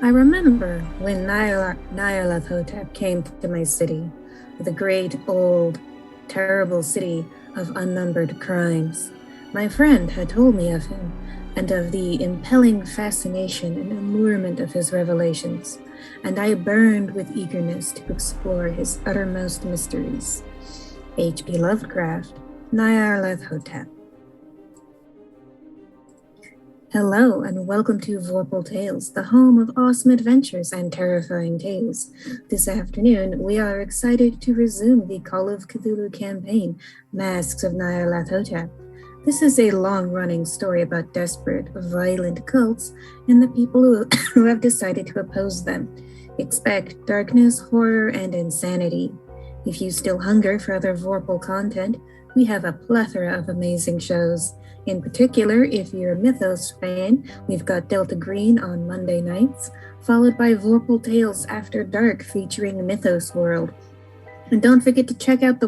I remember when Nyarlathotep came to my city, the great, old, terrible city of unnumbered crimes. My friend had told me of him, and of the impelling fascination and allurement of his revelations, and I burned with eagerness to explore his uttermost mysteries. H.P. Lovecraft, Nyarlathotep. Hello, and welcome to Vorpal Tales, the home of awesome adventures and terrifying tales. This afternoon, we are excited to resume the Call of Cthulhu campaign, Masks of Nyarlathotep. This is a long-running story about desperate, violent cults and the people who have decided to oppose them. Expect darkness, horror, and insanity. If you still hunger for other Vorpal content, we have a plethora of amazing shows. In particular, if you're a Mythos fan, we've got Delta Green on Monday nights, followed by Vorpal Tales After Dark featuring Mythos World. And don't forget to check out the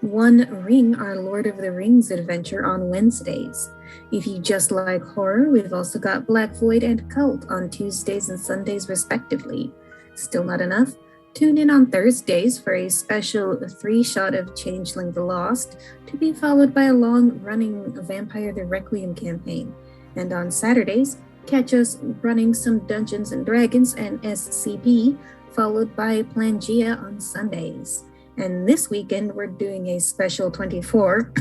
One Ring, our Lord of the Rings adventure on Wednesdays. If you just like horror, we've also got Black Void and Cult on Tuesdays and Sundays respectively. Still not enough? Tune in on Thursdays for a special 3-shot of Changeling the Lost, to be followed by a long-running Vampire the Requiem campaign. And on Saturdays, catch us running some Dungeons & Dragons and SCP, followed by Pangea on Sundays. And this weekend, we're doing a special 24,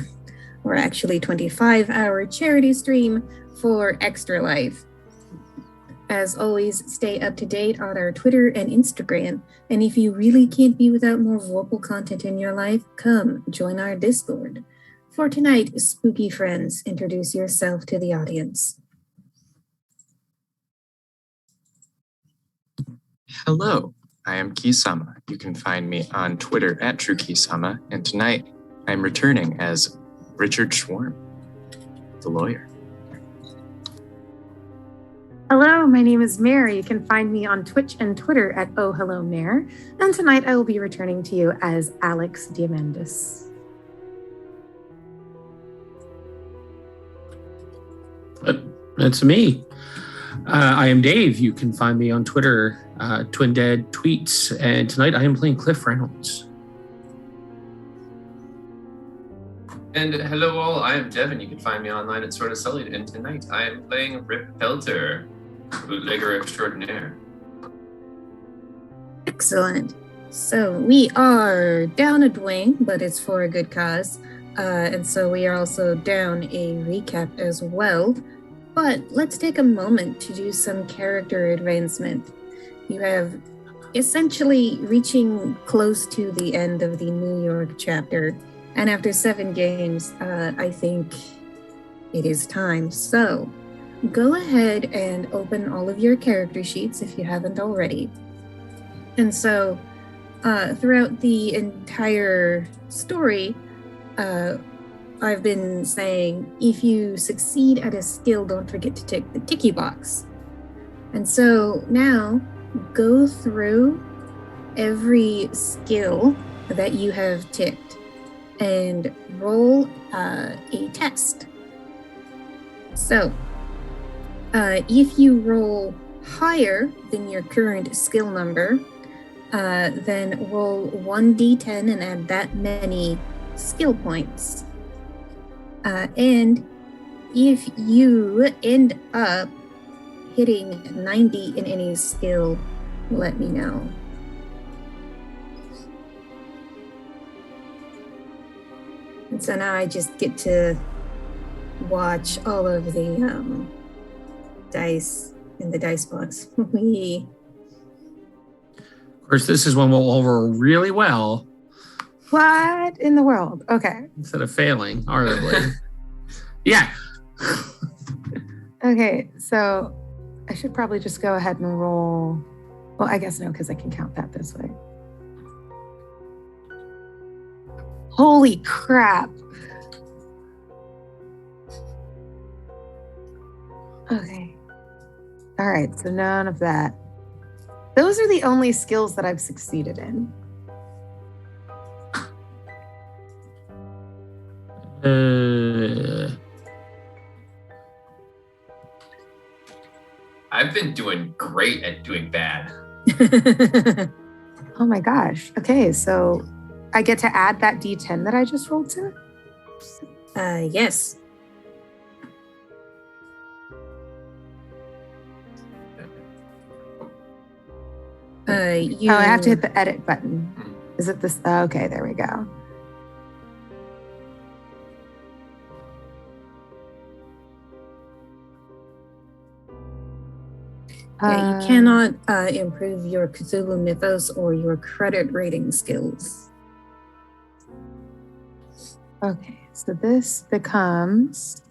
or actually 25-hour charity stream for Extra Life. As always, stay up to date on our Twitter and Instagram. And if you really can't be without more Vorpal content in your life, come join our Discord. For tonight, spooky friends, introduce yourself to the audience. Hello, I am Kisama. You can find me on Twitter at TrueKisama, and tonight I'm returning as Richard Schwarm, the lawyer. Hello, my name is Mary. You can find me on Twitch and Twitter at Oh Hello Mare. And tonight I will be returning to you as Alex Diamandis. That's me. I am Dave. You can find me on Twitter, Twin Dead Tweets, and tonight I am playing Cliff Reynolds. And hello all, I am Devin. You can find me online at Sword of Sullied, and tonight I am playing Rip Pelter, bootlegger extraordinaire. Excellent. So we are down a Dwayne, but it's for a good cause. And so we are also down a recap as well. But let's take a moment to do some character advancement. You have essentially reaching close to the end of the New York chapter. And after 7 games, I think it is time. So go ahead and open all of your character sheets if you haven't already. And so throughout the entire story, I've been saying, if you succeed at a skill, don't forget to tick the ticky box. And so now go through every skill that you have ticked and roll a test. So if you roll higher than your current skill number, then roll 1d10 and add that many skill points. And if you end up hitting 90 in any skill, let me know. And so now I just get to watch all of the dice in the dice box. Of course, this is when we'll roll really well. What in the world? Okay. Instead of failing, horribly. Yeah. Okay, so I should probably just go ahead and roll. Well, I guess no, because I can count that this way. Holy crap. Okay. All right, so none of that. Those are the only skills that I've succeeded in. I've been doing great at doing bad. Oh my gosh. Okay, so I get to add that D10 that I just rolled to it? Yes. Oh, I have to hit the edit button. Is it this? Oh, okay, there we go. Yeah, you cannot improve your Cthulhu Mythos or your credit rating skills. Okay, so this becomes...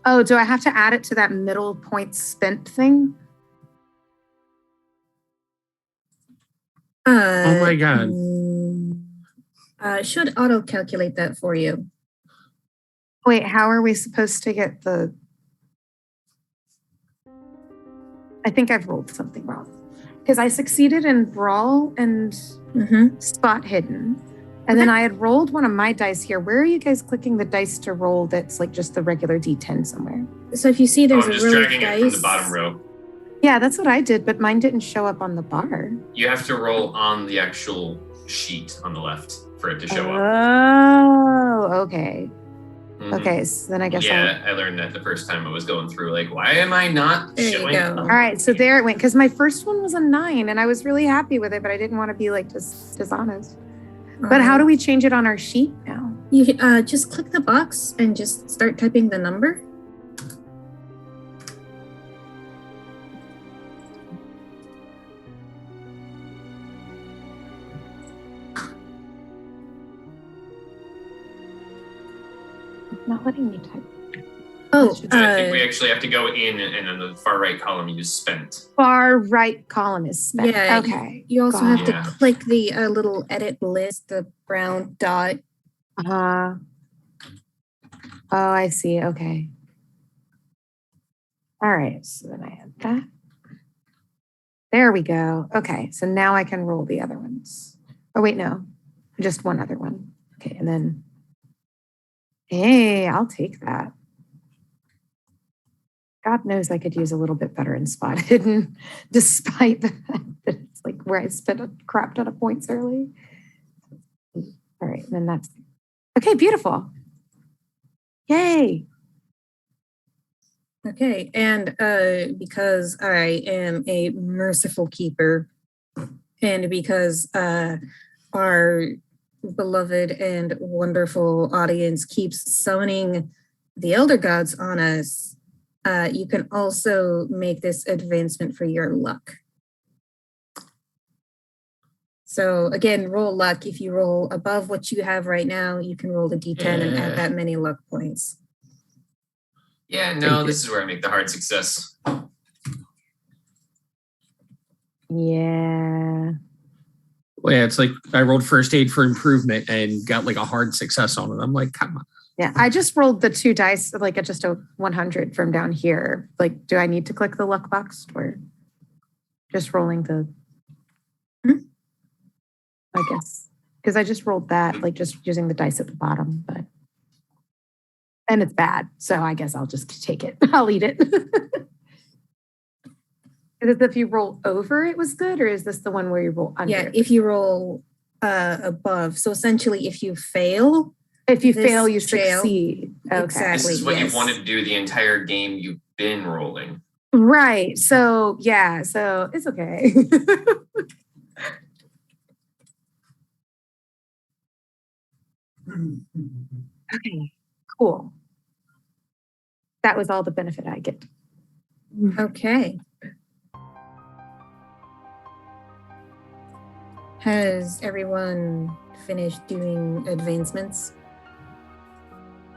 Oh, do I have to add it to that middle point spent thing? Oh my god. Should auto-calculate that for you. Wait, how are we supposed to get the... I think I've rolled something wrong. Because I succeeded in Brawl and Spot Hidden. And then I had rolled one of my dice here. Where are you guys clicking the dice to roll that's like just the regular D10 somewhere? So if you see there's I'm a just row of dragging dice... it from the bottom row. Yeah, that's what I did, but mine didn't show up on the bar. You have to roll on the actual sheet on the left for it to show up. Oh, okay. Mhm. Okay, so then I guess I learned that the first time I was going through, like, why am I not There you showing go. up? All right, so there it went. Because my first one was a 9, and I was really happy with it, but I didn't want to be like dishonest. But how do we change it on our sheet now? You just click the box and just start typing the number. Not letting me type. Oh, So I think we actually have to go in, and in the far right column, use spent. Far right column is spent. yeah. Okay. You also Got have it. to click the little edit list, the brown dot. Oh, I see. Okay. All right. So then I have that. There we go. Okay. So now I can roll the other ones. Oh, wait, no. Just one other one. Okay. And then, hey, I'll take that. God knows I could use a little bit better in Spot Hidden, despite the fact that it's like where I spent a crap ton of points early. All right. And then that's okay. Beautiful. Yay. Okay, and because I am a merciful keeper, and because our beloved and wonderful audience keeps summoning the elder gods on us, you can also make this advancement for your luck. So again, roll luck. If you roll above what you have right now, you can roll the D10 and add that many luck points. Yeah, no, this is where I make the hard success. Yeah. Well, yeah, it's like I rolled first aid for improvement and got like a hard success on it. I'm like, come on. Yeah, I just rolled the 2 dice, like at just a 100 from down here. Like, do I need to click the luck box or just rolling the... I guess, because I just rolled that, like just using the dice at the bottom, but... And it's bad, so I guess I'll just take it. I'll eat it. Is it if you roll over, it was good, or is this the one where you roll under? Yeah, if you roll above. So essentially, if you fail... If you fail, you succeed. Okay. Exactly. This is what you've wanted to do the entire game you've been rolling. Right. So, yeah. So, it's okay. Okay. Cool. That was all the benefit I get. Okay. Has everyone finished doing advancements?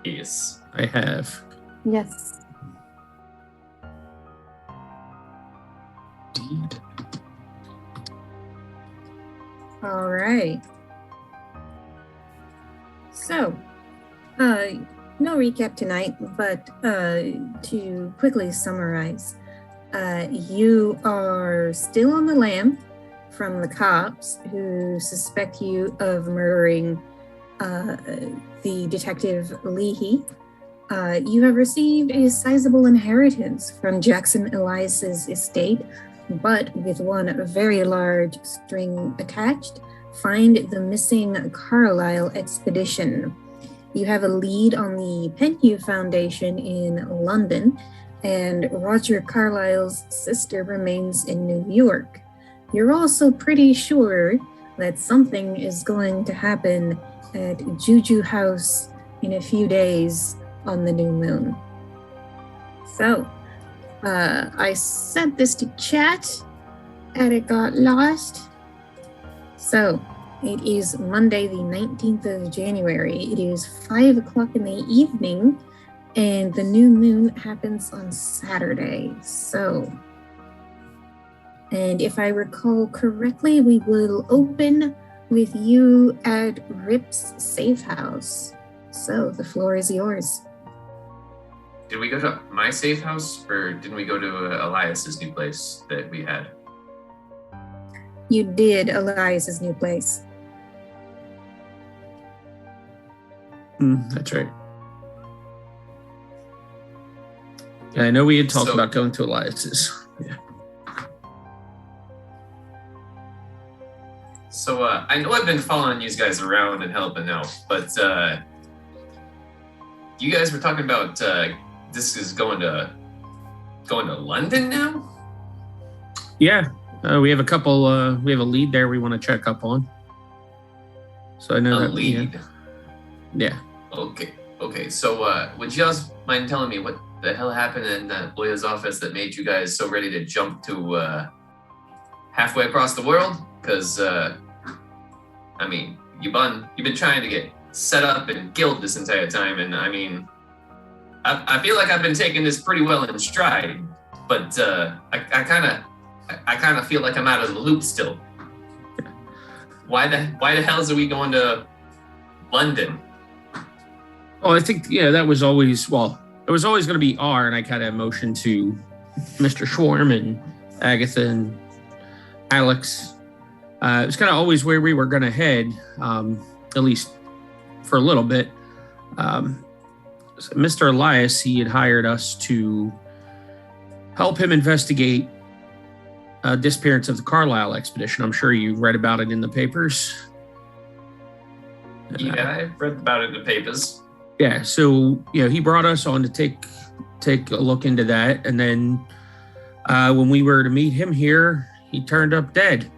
Yes. I have. Yes. Indeed. All right. So, no recap tonight, but to quickly summarize, you are still on the lam from the cops who suspect you of murdering the detective Leahy. You have received a sizable inheritance from Jackson Elias's estate, but with one very large string attached. Find the missing Carlisle expedition. You have a lead on the Penhew Foundation in London, and Roger Carlisle's sister remains in New York. You're also pretty sure that something is going to happen at Juju House in a few days on the new moon. So, I sent this to chat and it got lost. So, it is Monday the 19th of January. It is 5 o'clock in the evening and the new moon happens on Saturday. So, and if I recall correctly, we will open with you at Rip's safe house. So, the floor is yours. Did we go to my safe house, or didn't we go to Elias's new place that we had? You did Elias's new place. That's right. Yeah, I know we had talked about going to Elias's. Yeah. So I know I've been following you guys around and helping out, but you guys were talking about this is going to London now? Yeah, we have a couple. We have a lead there we want to check up on. So I know a that lead. Yeah. Okay. So would you guys mind telling me what the hell happened in that lawyer's office that made you guys so ready to jump to halfway across the world? Because I mean, you've been trying to get set up and killed this entire time, and I mean, I feel like I've been taking this pretty well in stride, but I kind of feel like I'm out of the loop still. Why the hells are we going to London? Oh, I think that was always it was always going to be R, and I kind of motioned to Mr. Schwarm and Agatha and Alex. It was kind of always where we were going to head, at least for a little bit. Mr. Elias, he had hired us to help him investigate disappearance of the Carlisle expedition. I'm sure you read about it in the papers. Yeah, I've read about it in the papers. Yeah, so he brought us on to take a look into that, and then when we were to meet him here, he turned up dead.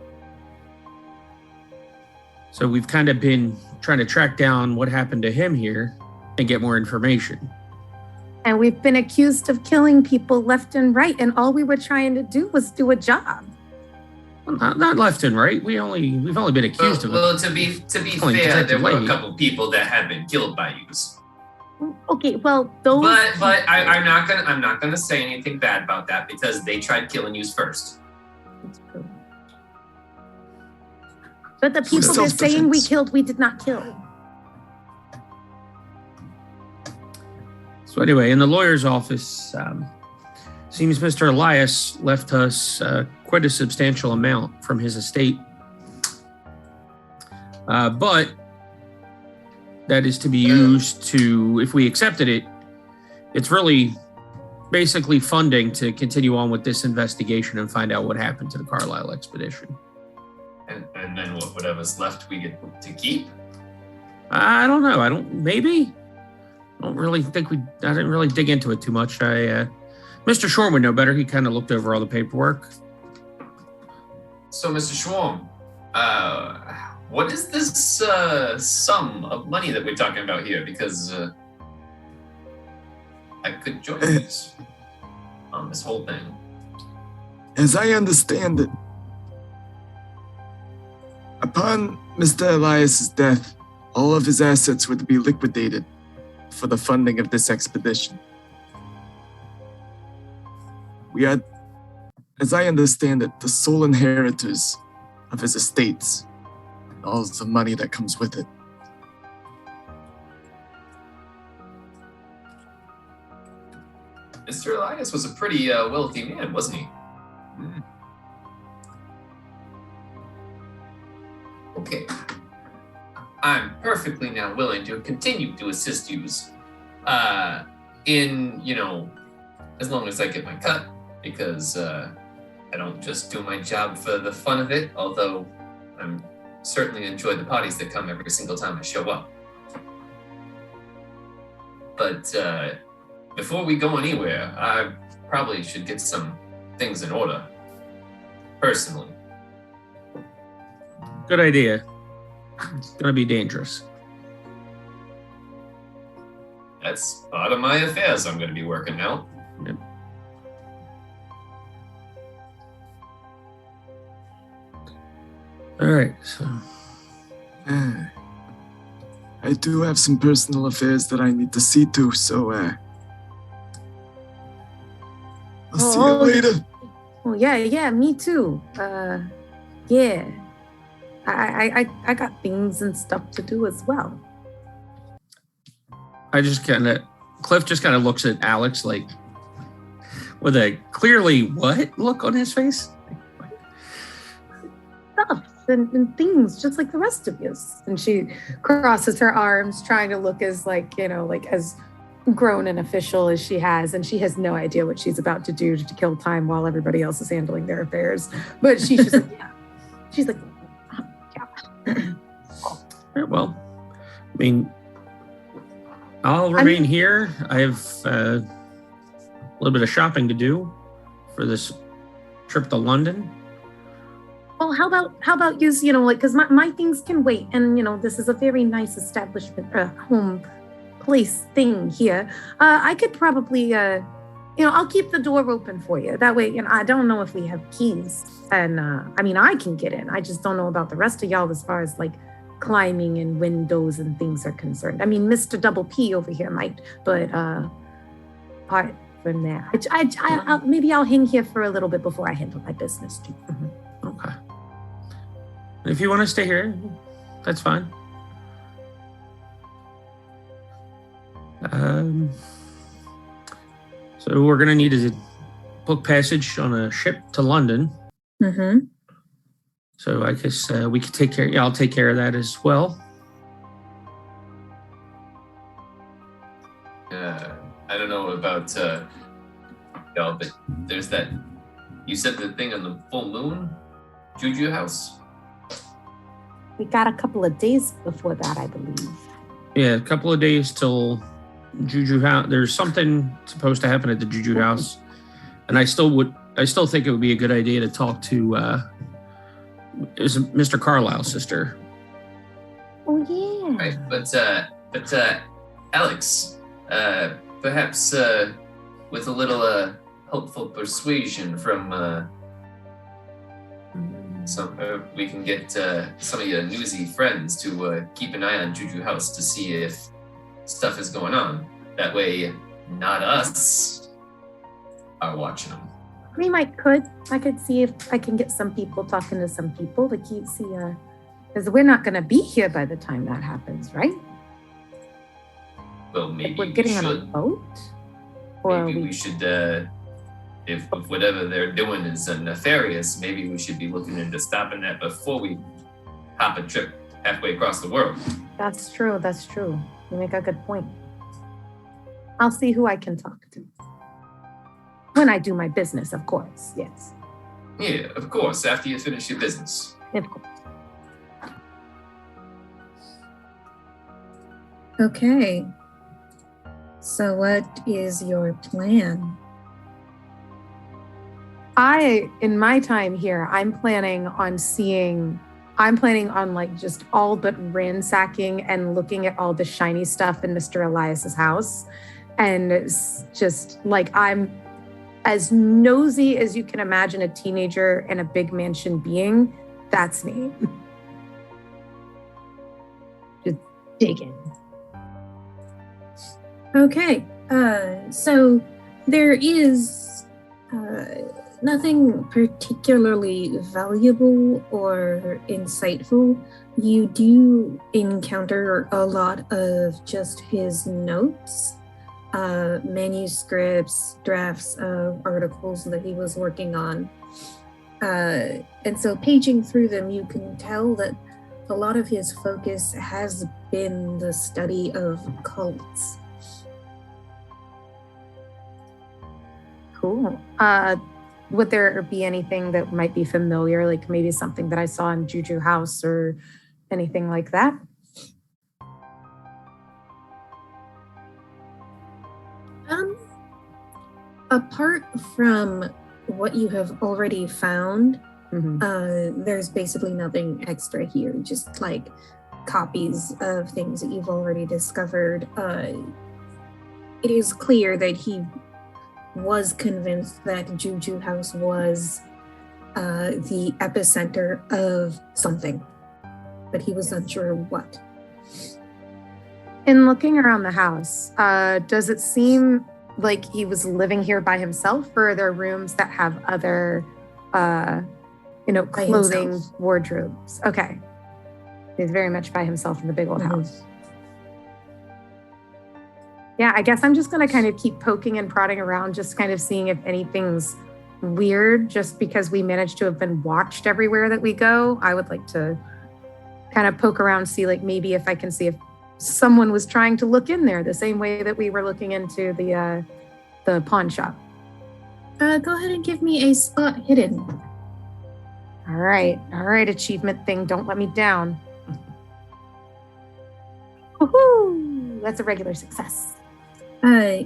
So we've kind of been trying to track down what happened to him here and get more information. And we've been accused of killing people left and right, and all we were trying to do was do a job. Well, not left and right. We've only been accused of it. Well, to be fair, there were a couple people that have been killed by you. Okay, well, those. But I'm not gonna say anything bad about that because they tried killing you first. That's true. But the people they're saying we killed, we did not kill. So anyway, in the lawyer's office, seems Mr. Elias left us quite a substantial amount from his estate. But that is to be used to, if we accepted it, it's really basically funding to continue on with this investigation and find out what happened to the Carlisle expedition. And then whatever's left we get to keep? I don't know. Maybe? I don't really think I didn't really dig into it too much. Mr. Shorm would know better. He kind of looked over all the paperwork. So, Mr. Schwarm, what is this sum of money that we're talking about here? Because I could join you on this whole thing. As I understand it, upon Mr. Elias's death, all of his assets were to be liquidated for the funding of this expedition. We are, as I understand it, the sole inheritors of his estates and all the money that comes with it. Mr. Elias was a pretty wealthy man, wasn't he? Okay. I'm perfectly now willing to continue to assist you. in, as long as I get my cut, because I don't just do my job for the fun of it, although I'm certainly enjoy the parties that come every single time I show up. But before we go anywhere, I probably should get some things in order, personally. Good idea. It's going to be dangerous. That's part of my affairs I'm going to be working out. Yep. All right, so... I do have some personal affairs that I need to see to, so I'll see you later. Oh yeah, me too. Yeah. I got things and stuff to do as well. Cliff just kind of looks at Alex like with a clearly what look on his face. Stuff and things just like the rest of you. And she crosses her arms trying to look as as grown and official as she has, and she has no idea what she's about to do to kill time while everybody else is handling their affairs. But she's just like, yeah. She's like, yeah. All right, well, I mean, I'll remain here. I have a little bit of shopping to do for this trip to London. Well, how about you, because my things can wait, and this is a very nice establishment, home place thing here. I could probably, I'll keep the door open for you. That way, I don't know if we have keys, and I can get in. I just don't know about the rest of y'all as far as like climbing and windows and things are concerned. I mean, Mr. Double P over here might, but apart from that, maybe I'll hang here for a little bit before I handle my business too. Mm-hmm. Okay. If you want to stay here, that's fine. So we're going to need a book passage on a ship to London. Mm-hmm. So I guess we could take care. Yeah, I'll take care of that as well. I don't know about y'all, but there's that. You said the thing on the full moon, Juju House. We got a couple of days before that, I believe. Yeah, a couple of days till Juju House. There's something supposed to happen at the Juju House, and I still think it would be a good idea to talk to is Mr. Carlisle's sister. Oh yeah. Right, but Alex, perhaps with a little helpful persuasion from we can get some of your newsy friends to keep an eye on Juju House to see if stuff is going on. That way, not us are watching them. I could see if I can get some people talking to some people to keep because we're not going to be here by the time that happens, right? Well, maybe we're getting on a boat, or maybe we should. If whatever they're doing is nefarious, maybe we should be looking into stopping that before we hop a trip halfway across the world. That's true. You make a good point. I'll see who I can talk to. When I do my business, of course, yes. Yeah, of course, after you finish your business. Of course. Okay. So what is your plan? In my time here, I'm planning on like just all but ransacking and looking at all the shiny stuff in Mr. Elias's house. And it's just like, I'm as nosy as you can imagine a teenager in a big mansion being. That's me. Just digging. Okay. So there is nothing particularly valuable or insightful. You do encounter a lot of just his notes, manuscripts, drafts of articles that he was working on. And so paging through them, you can tell that a lot of his focus has been the study of cults. Cool. Would there be anything that might be familiar, like maybe something that I saw in Juju House or anything like that? Apart from what you have already found, there's basically nothing extra here, just like copies of things that you've already discovered. It is clear that he was convinced that Juju House was the epicenter of something, but he was unsure what. In looking around the house, does it seem like he was living here by himself, or are there rooms that have other, clothing, wardrobes? Okay. He's very much by himself in the big old house. Yeah, I guess I'm just going to kind of keep poking and prodding around, just kind of seeing if anything's weird, just because we managed to have been watched everywhere that we go. I would like to kind of poke around, see like maybe if I can see if someone was trying to look in there the same way that we were looking into the pawn shop. Go ahead and give me a spot hidden. All right, achievement thing. Don't let me down. Woohoo! That's a regular success.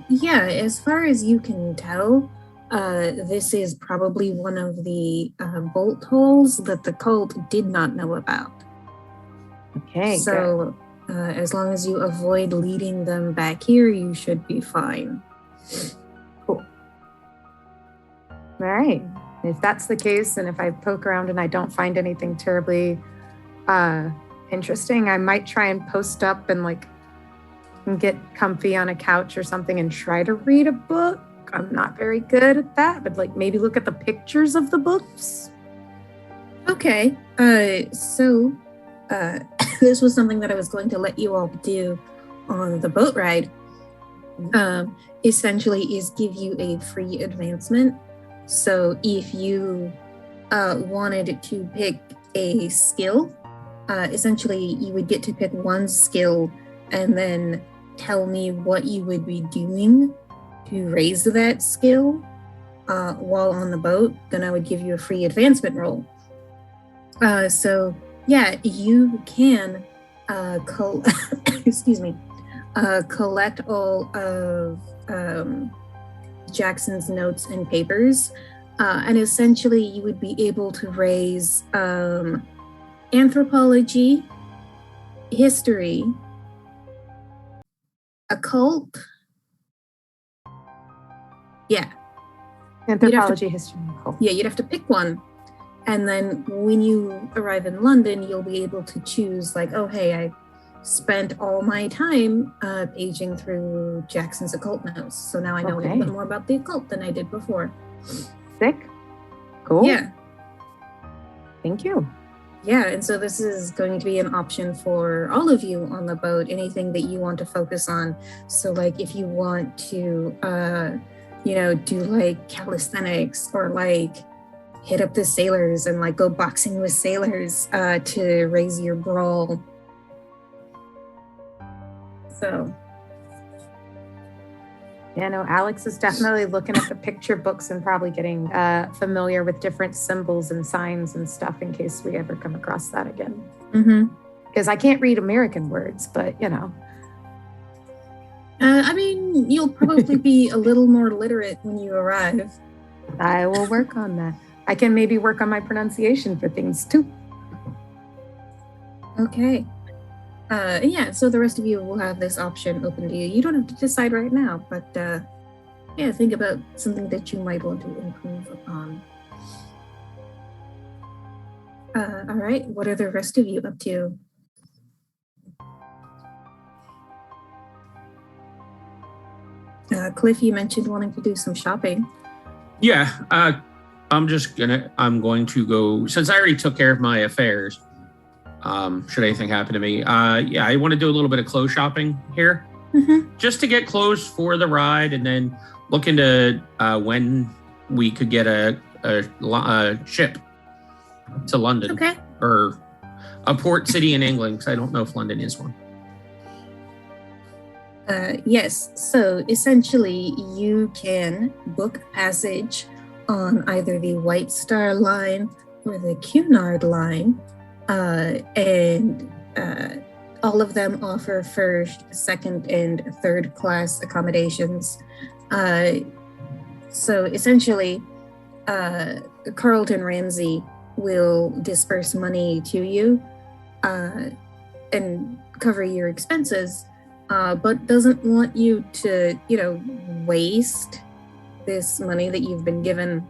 Yeah, as far as you can tell, this is probably one of the bolt holes that the cult did not know about. Okay, so as long as you avoid leading them back here, you should be fine. Cool. All right. If that's the case, and if I poke around and I don't find anything terribly interesting, I might try and post up and get comfy on a couch or something and try to read a book. I'm not very good at that, but maybe look at the pictures of the books. Okay. So this was something that I was going to let you all do on the boat ride. Essentially is give you a free advancement. So if you wanted to pick a skill, essentially you would get to pick one skill and then tell me what you would be doing to raise that skill while on the boat. Then I would give you a free advancement roll. So yeah, you can collect all of Jackson's notes and papers, and essentially you would be able to raise anthropology, history, occult. Yeah. Anthropology, history, occult. Yeah, you'd have to pick one. And then when you arrive in London, you'll be able to choose oh, hey, I spent all my time paging through Jackson's occult notes. So now I know a little bit more about the occult than I did before. Sick. Cool. Yeah. Thank you. Yeah, and so this is going to be an option for all of you on the boat, anything that you want to focus on. So if you want to, do calisthenics or hit up the sailors and go boxing with sailors to raise your brawl. So. Yeah, no, Alex is definitely looking at the picture books and probably getting familiar with different symbols and signs and stuff in case we ever come across that again. Because I can't read American words, but you'll probably be a little more literate when you arrive. I will work on that. I can maybe work on my pronunciation for things too. Okay. Yeah, so the rest of you will have this option open to you. You don't have to decide right now, but think about something that you might want to improve upon. All right, what are the rest of you up to? Cliff, you mentioned wanting to do some shopping. Yeah, I'm going to go, since I already took care of my affairs, should anything happen to me. I want to do a little bit of clothes shopping here, just to get clothes for the ride, and then look into when we could get a ship to London, or a port city in England, because I don't know if London is one. Yes, so essentially you can book passage on either the White Star line or the Cunard line, and all of them offer first, second, and third class accommodations. So essentially, Carlton Ramsey will disperse money to you and cover your expenses, but doesn't want you to, waste this money that you've been given.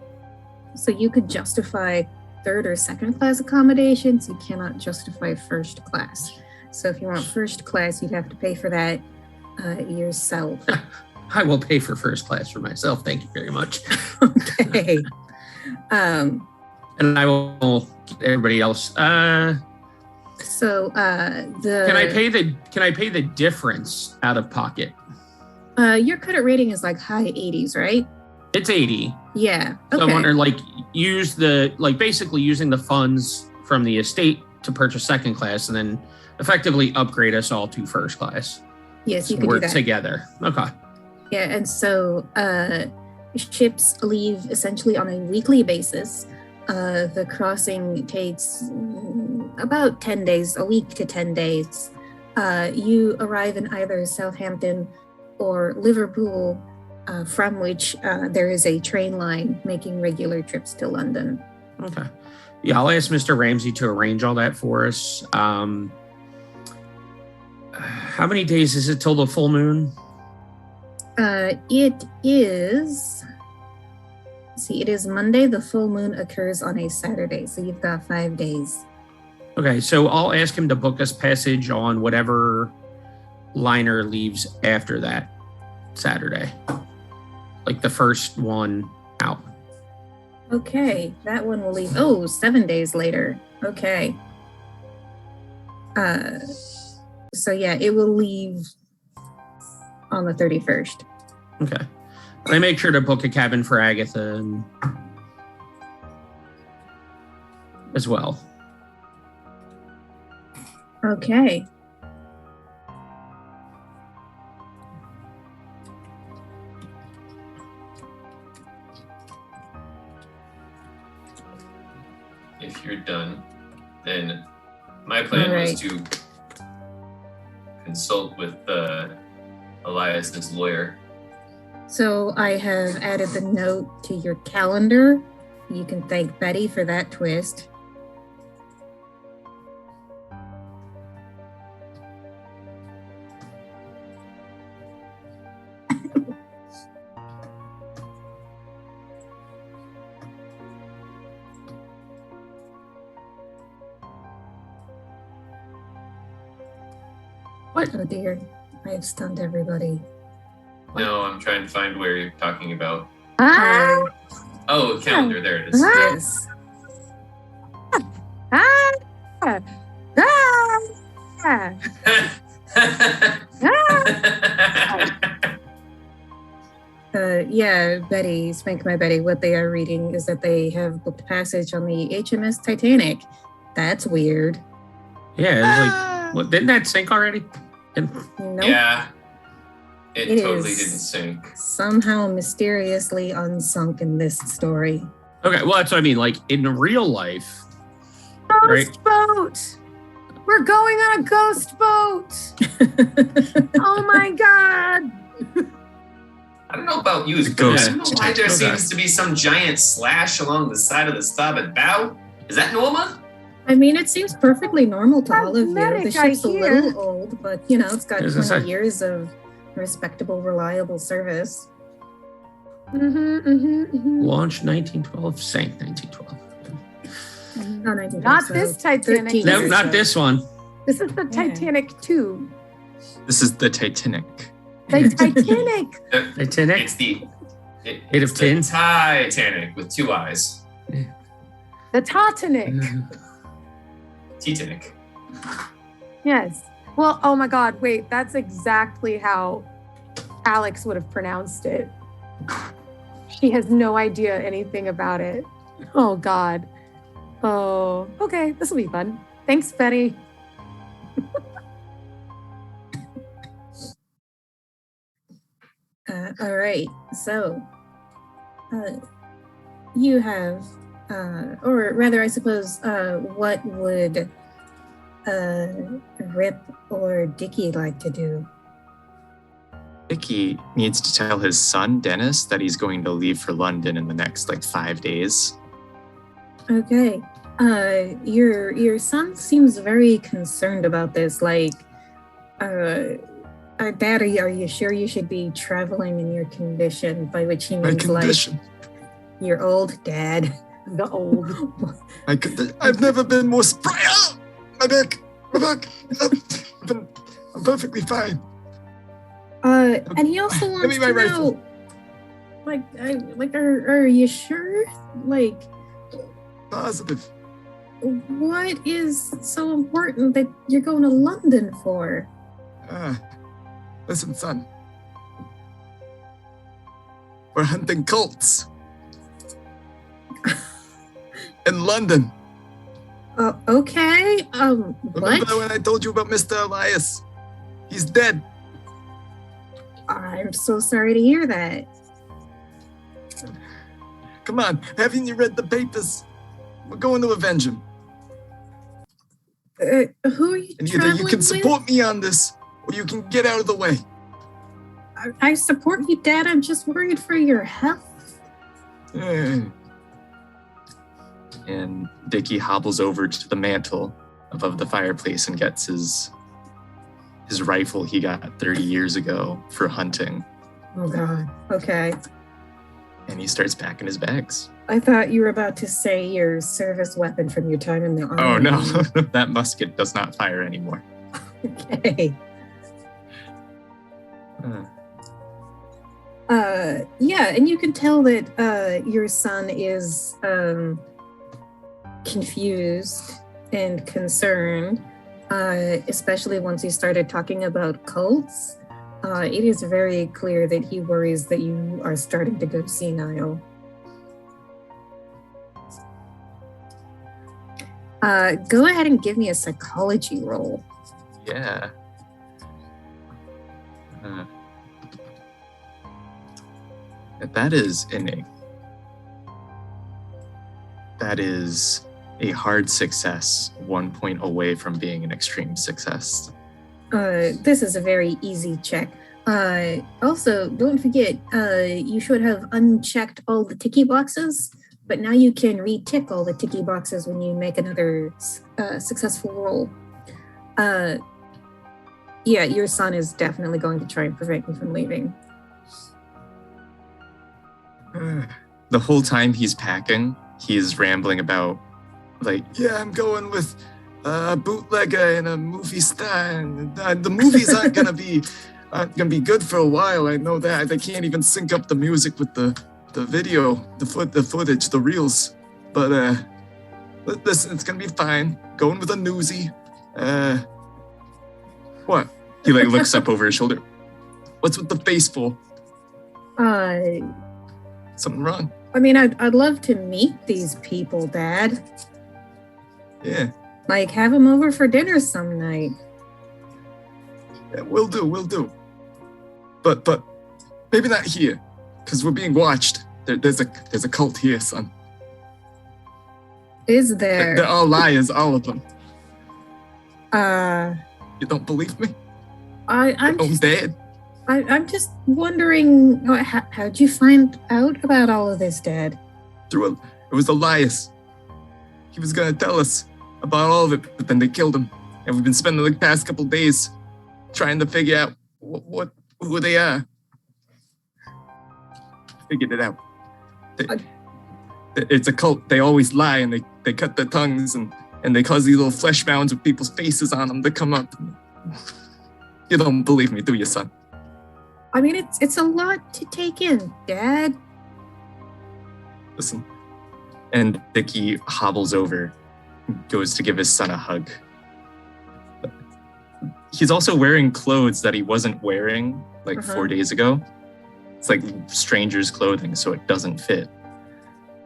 So you could justify third or second class accommodations. You cannot justify first class. So if you want first class, you'd have to pay for that yourself. I will pay for first class for myself. Thank you very much. Okay. And I will get everybody else. So Can I pay the difference out of pocket? Your credit rating is like high 80s, right? It's 80. Yeah. So Okay. I wonder, basically using the funds from the estate to purchase second class and then effectively upgrade us all to first class. Yes, you So can do work that. together. Okay. Yeah, and so ships leave essentially on a weekly basis. The crossing takes about 10 days, a week to 10 days. You arrive in either Southampton or Liverpool, from which there is a train line making regular trips to London. Okay. Yeah, I'll ask Mr. Ramsey to arrange all that for us. How many days is it till the full moon? It is Monday. The full moon occurs on a Saturday, so you've got 5 days. Okay, so I'll ask him to book us passage on whatever liner leaves after that Saturday. Like the first one out. Okay, that one will leave 7 days later. Okay. So yeah, it will leave on the 31st. Okay. And I make sure to book a cabin for Agatha as well. Okay. If you're done, then my plan was to consult with Elias's lawyer. So I have added the note to your calendar. You can thank Betty for that twist. What? Oh dear, I have stunned everybody. No, I'm trying to find where you're talking about. Ah! Oh, calendar, there it is. Yes. Ah! Ah! Yeah, Betty, Spank My Betty, what they are reading is that they have booked passage on the HMS Titanic. That's weird. Yeah, it's like, what, didn't that sink already? Nope. Yeah. It totally is didn't sink. somehow mysteriously unsunk in this story. Okay, well, that's what I mean. Like, in real life, Ghost boat! We're going on a ghost boat! Oh my god! I don't know about you, but I don't know why there seems to be some giant slash along the side of the starboard bow. Is that normal? I mean, it seems perfectly normal to all of you. The Cosmetic, ship's a I hear. little old, but, it's got As I 20 said. years of respectable, reliable service. launched 1912, sank 1912. Oh, 1912, Not so this Titanic. 13 No, years not ago. this one. This is the Titanic 2. This is the Titanic. The Titanic! Titanic? It's the Made of it's tin? the Titanic with two eyes. The Titanic. Titanic. Yes. Well, oh my god, wait, that's exactly how Alex would have pronounced it. She has no idea anything about it. Oh god. Oh, okay, this will be fun. Thanks, Betty. All right. So, you have, or rather, I suppose, what would Rip or Dickie like to do? Dickie needs to tell his son, Dennis, that he's going to leave for London in the next 5 days. Okay. Your son seems very concerned about this. Dad, are you sure you should be traveling in your condition? By which he My means condition. You're old, Dad. The old. I've never been more spry. Oh, my back. I'm perfectly fine. And he also wants me my to rifle. know, are you sure? Positive. What is so important that you're going to London for? Listen, son. We're hunting cults. In London. Okay. Remember What? when I told you about Mr. Elias? He's dead. I'm so sorry to hear that. Come on, haven't you read the papers? We're going to avenge him. Who are you And either traveling you can with? support me on this, or you can get out of the way. I support you, Dad. I'm just worried for your health. And Dickie hobbles over to the mantle above the fireplace and gets his rifle he got 30 years ago for hunting. Oh, God. Okay. And he starts packing his bags. I thought you were about to say your service weapon from your time in the army. Oh, no. That musket does not fire anymore. Okay. Yeah, and you can tell that your son is confused and concerned, especially once he started talking about cults. It is very clear that he worries that you are starting to go senile. Go ahead and give me a psychology roll. Yeah. That is a hard success, 1 point away from being an extreme success. This is a very easy check. Also, don't forget, you should have unchecked all the ticky boxes, but now you can re-tick all the ticky boxes when you make another successful roll. Yeah, your son is definitely going to try and prevent you from leaving. The whole time he's packing, he's rambling about, yeah, I'm going with a bootlegger and a movie star, and the movies aren't gonna be good for a while. I know that. They can't even sync up the music with the video, the footage, the reels. But listen, it's gonna be fine. Going with a newsie. What? he looks up over his shoulder. What's with the face for? Something wrong? I mean, I'd love to meet these people, Dad. Yeah. Have them over for dinner some night. Yeah, we'll do. But maybe not here, because we're being watched. There's a cult here, son. Is there? They're all liars, all of them. You don't believe me? I'm Your own dad. I'm just wondering, how'd you find out about all of this, Dad? It was Elias. He was gonna tell us about all of it, but then they killed him. And we've been spending the past couple days trying to figure out who they are. Figured it out. It's a cult. They always lie, and they cut their tongues, and they cause these little flesh mounds with people's faces on them to come up. You don't believe me, do you, son? I mean, it's a lot to take in, Dad. Listen. And Dickie hobbles over, goes to give his son a hug. He's also wearing clothes that he wasn't wearing 4 days ago. It's like stranger's clothing, so it doesn't fit.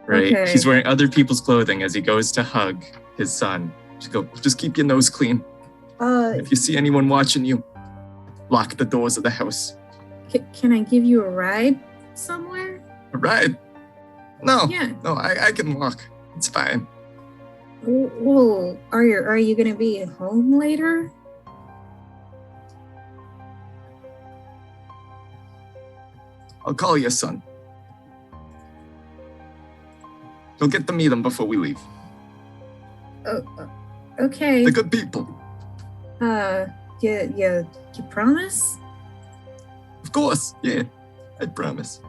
Right? Okay. He's wearing other people's clothing as he goes to hug his son. Just keep your nose clean. If you see anyone watching you, lock the doors of the house. can I give you a ride somewhere? A ride? No. Yeah. No, I can walk. It's fine. Well, are you gonna be at home later? I'll call you, son. You'll get to meet them before we leave. Okay. They're good people. You promise? Of course, yeah. I promise.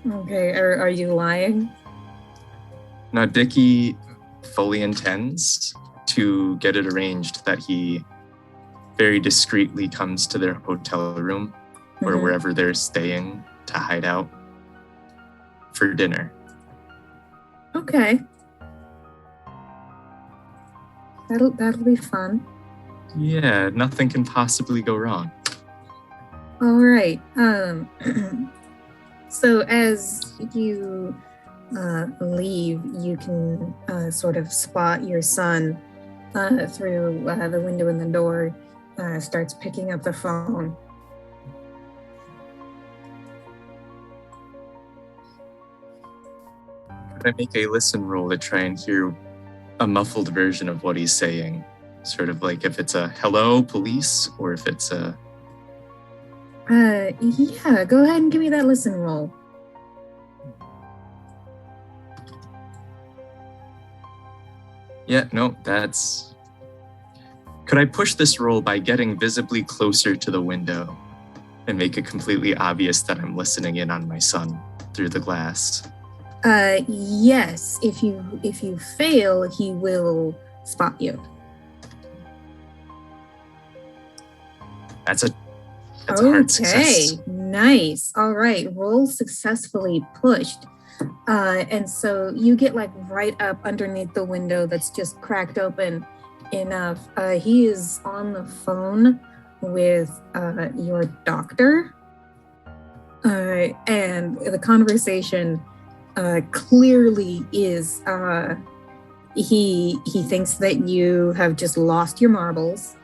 Okay, are you lying? Now, Dickie fully intends to get it arranged that he very discreetly comes to their hotel room or wherever they're staying to hide out for dinner. Okay. That'll be fun. Yeah, nothing can possibly go wrong. All right. So as you leave, you can sort of spot your son through the window in the door. Starts picking up the phone. Could I make a listen roll to try and hear a muffled version of what he's saying? Sort of like if it's a hello, police, or if it's a... Yeah, go ahead and give me that listen roll. Yeah, no, that's... Could I push this roll by getting visibly closer to the window and make it completely obvious that I'm listening in on my son through the glass? Yes. If you fail, he will spot you. That's a hard success. Okay, nice. All right, roll successfully pushed. And so you get like right up underneath the window that's just cracked open enough. He is on the phone with your doctor. And the conversation clearly is he thinks that you have just lost your marbles.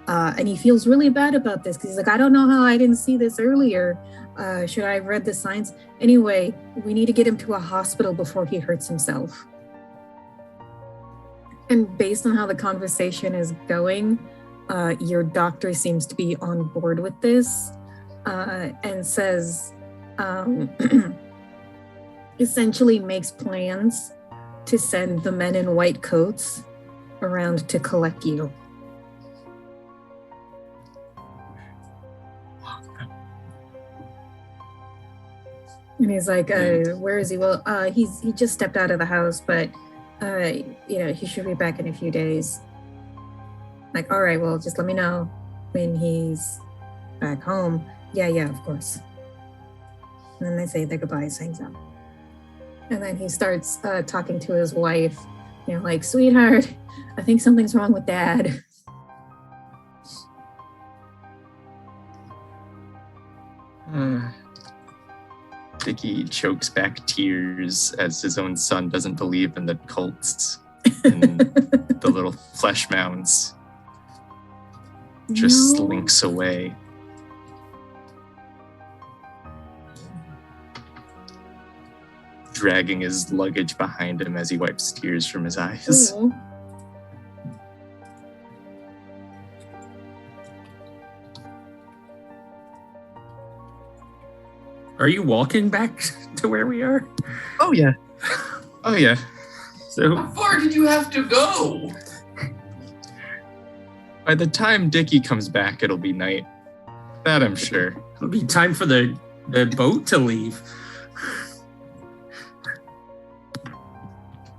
And he feels really bad about this because he's like, I don't know how I didn't see this earlier. Should I have read the signs? Anyway, we need to get him to a hospital before he hurts himself. And based on how the conversation is going, your doctor seems to be on board with this and says, essentially makes plans to send the men in white coats around to collect you. And he's like, where is he? Well, he just stepped out of the house, but he should be back in a few days. Like, all right, well, just let me know when he's back home. Yeah, of course. And then they say their goodbyes, hangs up. And then he starts talking to his wife, like, sweetheart, I think something's wrong with Dad. Dickie chokes back tears as his own son doesn't believe in the cults and the little flesh mounds. Just slinks away. Dragging his luggage behind him as he wipes tears from his eyes. Ooh. Are you walking back to where we are? Oh, yeah. So How far did you have to go? By the time Dickie comes back, it'll be night. That I'm sure. it'll be time for the boat to leave.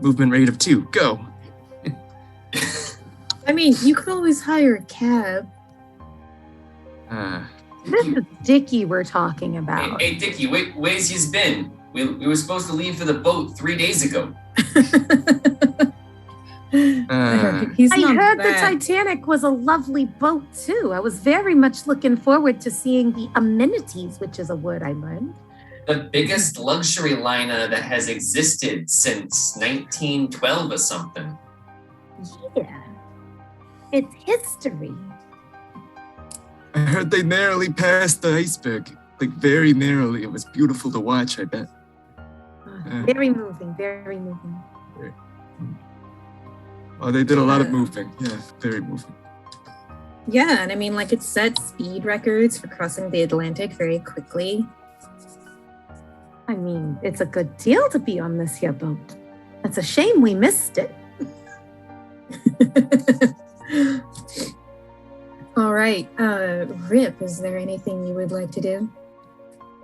Movement rate of 2, go. I mean, you could always hire a cab. This is Dickie we're talking about. Hey Dickie, where's he's been? We were supposed to leave for the boat 3 days ago. I heard the Titanic was a lovely boat too. I was very much looking forward to seeing the amenities, which is a word I learned. The biggest luxury liner that has existed since 1912 or something. Yeah. It's history. I heard they narrowly passed the iceberg. Like, very narrowly. It was beautiful to watch, I bet. Very moving, very moving. Oh, they did a lot of moving. Yeah, very moving. Yeah, and I mean, like, it set speed records for crossing the Atlantic very quickly. I mean, it's a good deal to be on this here boat. It's a shame we missed it. All right, Rip, is there anything you would like to do?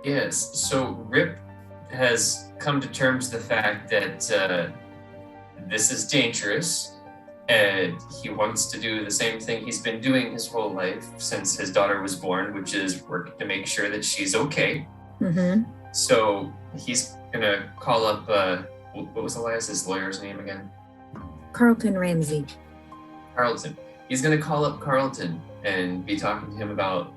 Yes, so Rip has come to terms with the fact that this is dangerous, and he wants to do the same thing he's been doing his whole life since his daughter was born, which is working to make sure that she's okay. Mm-hmm. So he's gonna call up, what was Elias's lawyer's name again? Carlton Ramsey. Carlton. He's gonna call up Carlton and be talking to him about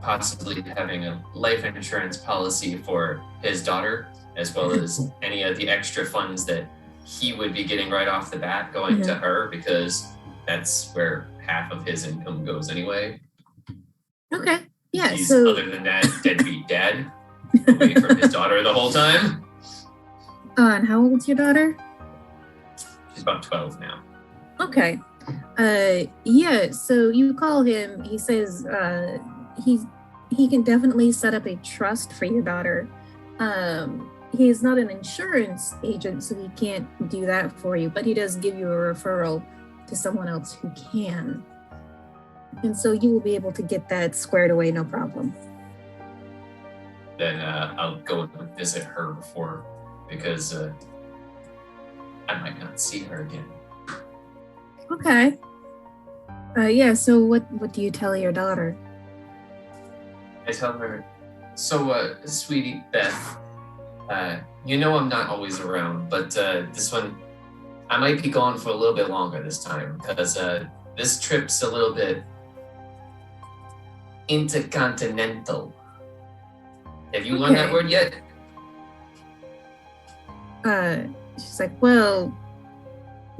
possibly having a life insurance policy for his daughter, as well as any of the extra funds that he would be getting right off the bat going to her, because that's where half of his income goes anyway. Okay. Yeah. He's, so other than that, deadbeat dad, away from his daughter the whole time. And how old's your daughter? She's about 12 now. Okay. Yeah, so you call him, he says he can definitely set up a trust for your daughter. He's not an insurance agent, so he can't do that for you, but he does give you a referral to someone else who can. And so you will be able to get that squared away, no problem. Then I'll go and visit her before, because I might not see her again. Okay. Yeah, so what do you tell your daughter? I tell her, so sweetie Beth, you know I'm not always around, but this one, I might be gone for a little bit longer this time, because this trip's a little bit intercontinental. Have you learned that word yet? She's like, well,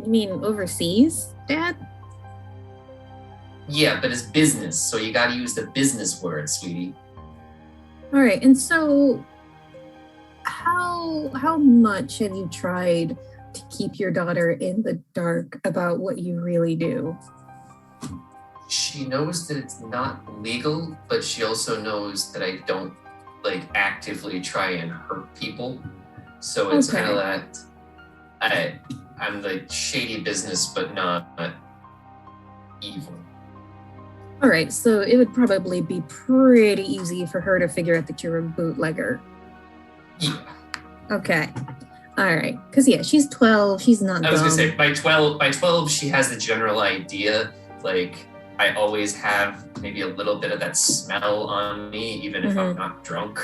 you mean overseas, Dad? Yeah, but it's business, so you gotta use the business word, sweetie. All right, and so how much have you tried to keep your daughter in the dark about what you really do? She knows that it's not legal, but she also knows that I don't actively try and hurt people. So it's kind of that I'm like shady business, but not evil. All right, so it would probably be pretty easy for her to figure out that you're a bootlegger. Yeah. Okay. All right, because yeah, she's 12. She's not. I was gonna say by 12, she has the general idea. Like I always have maybe a little bit of that smell on me, even if I'm not drunk.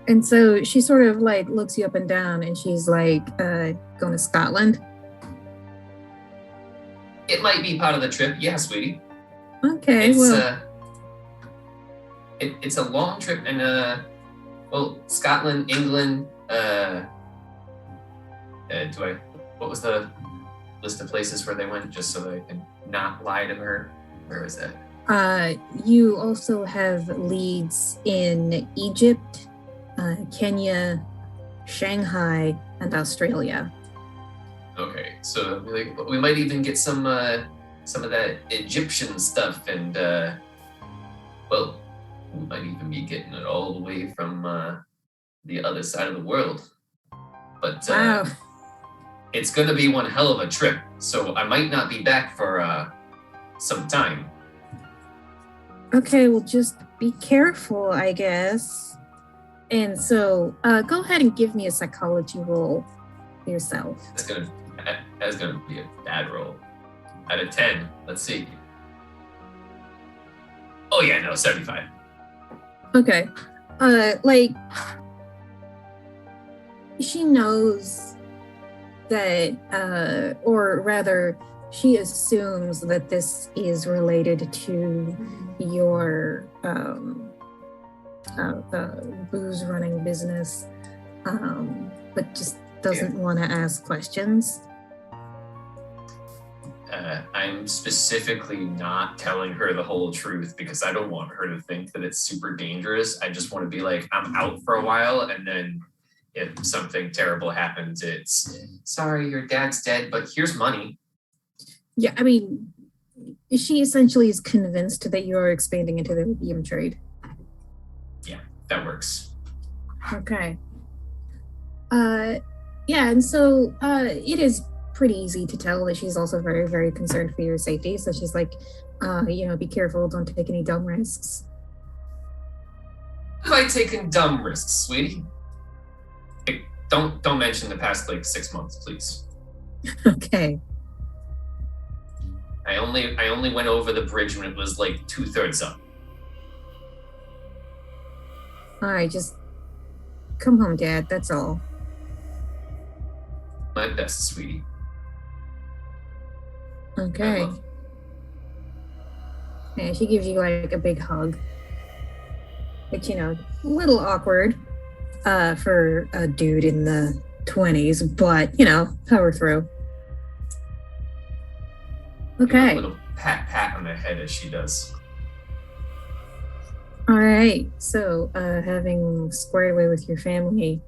And so she sort of like looks you up and down, and she's like, "Going to Scotland." It might be part of the trip, yeah, sweetie. Okay, it's a long trip, and Scotland, England. What was the list of places where they went, just so that I can not lie to her? Where was that? You also have leads in Egypt, Kenya, Shanghai, and Australia. Okay, so we might even get some of that Egyptian stuff, and we might even be getting it all the way from the other side of the world. But wow. It's gonna be one hell of a trip, so I might not be back for some time. Okay, well, just be careful, I guess. And so, go ahead and give me a psychology roll yourself. That's gonna be a bad roll. Out of 10, let's see. Oh yeah, no, 75. Okay. She knows that, or rather, she assumes that this is related to your booze running business, but just doesn't want to ask questions. I'm specifically not telling her the whole truth because I don't want her to think that it's super dangerous. I just want to be like, I'm out for a while, and then if something terrible happens, it's, sorry, your dad's dead, but here's money. Yeah, I mean, she essentially is convinced that you're expanding into the opium trade. Yeah, that works. Okay. Yeah, and so it is pretty easy to tell that she's also very, very concerned for your safety. So she's like, be careful, don't take any dumb risks. Have I taken dumb risks, sweetie? Hey, don't mention the past 6 months, please. Okay. I only went over the bridge when it was 2/3 up. All right, just come home, Dad. That's all. My best, sweetie. Okay. Yeah, she gives you a big hug. Which, a little awkward for a dude in the 20s, but, power through. Okay. A little pat on the head as she does. All right. So, having squared away with your family,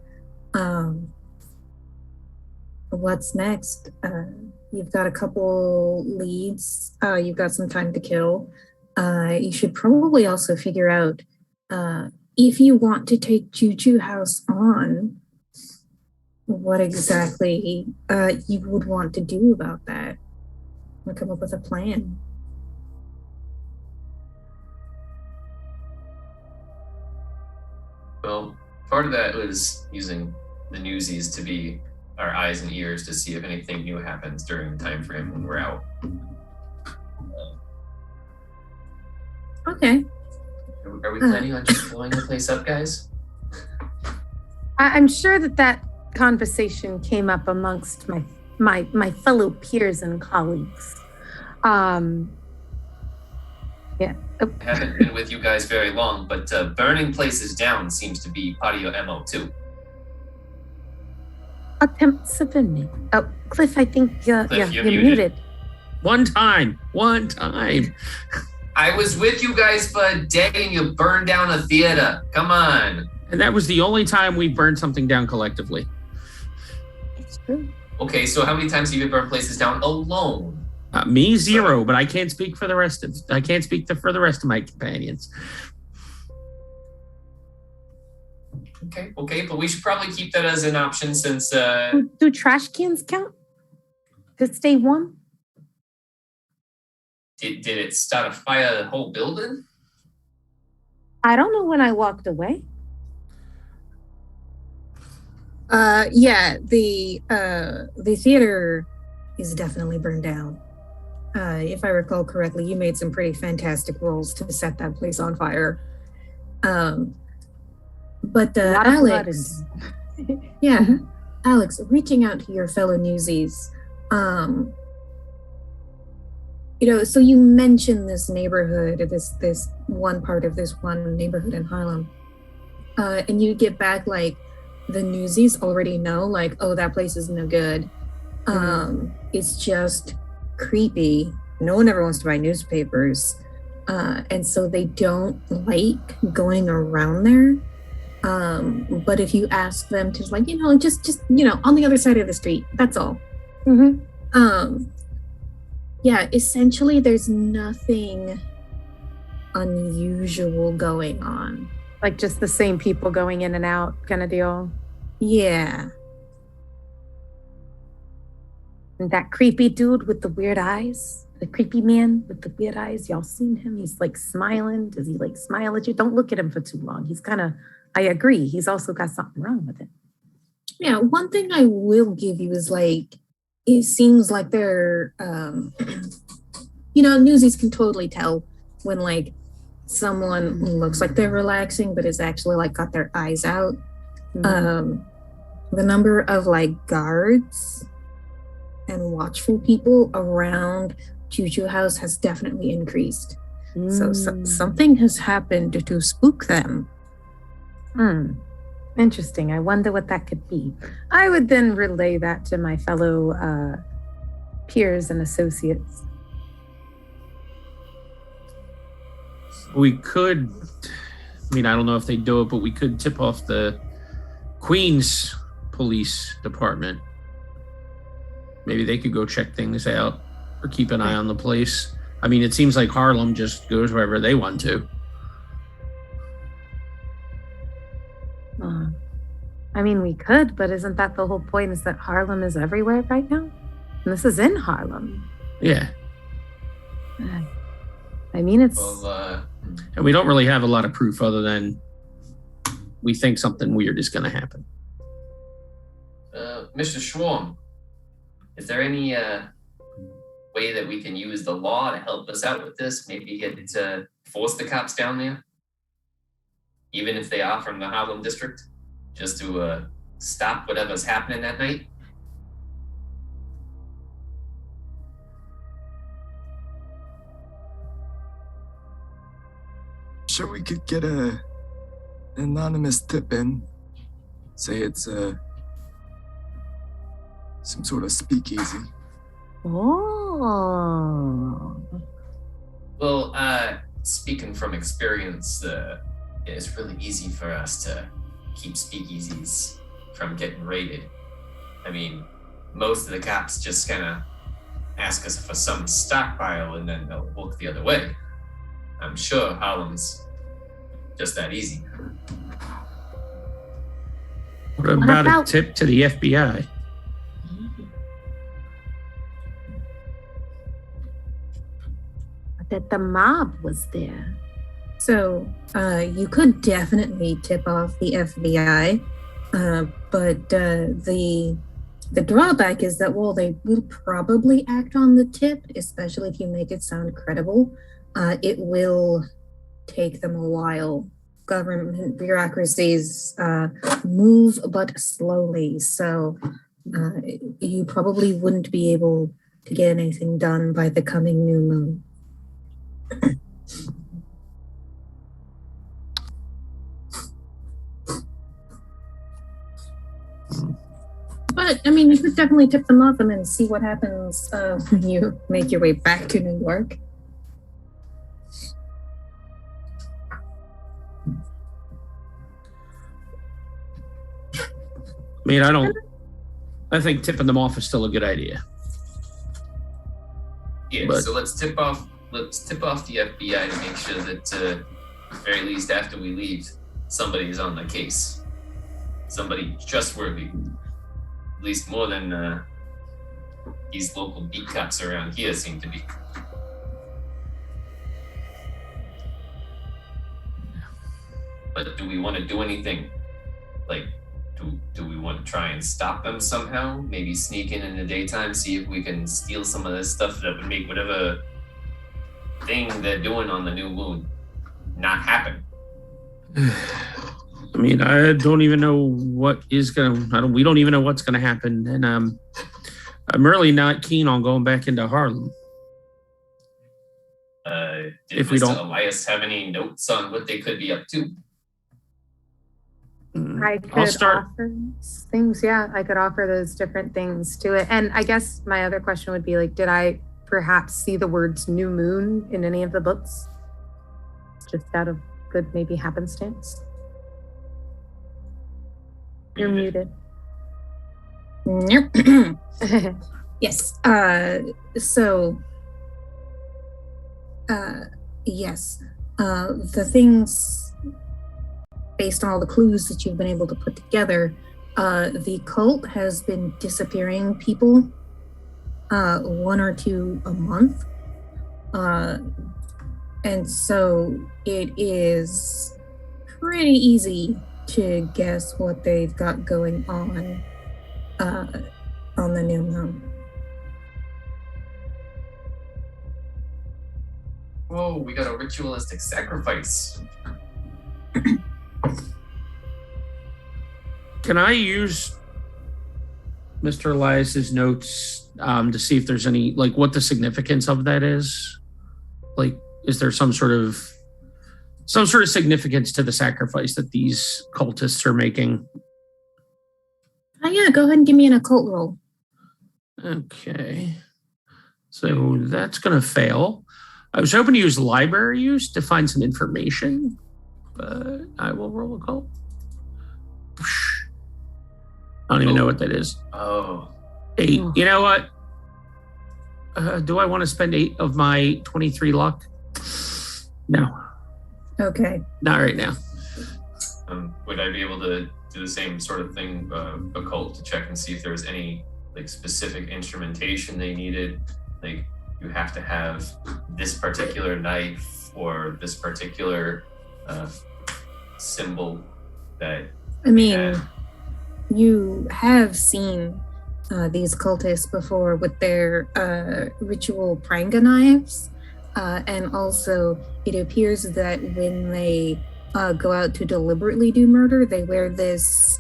what's next? You've got a couple leads. You've got some time to kill. You should probably also figure out if you want to take Choo-Choo House on, what exactly you would want to do about that. Or come up with a plan. Well, part of that was using the Newsies to be our eyes and ears to see if anything new happens during the time frame when we're out. Okay. Are we planning on just blowing the place up, guys? I'm sure that conversation came up amongst my fellow peers and colleagues. Yeah. I haven't been with you guys very long, but burning places down seems to be part of your MO too. Attempts have been made. Oh, Cliff, I think you're muted. One time. I was with you guys for a day and you burned down a theater. Come on. And that was the only time we burned something down collectively. It's true. Okay, so how many times have you burned places down alone? Me, 0, but I can't speak for the rest of my companions. Okay, but we should probably keep that as an option since do trash cans count to stay warm? Did it start a fire the whole building? I don't know when I walked away. Yeah, the theater is definitely burned down. If I recall correctly, you made some pretty fantastic rolls to set that place on fire. But Alex, yeah, mm-hmm. Alex, reaching out to your fellow Newsies, so you mentioned this neighborhood, this one part of this one neighborhood in Harlem, and you get back the Newsies already know, oh, that place is no good. It's just creepy. No one ever wants to buy newspapers. And so they don't like going around there. But if you ask them to just on the other side of the street, that's all. Mm-hmm. Yeah, essentially there's nothing unusual going on. Just the same people going in and out kind of deal. Yeah. And that creepy dude with the weird eyes, the creepy man with the weird eyes, y'all seen him? He's smiling. Does he smile at you? Don't look at him for too long. He's I agree. He's also got something wrong with it. Yeah, one thing I will give you is it seems like they're, Newsies can totally tell when someone looks like they're relaxing, but is actually got their eyes out. Mm-hmm. The number of guards and watchful people around Choo-Choo House has definitely increased. So something has happened to spook them. Interesting. I wonder what that could be. I would then relay that to my fellow peers and associates. We could, I don't know if they do it, but we could tip off the Queens Police Department. Maybe they could go check things out or keep an eye on the place. It seems like Harlem just goes wherever they want to. We could, but isn't that the whole point, is that Harlem is everywhere right now? And this is in Harlem. Yeah. It's... Well, and we don't really have a lot of proof other than we think something weird is going to happen. Mr. Schwarm, is there any way that we can use the law to help us out with this? Maybe get to force the cops down there? Even if they are from the Harlem district? Just to stop whatever's happening that night? Sure, we could get an anonymous tip in. Say it's some sort of speakeasy. Oh. Well, speaking from experience, it's really easy for us to keep speakeasies from getting raided. Most of the cops just kind of ask us for some stockpile and then they'll walk the other way. I'm sure Harlem's just that easy. What about a tip to the FBI? That the mob was there. So you could definitely tip off the FBI, but the drawback is that while they will probably act on the tip, especially if you make it sound credible, it will take them a while. Government bureaucracies move but slowly, so you probably wouldn't be able to get anything done by the coming new moon. But, you could definitely tip them off and then see what happens when you make your way back to New York. I think tipping them off is still a good idea. Yeah, but, so let's tip off the FBI to make sure that, at the very least after we leave, somebody's on the case. Somebody trustworthy. At least more than these local beat cops around here seem to be. But do we want to do anything? Do we want to try and stop them somehow? Maybe sneak in the daytime, see if we can steal some of this stuff that would make whatever thing they're doing on the new moon not happen. I don't even know what is we don't even know what's gonna happen, and I'm really not keen on going back into Harlem. Did Mr. Elias have any notes on what they could be up to? I could offer things, I could offer those different things to it. And I guess my other question would be did I perhaps see the words new moon in any of the books? Just out of good maybe happenstance. You're muted. Yes. Yes. The things, based on all the clues that you've been able to put together, the cult has been disappearing people, 1 or 2 a month. And so it is pretty easy to guess what they've got going on the new moon. Whoa, we got a ritualistic sacrifice. Can I use Mr. Elias's notes to see if there's any, what the significance of that is? Is there some sort of significance to the sacrifice that these cultists are making? Yeah, go ahead and give me an occult roll. Okay. So that's going to fail. I was hoping to use library use to find some information, but I will roll a call. I don't even know what that is. Oh. 8. You know what? Do I want to spend 8 of my 23 luck? No. Okay. Not right now. Would I be able to do the same sort of thing, occult, to check and see if there's any like specific instrumentation they needed? Like, you have to have this particular knife or this particular symbol that. I mean, you have seen these cultists before with their ritual pranga knives, and also it appears that when they go out to deliberately do murder, they wear this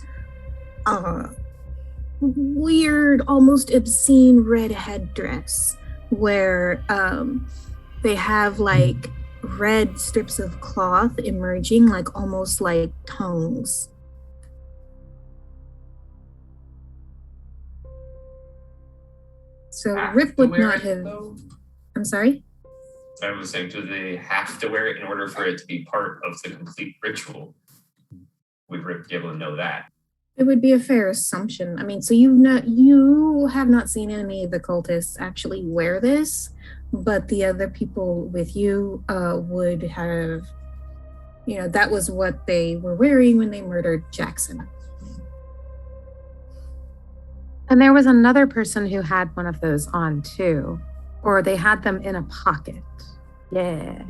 weird, almost obscene red headdress where they have like red strips of cloth emerging, like almost like tongues. So Rip would not have. I'm sorry? I was saying, do they have to wear it in order for it to be part of the complete ritual? Would Rip be able to know that? It would be a fair assumption. I mean, so you have not seen any of the cultists actually wear this, but the other people with you would have, that was what they were wearing when they murdered Jackson. And there was another person who had one of those on too, or they had them in a pocket. Yeah.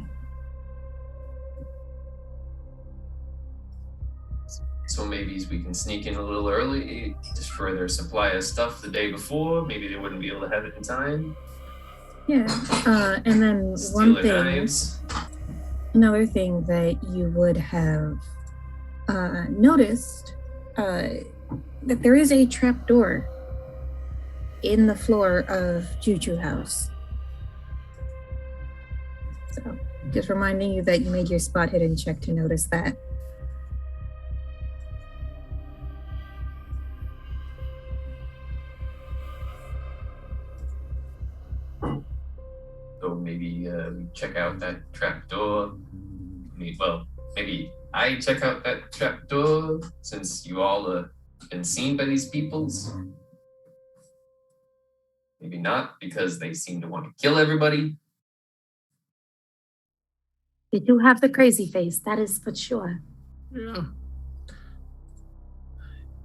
So maybe we can sneak in a little early, destroy their supply of stuff the day before. Maybe they wouldn't be able to have it in time. Yeah. And then Steal their knives. Another thing that you would have noticed that there is a trapdoor in the floor of Juju House. So just reminding you that you made your spot hidden check to notice that. So maybe we check out that trapdoor. Well, maybe I check out that trapdoor since you all have been seen by these peoples. Maybe not, because they seem to want to kill everybody. They do have the crazy face, that is for sure. Yeah.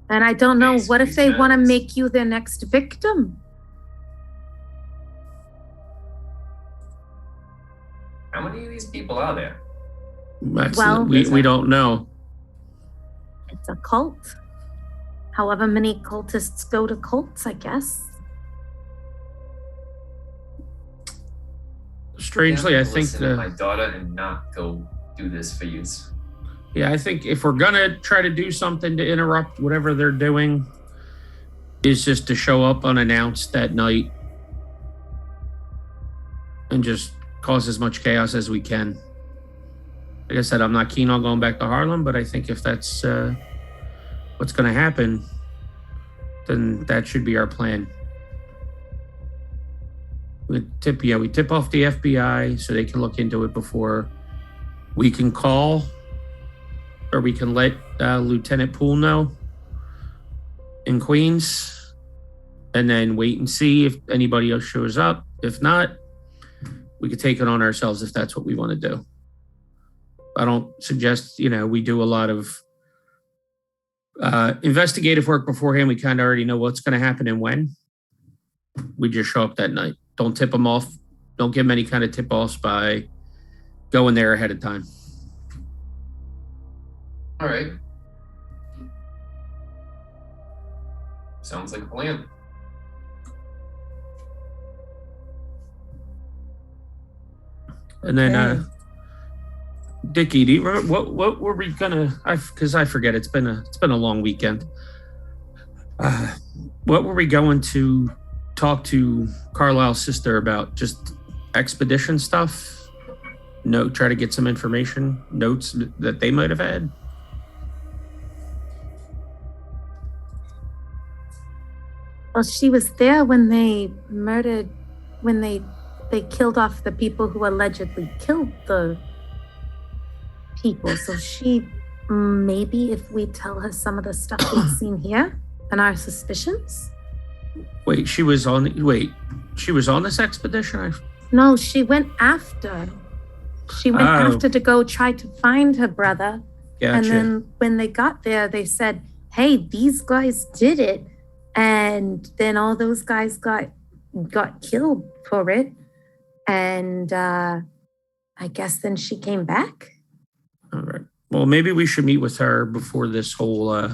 And I don't know, what if they want to make you their next victim? How many of these people are there? We don't know. It's a cult. However many cultists go to cults, I guess. Strangely, I think listen to my daughter and not go do this for you. Yeah, I think if we're gonna try to do something to interrupt whatever they're doing, is just to show up unannounced that night and just cause as much chaos as we can. Like I said, I'm not keen on going back to Harlem, but I think if that's what's gonna happen, then that should be our plan. We tip off the FBI so they can look into it before we can call, or we can let Lieutenant Poole know in Queens, and then wait and see if anybody else shows up. If not, we could take it on ourselves if that's what we want to do. I don't suggest, we do a lot of investigative work beforehand. We kind of already know what's going to happen and when. We just show up that night. Don't tip them off. Don't give them any kind of tip-offs by going there ahead of time. All right. Sounds like a plan. And then, Dickie, do you remember what were we gonna? Because I forget. It's been a long weekend. What were we going to talk to Carlisle's sister about? Just expedition stuff? Try to get some information, notes that they might have had. Well, she was there when they murdered when they killed off the people who allegedly killed the people. So she, maybe if we tell her some of the stuff we've seen here and our suspicions. Wait, she was on this expedition? No, she went after. She went after to go try to find her brother. Gotcha. And then when they got there, they said, hey, these guys did it. And then all those guys got killed for it. And I guess then she came back. All right. Well, maybe we should meet with her before this whole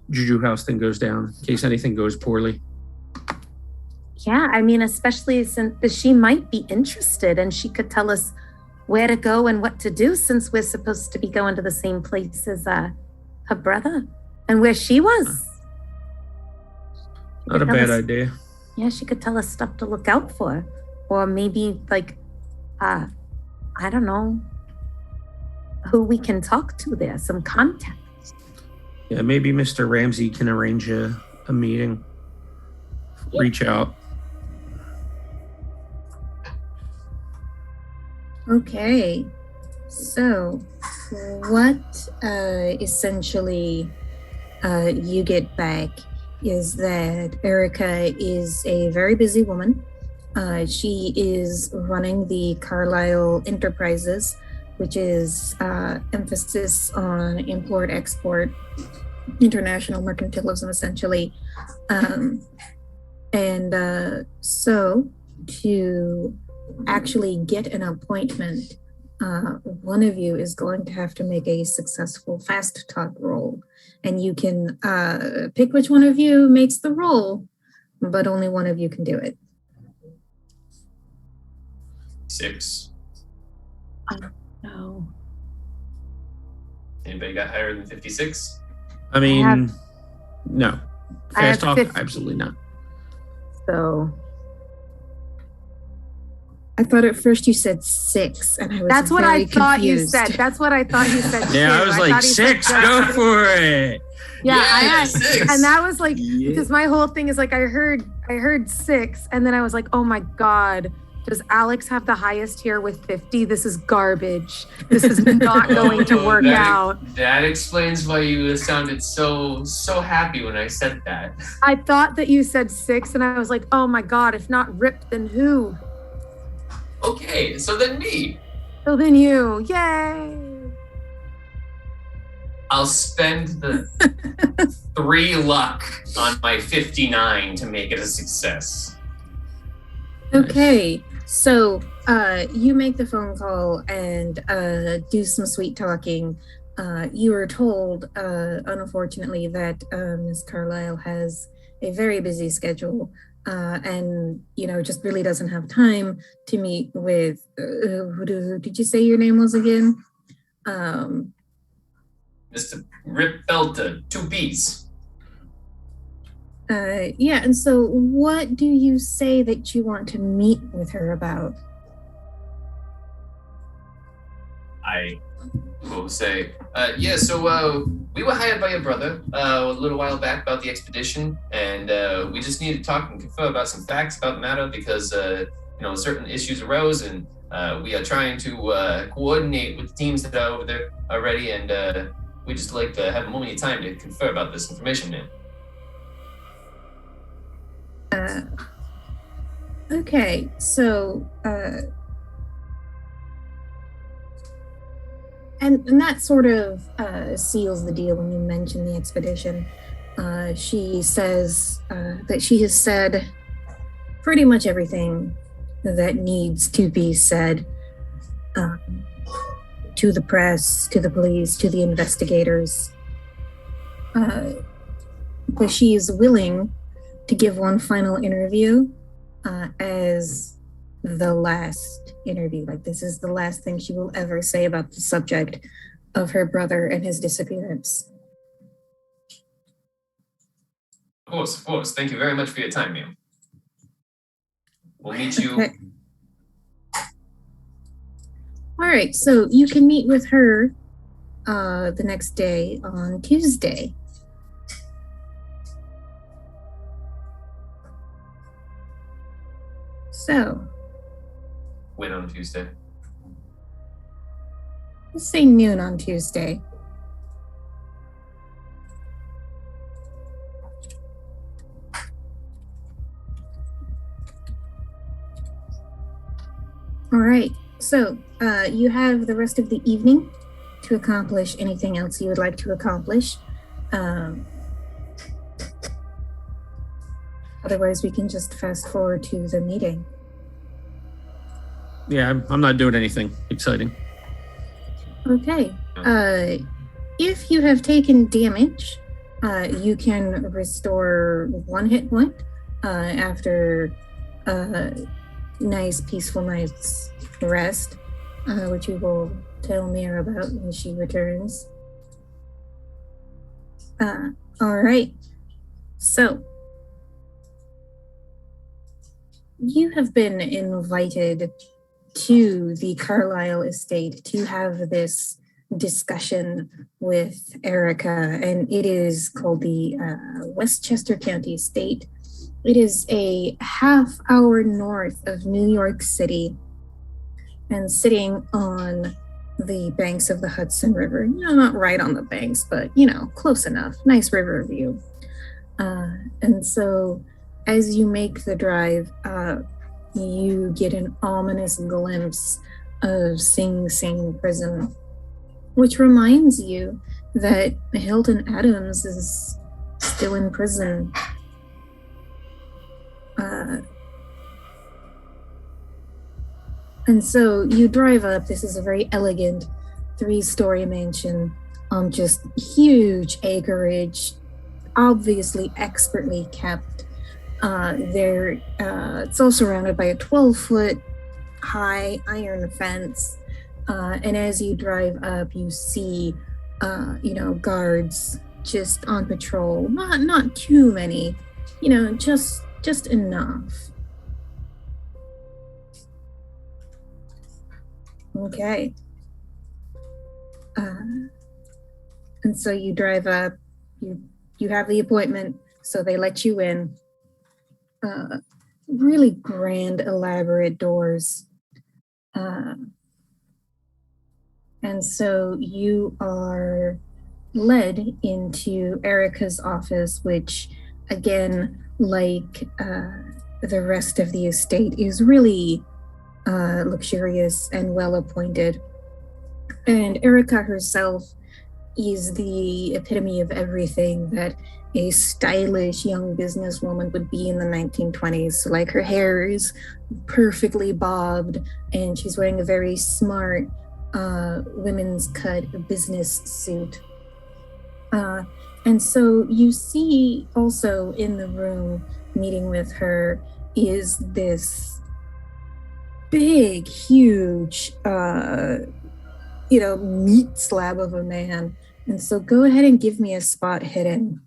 Juju House thing goes down, in case anything goes poorly. Yeah, I mean, especially since she might be interested and she could tell us where to go and what to do, since we're supposed to be going to the same place as her brother and where she was. Not a bad idea. Yeah, she could tell us stuff to look out for. Or maybe, like, I don't know, who we can talk to there, some contacts. Yeah, maybe Mr. Ramsey can arrange a meeting. Reach out. Okay, so what essentially you get back is that Erica is a very busy woman. She is running the Carlisle Enterprises, which is emphasis on import-export, international mercantilism, essentially. So to actually get an appointment, one of you is going to have to make a successful fast talk roll, and you can pick which one of you makes the roll, but only one of you can do it. 6. No. Anybody got higher than 56? I mean, no. Fast talk, 50. absolutely not. So I thought at first you said 6, and I was that's what I thought confused. you said. That's what I thought you said. Yeah, too. I was like, 6, go for it. Yeah, I 6. and that was like, because my whole thing is like, I heard 6, and then I was like, oh my God, does Alex have the highest here with 50? This is garbage. This is not going to work out. That explains why you sounded so happy when I said that. I thought that you said 6, and I was like, oh my God, if not Rip, then who? Okay, so then me. So then you. Yay. I'll spend the 3 luck on my 59 to make it a success. Okay, so you make the phone call and do some sweet talking. You are told, unfortunately, that Ms. Carlisle has a very busy schedule and, just really doesn't have time to meet with, did you say your name was again? Mr. Rip Belta, 2 B's. Yeah, and so what do you say that you want to meet with her about? I will say, so we were hired by your brother a little while back about the expedition, and we just need to talk and confer about some facts about the matter because, certain issues arose, and we are trying to coordinate with the teams that are over there already, and we just like to have a moment of time to confer about this information, man. Okay, so and that sort of seals the deal when you mention the expedition. She says that she has said pretty much everything that needs to be said to the press, to the police, to the investigators. But she is willing to give one final interview as the last interview. Like, this is the last thing she will ever say about the subject of her brother and his disappearance. Of course. Thank you very much for your time, ma'am. We'll meet you. Okay. All right, so you can meet with her the next day on Tuesday. So, When on Tuesday? let's say noon on Tuesday. All right. So, you have the rest of the evening to accomplish anything else you would like to accomplish. Otherwise, we can just fast forward to the meeting. Yeah, I'm not doing anything exciting. Okay. If you have taken damage, you can restore 1 hit point after a nice, peaceful night's rest, which you will tell Mira about when she returns. All right. So, you have been invited to the Carlisle Estate to have this discussion with Erica, and it is called the Westchester County Estate. It is a half-hour north of New York City and sitting on the banks of the Hudson River. You know, not right on the banks, but, you know, close enough. Nice river view. And so as you make the drive up, you get an ominous glimpse of Sing Sing Prison, which reminds you that Hilton Adams is still in prison. And so you drive up. This is a very elegant 3-story mansion on just huge acreage, obviously expertly kept. It's all surrounded by a 12-foot high iron fence. And as you drive up, you see, guards just on patrol. Not too many, just enough. Okay. And so you drive up, you have the appointment, so they let you in. Really grand, elaborate doors. And so you are led into Erica's office, which, again, like the rest of the estate, is really luxurious and well appointed. And Erica herself is the epitome of everything that a stylish young businesswoman would be in the 1920s. So, like, her hair is perfectly bobbed, and she's wearing a very smart women's cut business suit. And so you see also in the room meeting with her is this big, huge, meat slab of a man. And so go ahead and give me a spot hidden.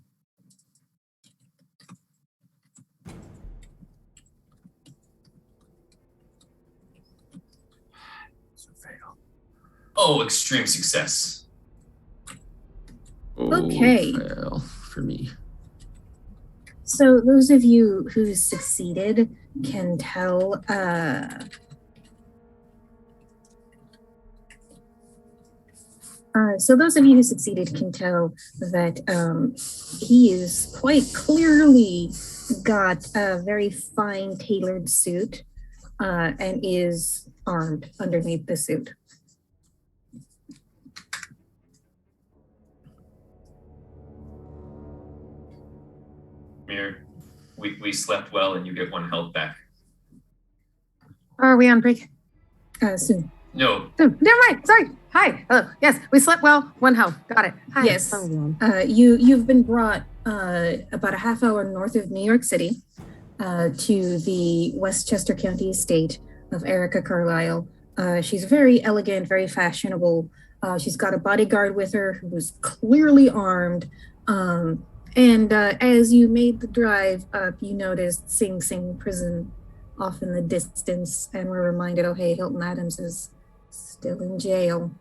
Oh, extreme success. Okay. Fail for me. So those of you who succeeded can tell that he is quite clearly got a very fine tailored suit and is armed underneath the suit. Mir, we slept well and you get 1 health back. Are we on break? Soon. No. Never mind. Sorry. Hi. Hello. Yes, we slept well. 1 health. Got it. Hi. Yes. You've been brought about a half hour north of New York City to the Westchester County Estate of Erica Carlisle. She's very elegant, very fashionable. She's got a bodyguard with her who's clearly armed. And as you made the drive up, you noticed Sing Sing Prison off in the distance and were reminded, oh, hey, Hilton Adams is still in jail.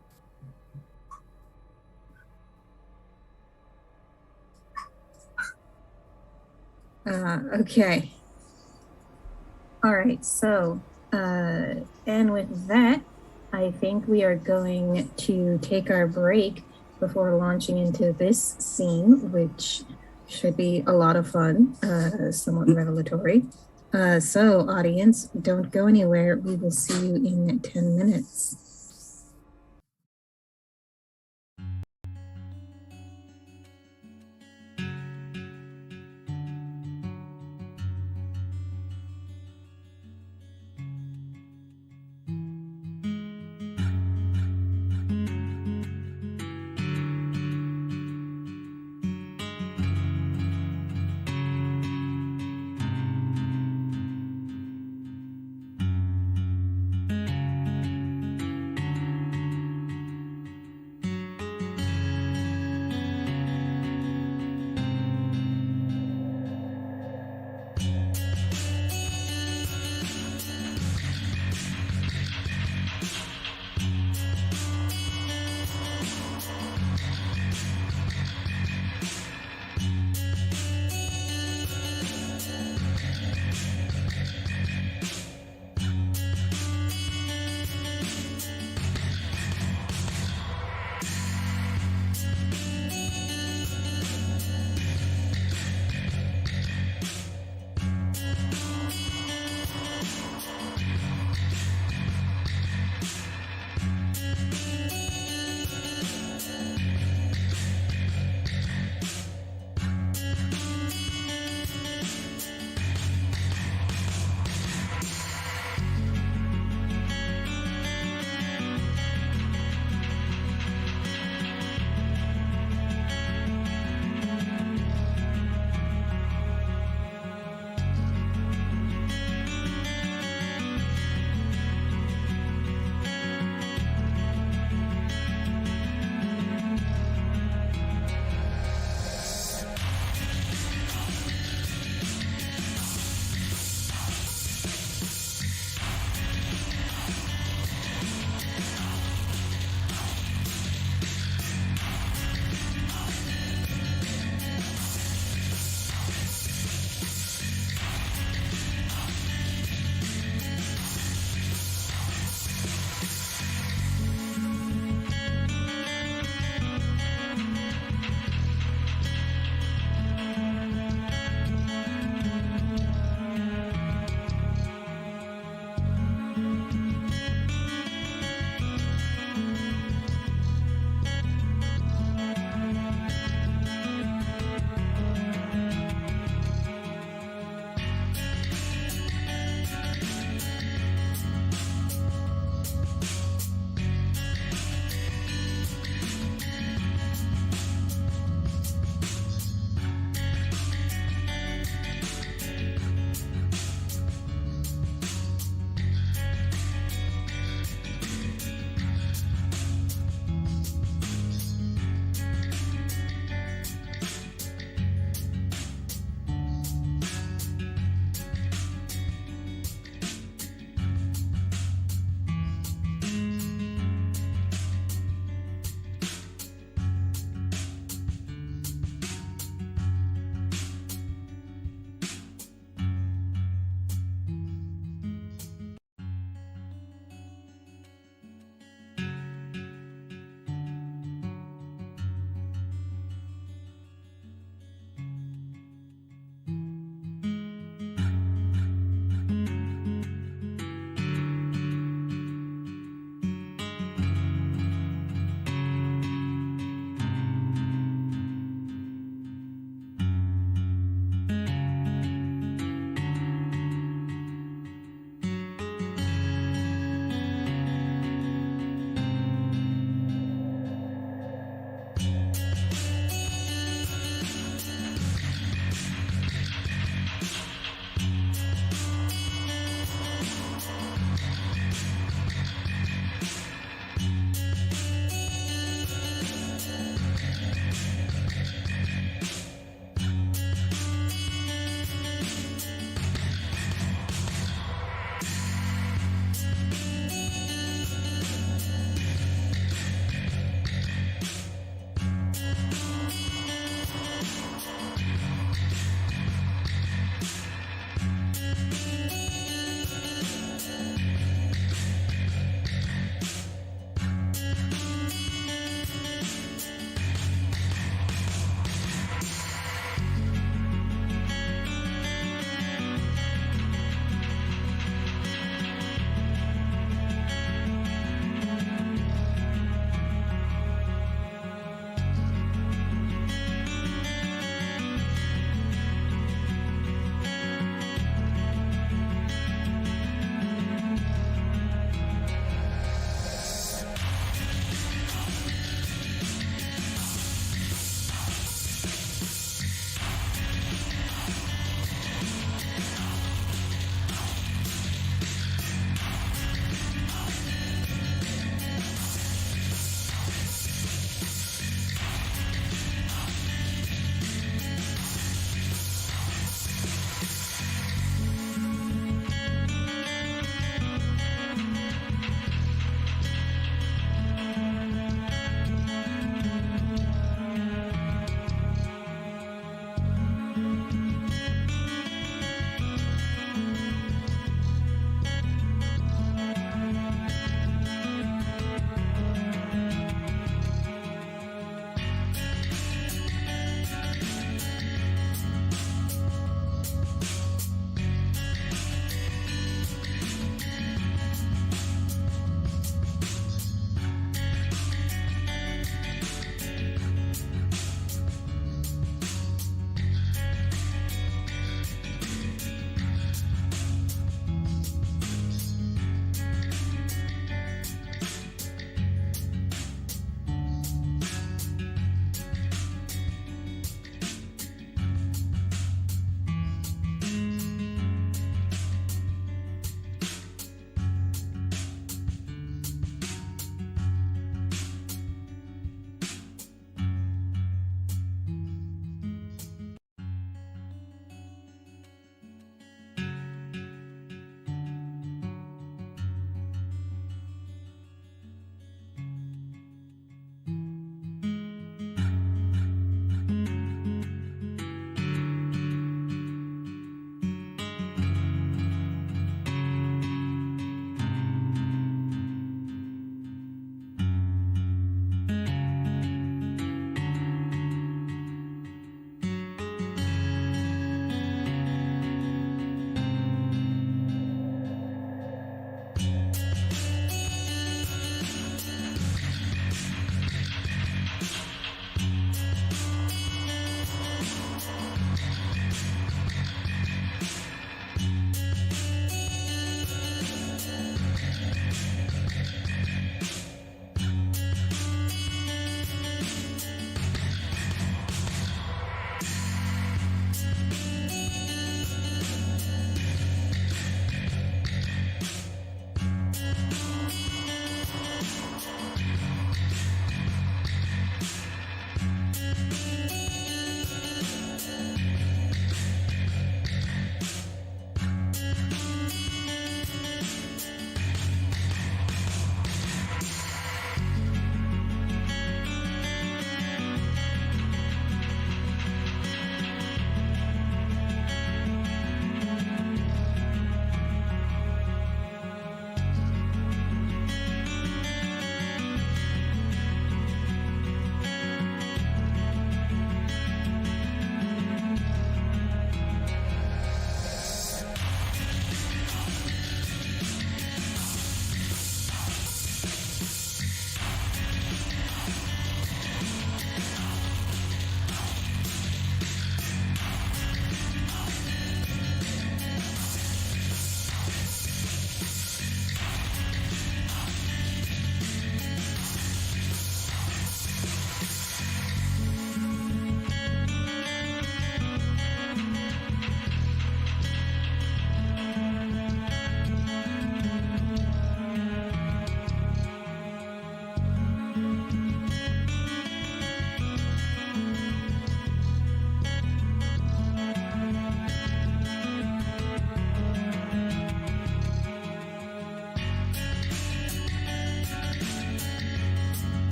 Okay. All right, so, and with that, I think we are going to take our break before launching into this scene, which should be a lot of fun, somewhat revelatory. So, audience, don't go anywhere. We will see you in 10 minutes.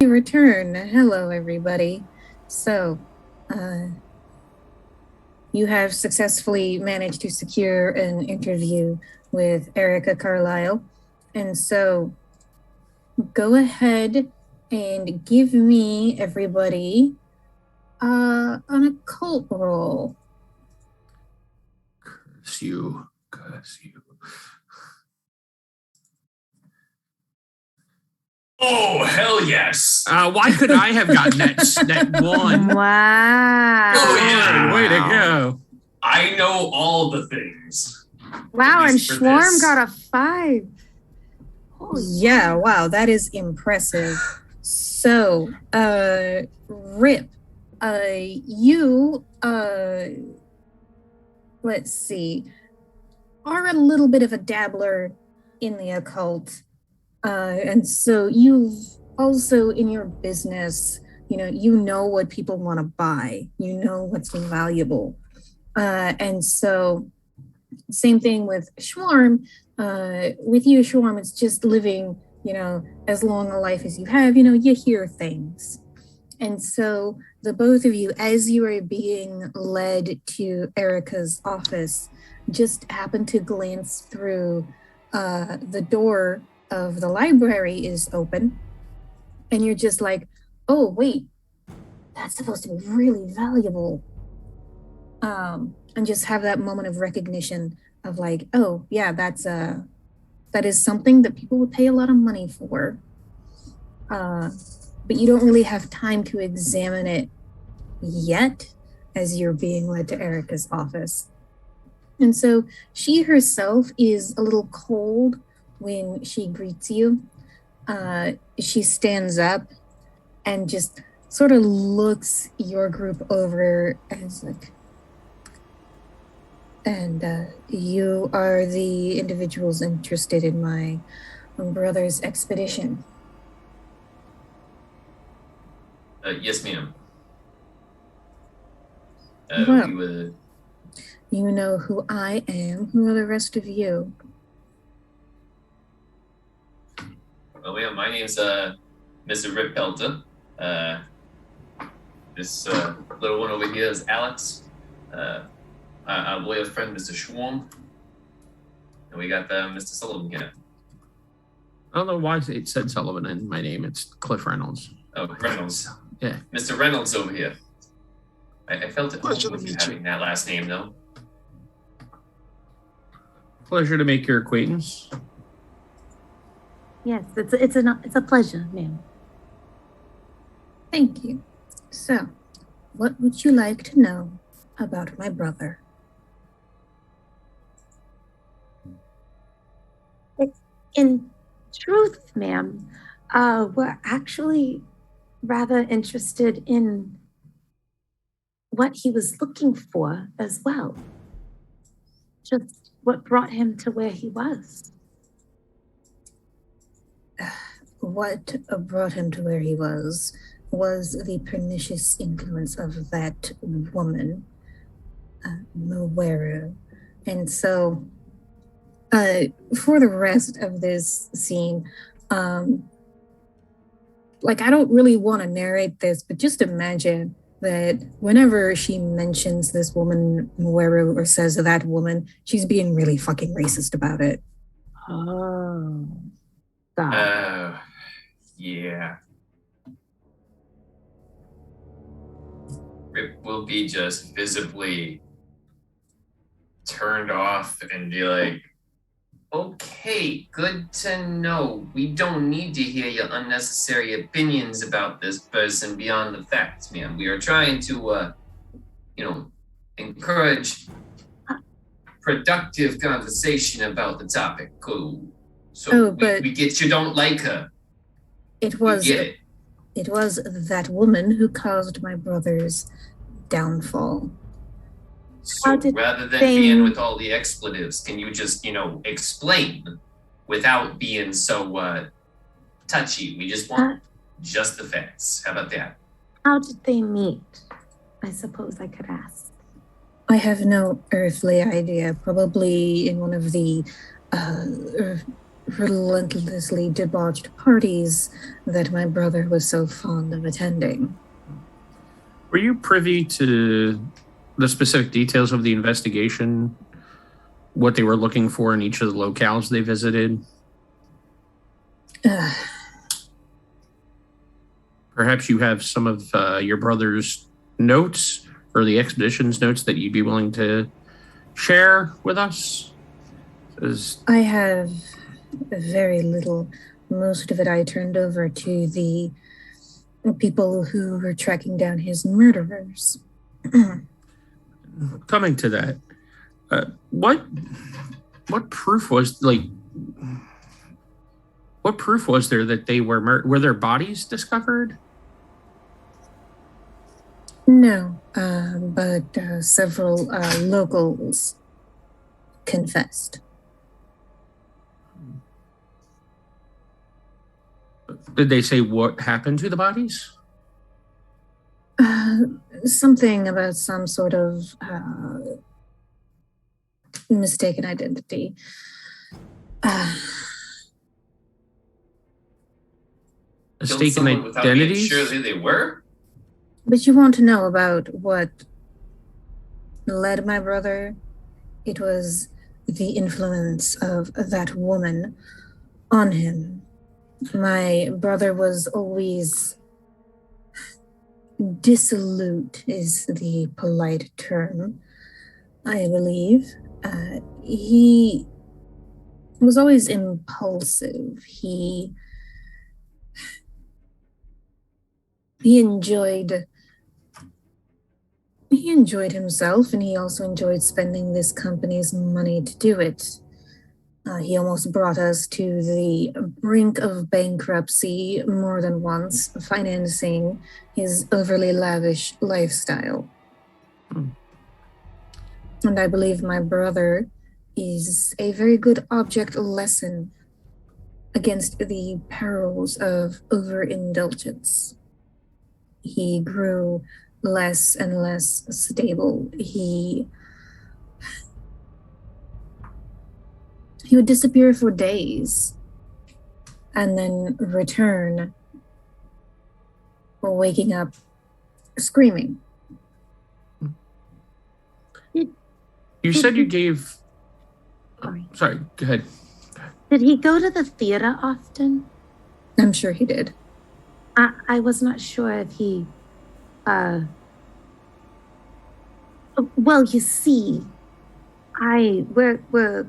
Return. Hello, everybody. So, you have successfully managed to secure an interview with Erica Carlisle. And so, go ahead and give me, everybody, an occult roll. Curse you. Oh, hell yes. Why could I have gotten that one? Wow. Oh, yeah. Way to go. I know all the things. Wow, and for Schwarm this. got a 5. Yeah, wow, that is impressive. So, Rip, you, let's see, are a little bit of a dabbler in the occult. And so you've also in your business, you know what people want to buy, you know what's valuable. And so same thing with Schwarm. With you, Schwarm, it's just living, as long a life as you have, you hear things. And so the both of you, as you are being led to Erica's office, just happen to glance through the door of the library is open, and you're just like, oh, wait, that's supposed to be really valuable. And just have that moment of recognition of like, oh, yeah, that is something that people would pay a lot of money for. But you don't really have time to examine it yet as you're being led to Erica's office. And so she herself is a little cold when she greets you. She stands up and just sort of looks your group over as like, and you are the individuals interested in my brother's expedition. Yes, ma'am. Well, We would... You know who I am. Who are the rest of you? Well, yeah, my name's Mr. Rip Pelter. This little one over here is Alex. Our loyal friend, Mr. Schwarm. And we got Mr. Sullivan here. I don't know why it said Sullivan in my name. It's Cliff Reynolds. Oh, Reynolds. Yeah. Mr. Reynolds over here. I felt it Pleasure to with you meet you. having that last name, though. Pleasure to make your acquaintance. Yes, it's a pleasure, ma'am. Thank you. So, what would you like to know about my brother? In truth, ma'am, we're actually rather interested in what he was looking for as well. Just what brought him to where he was. What brought him to where he was the pernicious influence of that woman, Moweru. And so, for the rest of this scene, I don't really want to narrate this, but just imagine that whenever she mentions this woman, Moweru, or says that woman, she's being really fucking racist about it. Oh. God. Yeah. Rip will be just visibly turned off and be like, okay, good to know. We don't need to hear your unnecessary opinions about this person beyond the facts, ma'am. We are trying to, encourage productive conversation about the topic. Cool. So we get you don't like her. It was we get it. It was that woman who caused my brother's downfall. So rather than being with all the expletives, can you just, explain without being so touchy? We just want just the facts. How about that? How did they meet? I suppose I could ask. I have no earthly idea. Probably in one of the relentlessly debauched parties that my brother was so fond of attending. Were you privy to the specific details of the investigation? What they were looking for in each of the locales they visited? Perhaps you have some of your brother's notes or the expedition's notes that you'd be willing to share with us? I have very little. Most of it I turned over to the people who were tracking down his murderers. Coming to that, what proof was what proof was there that they were were their bodies discovered? No, but several locals confessed. Did they say what happened to the bodies? Something about some sort of mistaken identity. Mistaken identities? Sure who they were? But you want to know about what led my brother? It was the influence of that woman on him. My brother was always dissolute, is the polite term, I believe. He was always impulsive. He enjoyed himself, and he also enjoyed spending this company's money to do it. He almost brought us to the brink of bankruptcy more than once, financing his overly lavish lifestyle. And I believe my brother is a very good object lesson against the perils of overindulgence. He grew less and less stable. He would disappear for days and then return, waking up screaming. You said you gave... Sorry, go ahead. Did he go to the theater often? I'm sure he did. I was not sure if he... Well, you see, we're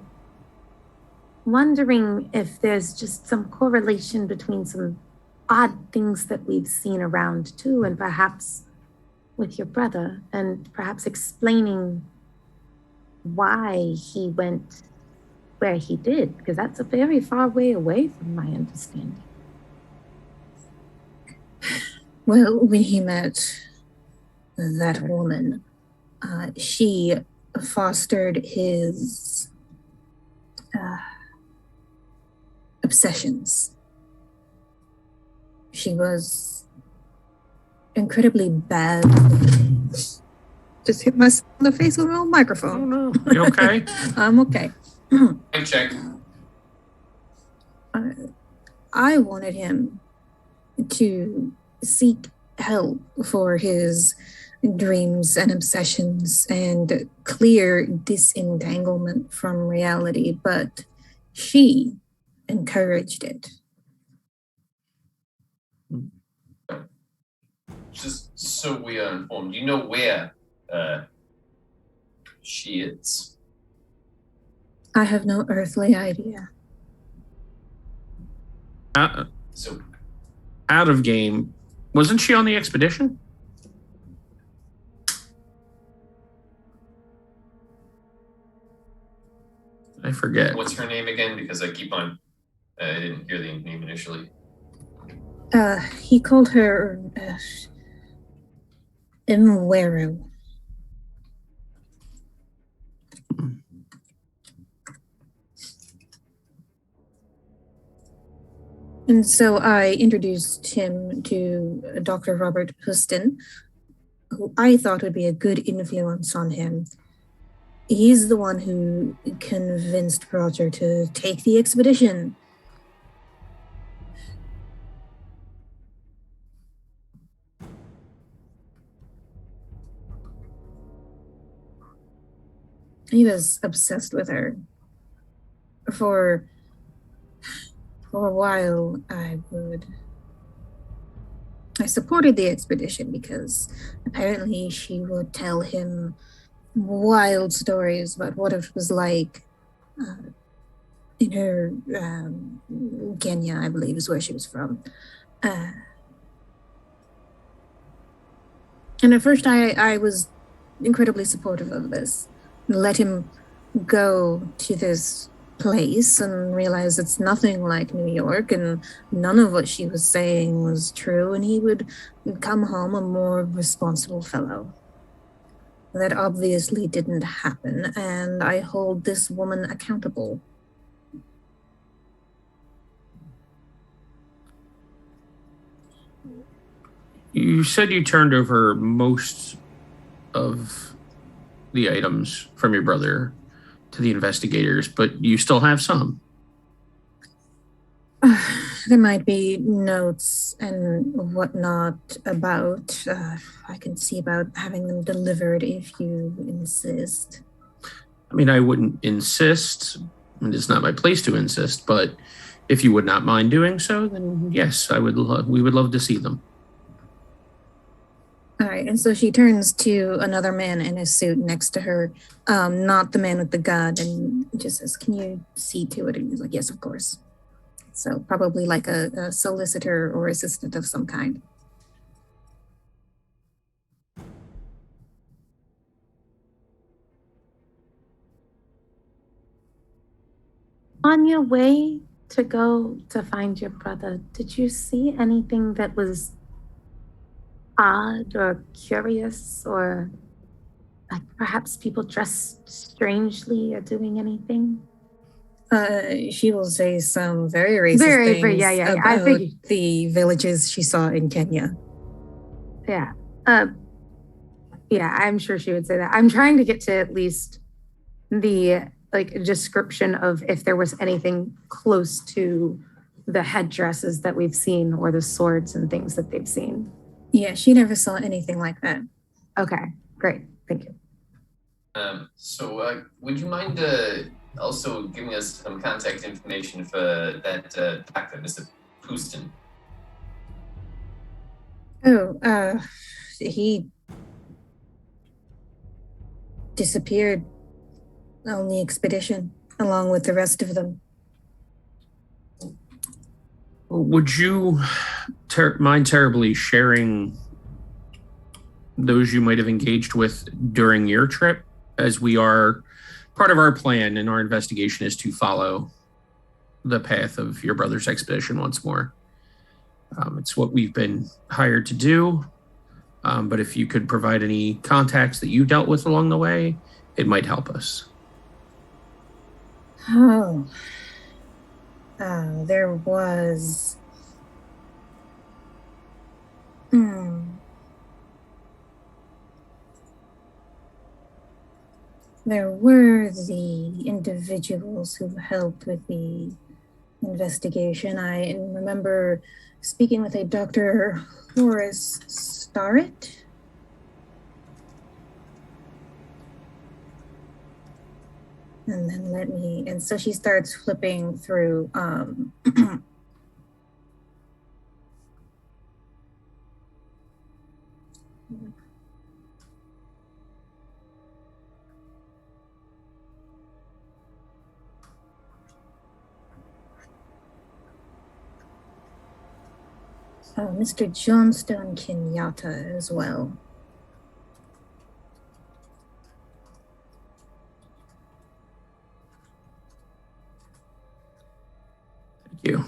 wondering if there's just some correlation between some odd things that we've seen around too, and perhaps with your brother, and perhaps explaining why he went where he did, because that's a very far way away from my understanding. Well, when he met that woman, she fostered his obsessions. She was incredibly bad. Just hit myself in the face with my own microphone. Oh, no. You okay? I'm okay. Check. I wanted him to seek help for his dreams and obsessions and clear disentanglement from reality, but she encouraged it. Just so we are informed, you know where she is? I have no earthly idea. So, out of game, wasn't she on the expedition? I forget. What's her name again? Because I keep on... I didn't hear the name initially. He called her Imweru. And so I introduced him to Dr. Robert Huston, who I thought would be a good influence on him. He's the one who convinced Roger to take the expedition He was obsessed with her. For a while, I supported the expedition because apparently she would tell him wild stories about what it was like in her Kenya, I believe is where she was from. And at first I was incredibly supportive of this. Let him go to this place and realize it's nothing like New York and none of what she was saying was true, and he would come home a more responsible fellow. That obviously didn't happen, and I hold this woman accountable. You said you turned over most of the items from your brother to the investigators, but you still have some. There might be notes and whatnot about, I can see about having them delivered if you insist. I mean, I wouldn't insist, and it's not my place to insist, but if you would not mind doing so, then yes, we would love to see them. All right, and so she turns to another man in a suit next to her, not the man with the gun, and just says, "Can you see to it?" And he's like, "Yes, of course." So probably like a solicitor or assistant of some kind. On your way to go to find your brother, did you see anything that was odd or curious, or like perhaps people dressed strangely or doing anything? She will say some very racist things about the villages she saw in Kenya. Yeah. Yeah, I'm sure she would say that. I'm trying to get to at least the description of if there was anything close to the headdresses that we've seen or the swords and things that they've seen. Yeah, she never saw anything like that. Okay, great. Thank you. So would you mind also giving us some contact information for that doctor, Mr. Pouston? Oh, he disappeared on the expedition along with the rest of them. Would you mind terribly sharing those you might have engaged with during your trip, as we are part of our plan and our investigation is to follow the path of your brother's expedition once more. It's what we've been hired to do, but if you could provide any contacts that you dealt with along the way, it might help us. Oh, there was... There were the individuals who helped with the investigation. I remember speaking with a Dr. Horace Starrett. And then and so she starts flipping through Mr. Johnstone Kenyatta as well. Thank you.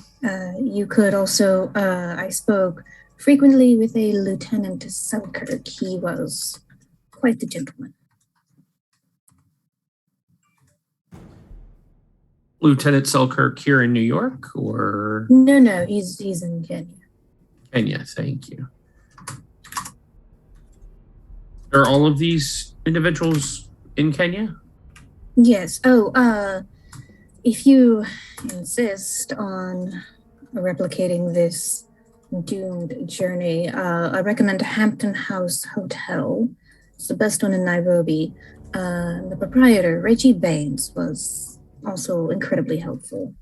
You could also, I spoke frequently with a Lieutenant Selkirk. He was quite the gentleman. Lieutenant Selkirk here in New York, or? No, he's in Kenya. Kenya, thank you. Are all of these individuals in Kenya? Yes. If you insist on replicating this doomed journey, I recommend Hampton House Hotel. It's the best one in Nairobi. The proprietor, Reggie Baines, was also incredibly helpful.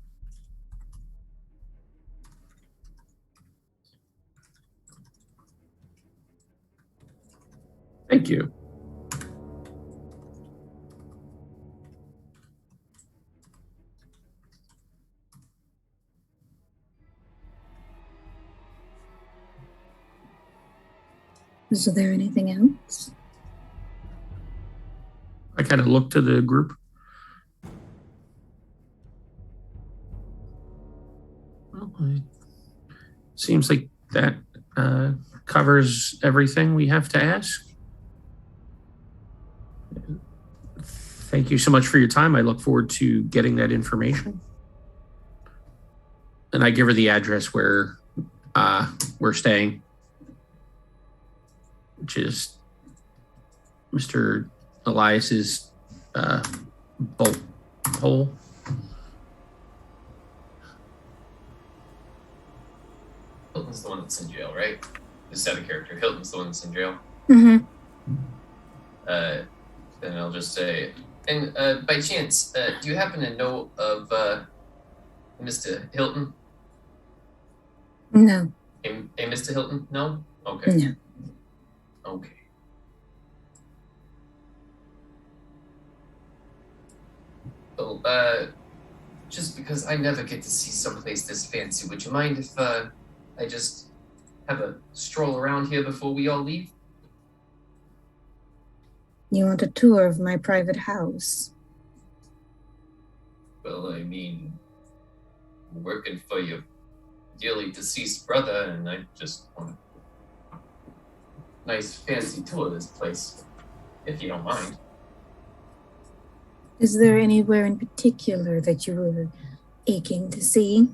Thank you. Is there anything else? I kind of look to the group. Well, it seems like that covers everything we have to ask. Thank you so much for your time. I look forward to getting that information. And I give her the address where we're staying, which is Mr. Elias's bolt hole. Hilton's the one that's in jail, right? Just out of character. Hilton's the one that's in jail. Mm-hmm. Then I'll just say, and by chance, do you happen to know of Mr. Hilton? No. A Mr. Hilton? No? Okay. No. Okay. Well, just because I never get to see someplace this fancy, would you mind if I just have a stroll around here before we all leave? You want a tour of my private house? Well, I mean, I'm working for your dearly deceased brother, and I just want a nice fancy tour of this place, if you don't mind. Is there anywhere in particular that you were aching to see?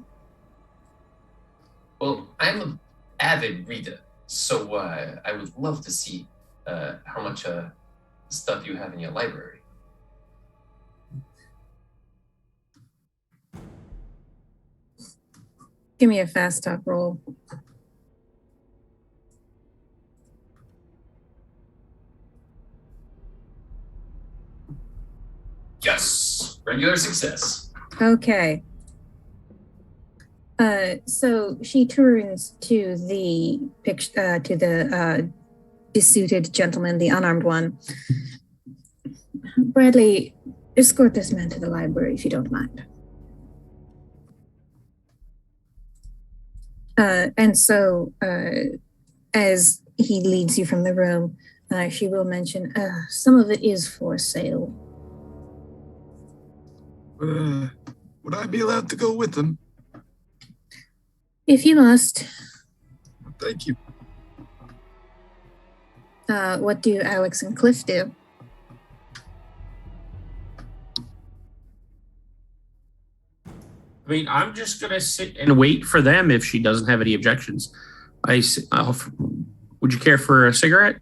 Well, I'm an avid reader, so I would love to see how much stuff you have in your library. Give me a fast talk roll. Yes, regular success. Okay. So she turns to the desuited gentleman, the unarmed one. Bradley, escort this man to the library if you don't mind. And so, as he leads you from the room, she will mention, some of it is for sale. Would I be allowed to go with them? If you must. Thank you. What do Alex and Cliff do? I mean, I'm just going to sit and wait for them if she doesn't have any objections. Would you care for a cigarette?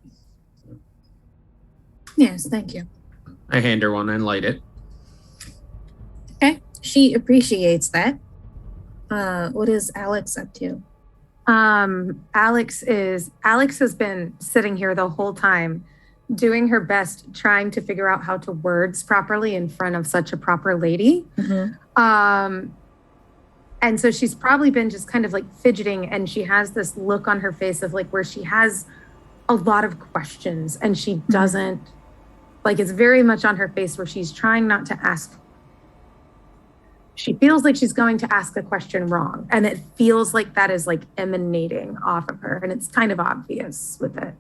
Yes, thank you. I hand her one and light it. Okay, she appreciates that. What is Alex up to? Alex has been sitting here the whole time, doing her best, trying to figure out how to words properly in front of such a proper lady. Mm-hmm. And so she's probably been just kind of like fidgeting, and she has this look on her face of like where she has a lot of questions and she doesn't, like, it's very much on her face where she's trying not to ask. She feels like she's going to ask a question wrong, and it feels like that is like emanating off of her, and it's kind of obvious with it.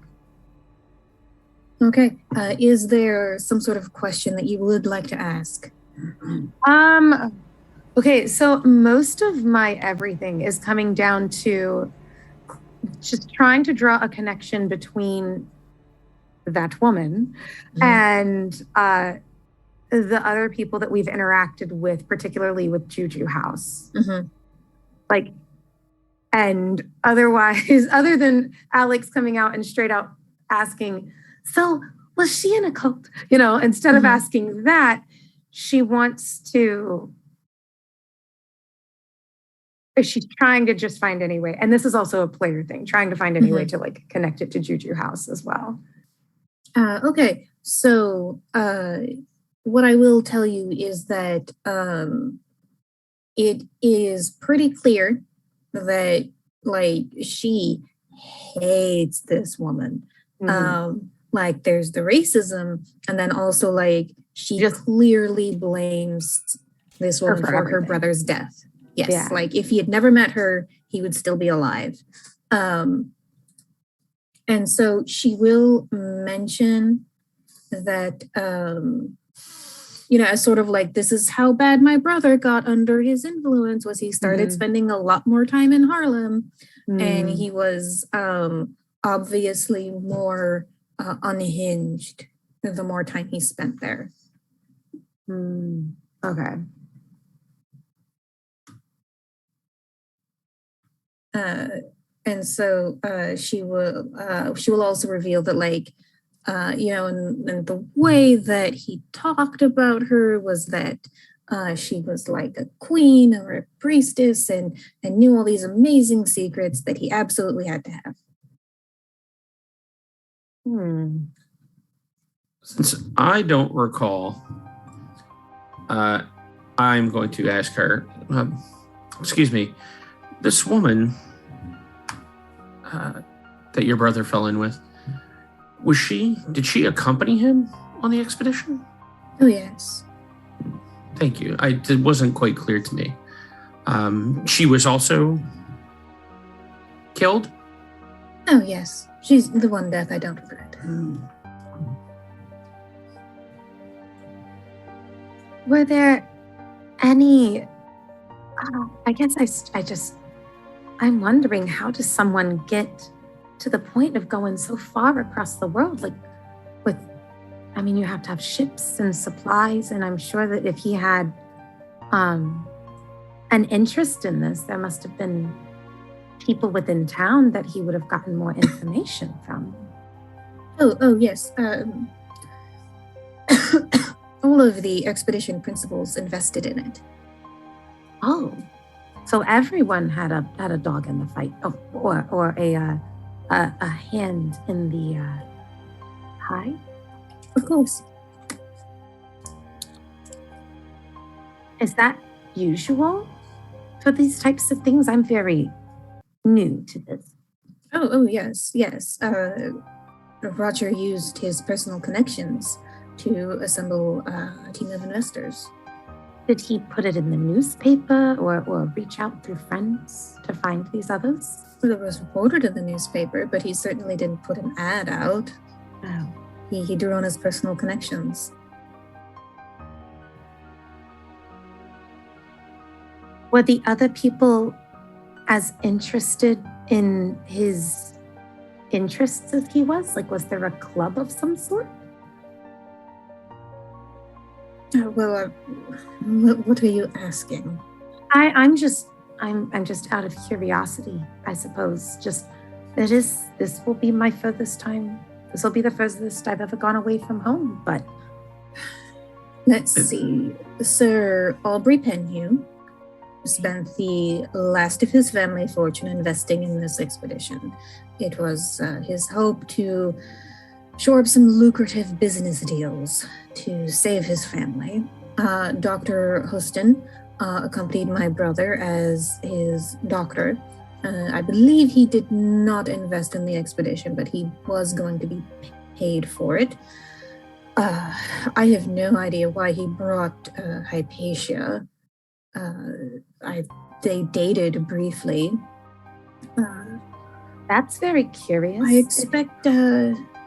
Okay. Is there some sort of question that you would like to ask? Okay, so most of my everything is coming down to just trying to draw a connection between that woman and the other people that we've interacted with, particularly with Juju House. Mm-hmm. Like, and otherwise, other than Alex coming out and straight out asking, so was she in a cult? You know, instead of asking that, she wants to, she's trying to just find any way. And this is also a player thing, trying to find any way to like connect it to Juju House as well. Okay. So, what I will tell you is that it is pretty clear that, like, she hates this woman. Like, there's the racism, and then also, like, she just clearly blames this woman for her brother's death. Yes, yeah. Like, if he had never met her, he would still be alive. And so she will mention that, as sort of like, this is how bad my brother got under his influence, was he started spending a lot more time in Harlem, and he was obviously more unhinged the more time he spent there. Okay. And so she will also reveal that, like, and the way that he talked about her was that she was like a queen or a priestess and knew all these amazing secrets that he absolutely had to have. Since I don't recall, I'm going to ask her, excuse me, this woman that your brother fell in with, did she accompany him on the expedition? Oh, yes. Thank you. It wasn't quite clear to me. She was also killed? Oh, yes. She's the one death I don't regret. Were there any... I guess I'm wondering, how does someone get to the point of going so far across the world? Like, you have to have ships and supplies, and I'm sure that if he had an interest in this, there must have been people within town that he would have gotten more information from. Oh, yes. All of the expedition principals invested in it. Oh, so everyone had a dog in the fight, or a hand in the pie? Of course. Is that usual for these types of things? I'm very new to this. Oh, yes. Roger used his personal connections to assemble a team of investors. Did he put it in the newspaper or reach out through friends to find these others? Well, it was reported in the newspaper, but he certainly didn't put an ad out. Oh. He drew on his personal connections. Were the other people as interested in his interests as he was? Like, was there a club of some sort? Well, what are you asking? I'm just out of curiosity, I suppose. Just this will be my furthest time. This will be the furthest I've ever gone away from home. But let's see, Sir Aubrey Penhew spent the last of his family fortune investing in this expedition. It was his hope to shore up some lucrative business deals to save his family. Dr. Huston accompanied my brother as his doctor. I believe he did not invest in the expedition, but he was going to be paid for it. I have no idea why he brought Hypatia. They dated briefly. That's very curious. I expect,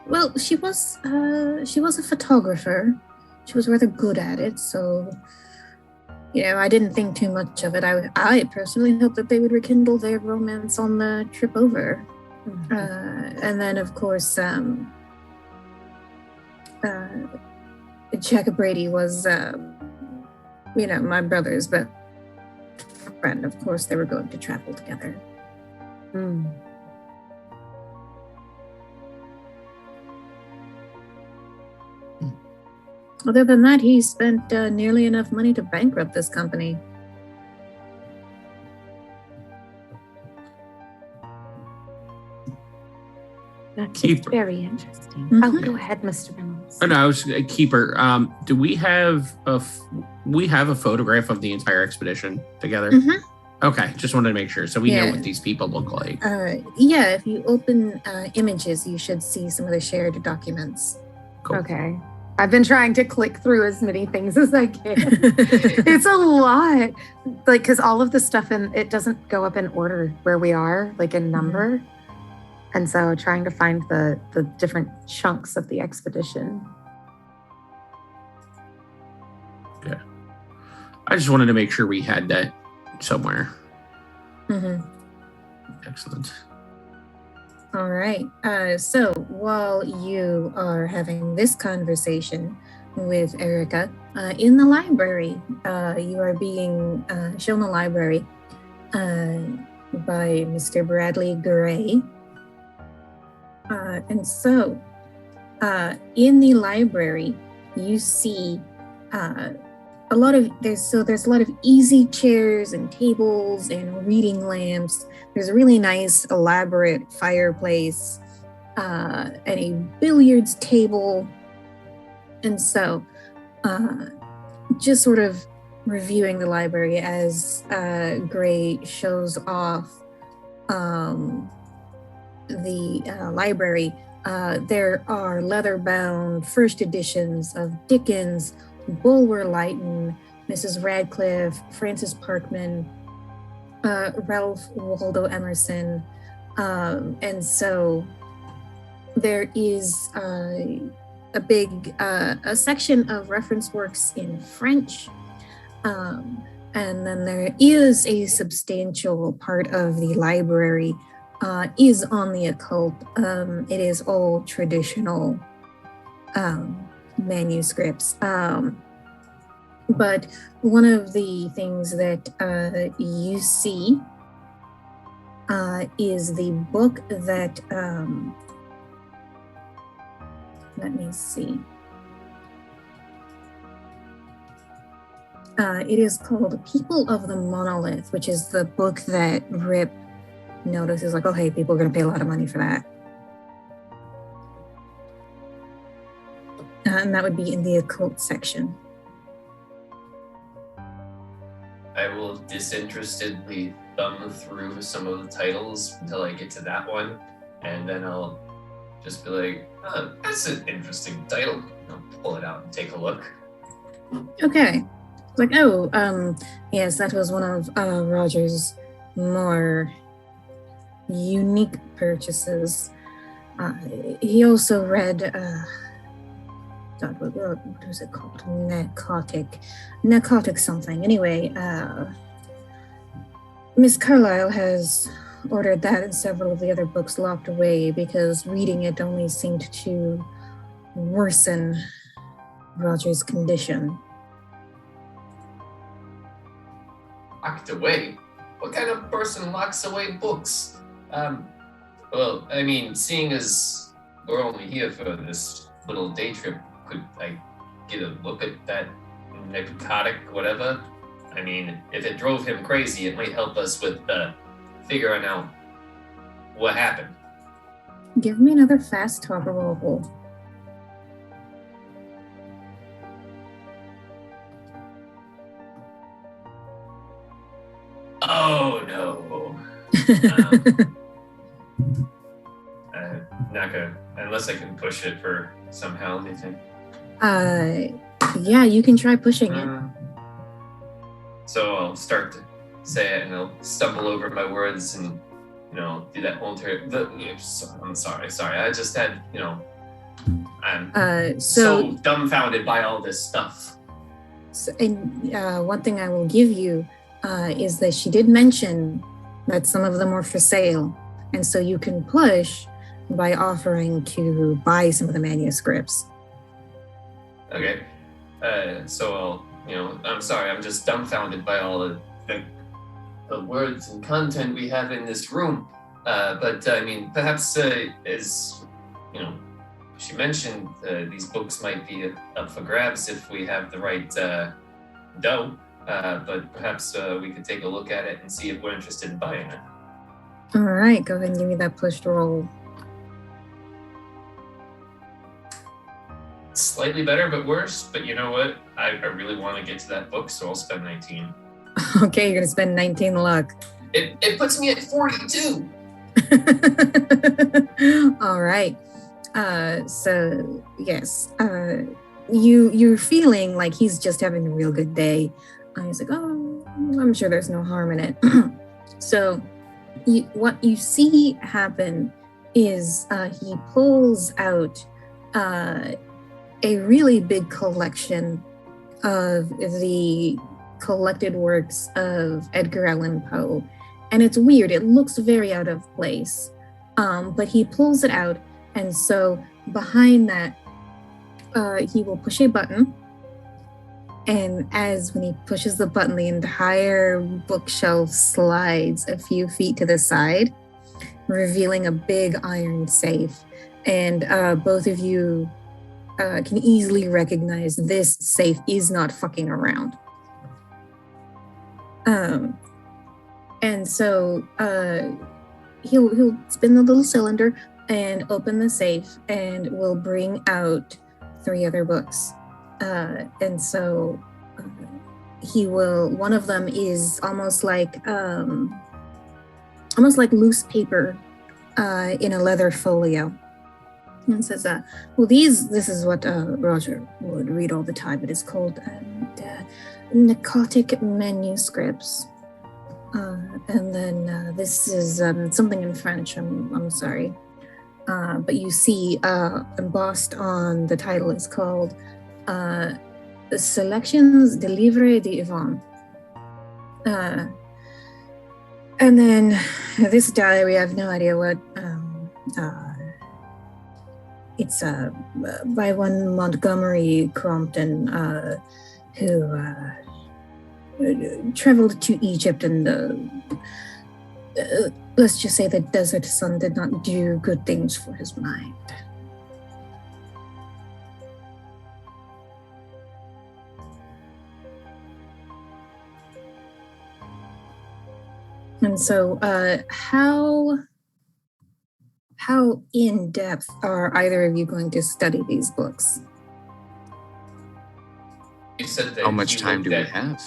well, she was a photographer. She was rather good at it, so, I didn't think too much of it. I personally hope that they would rekindle their romance on the trip over. Mm-hmm. And then, of course, Jack Brady was, my brother's best friend. Of course, they were going to travel together. Other than that, he spent nearly enough money to bankrupt this company. That's Keeper. very interesting. Mhm. Oh, go ahead, Mr. Reynolds. Oh, no, I was a keeper. Do we have we have a photograph of the entire expedition together? Mhm. Okay, just wanted to make sure so we know Yeah. what these people look like. Yeah, if you open images, you should see some of the shared documents. Cool. Okay. I've been trying to click through as many things as I can. It's a lot. Like, because all of the stuff it doesn't go up in order where we are, like in number. And so trying to find the different chunks of the expedition. Yeah. I just wanted to make sure we had that somewhere. Mm-hmm. Excellent. All right. So while you are having this conversation with Erica in the library, you are being shown the library by Mr. Bradley Gray. And so in the library, you see there's a lot of easy chairs and tables and reading lamps. There's a really nice elaborate fireplace and a billiards table. And so just sort of reviewing the library as Gray shows off the library, there are leather-bound first editions of Dickens, Bulwer Lytton, Mrs. Radcliffe, Francis Parkman, Ralph Waldo Emerson, and so there is a big a section of reference works in French, and then there is a substantial part of the library is on the occult. It is all traditional manuscripts. But one of the things that you see is the book that, let me see. It is called People of the Monolith, which is the book that Rip notices, like, oh, hey, people are going to pay a lot of money for that. And that would be in the occult section. I will disinterestedly thumb through some of the titles until I get to that one, and then I'll just be like, oh, that's an interesting title. I'll pull it out and take a look. Okay. Like, oh, yes, that was one of Roger's more unique purchases. He also read, what was it called? Narcotic something. Anyway, Miss Carlisle has ordered that and several of the other books locked away because reading it only seemed to worsen Roger's condition. Locked away? What kind of person locks away books? Well, I mean, seeing as we're only here for this little day trip, could I get a look at that narcotic whatever? I mean, if it drove him crazy, it might help us with figuring out what happened. Give me another fast talk roll. Oh no. Not gonna, unless I can push it for somehow, do you think? Yeah, you can try pushing it. So I'll start to say it and I'll stumble over my words and, do that whole I'm sorry. I just had, I'm so dumbfounded by all this stuff. So, and one thing I will give you is that she did mention that some of them were for sale. And so you can push by offering to buy some of the manuscripts. Okay. So I'll, I'm sorry, I'm just dumbfounded by all of the words and content we have in this room. But I mean, perhaps as, she mentioned, these books might be up for grabs if we have the right dough. But perhaps we could take a look at it and see if we're interested in buying it. All right, go ahead and give me that pushed roll. slightly better, but worse. But you know what? I really want to get to that book, so I'll spend 19. Okay, you're gonna spend 19 luck. It puts me at 42. All right. So yes, you're feeling like he's just having a real good day. He's like, oh, I'm sure there's no harm in it. So what you see happen is he pulls out a really big collection of the collected works of Edgar Allan Poe. And it's weird, it looks very out of place. But he pulls it out, and so behind that, he will push a button. And when he pushes the button, the entire bookshelf slides a few feet to the side, revealing a big iron safe. And both of you can easily recognize this safe is not fucking around. And so he'll spin the little cylinder and open the safe, and will bring out 3 other books. And so one of them is almost like loose paper in a leather folio. And says, well, this is what Roger would read all the time. It is called Narcotic Manuscripts. And then this is something in French, I'm sorry. But you see embossed on the title is called Selections de Livres d'Yvonne. And then this diary, I have no idea what, it's by one Montgomery Crompton, who traveled to Egypt, and let's just say the desert sun did not do good things for his mind. And so, how in depth are either of you going to study these books? You said that. How much time do we have?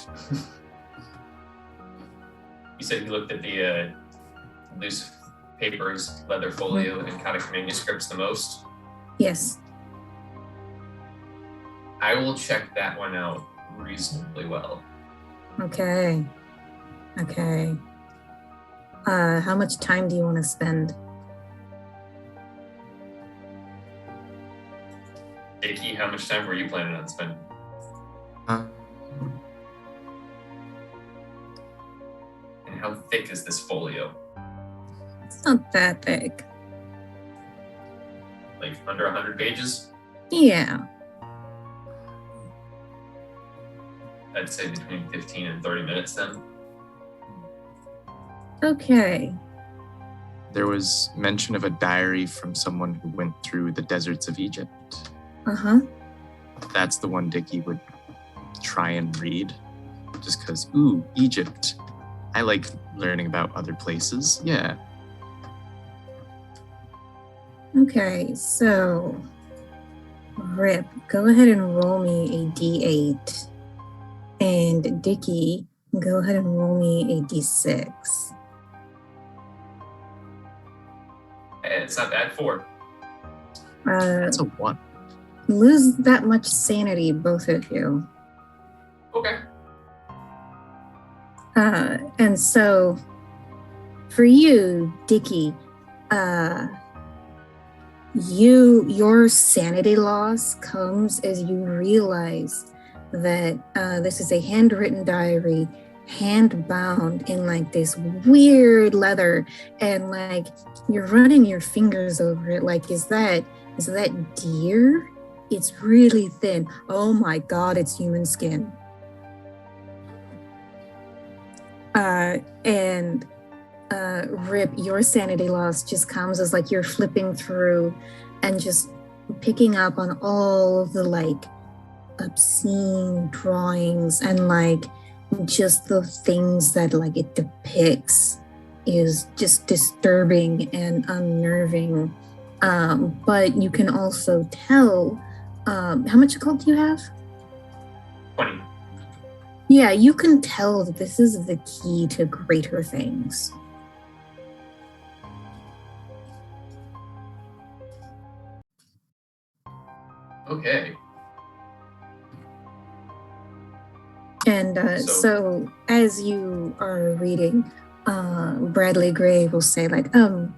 You said you looked at the loose papers, leather folio, and Narcotic Manuscripts the most? Yes. I will check that one out reasonably well. Okay. How much time do you want to spend? Dickie, how much time were you planning on spending? And how thick is this folio? It's not that thick. Like under 100 pages? Yeah. I'd say between 15 and 30 minutes then. Okay. There was mention of a diary from someone who went through the deserts of Egypt. Uh-huh. That's the one Dickie would try and read. Just because, Egypt. I like learning about other places. Yeah. Okay, so Rip, go ahead and roll me a D8. And Dickie, go ahead and roll me a D6. It's not bad. 4. That's a 1. Lose that much sanity, both of you. Okay. And so, for you, Dickie, your sanity loss comes as you realize that this is a handwritten diary, hand-bound in like this weird leather, and like you're running your fingers over it. Like, is that deer? It's really thin. Oh my God, it's human skin. And Rip, your sanity loss just comes as like you're flipping through and just picking up on all of the like obscene drawings and like just the things that like it depicts is just disturbing and unnerving. But you can also tell How much occult do you have? 20. Yeah, you can tell that this is the key to greater things. Okay. And so as you are reading, Bradley Gray will say, like, I'm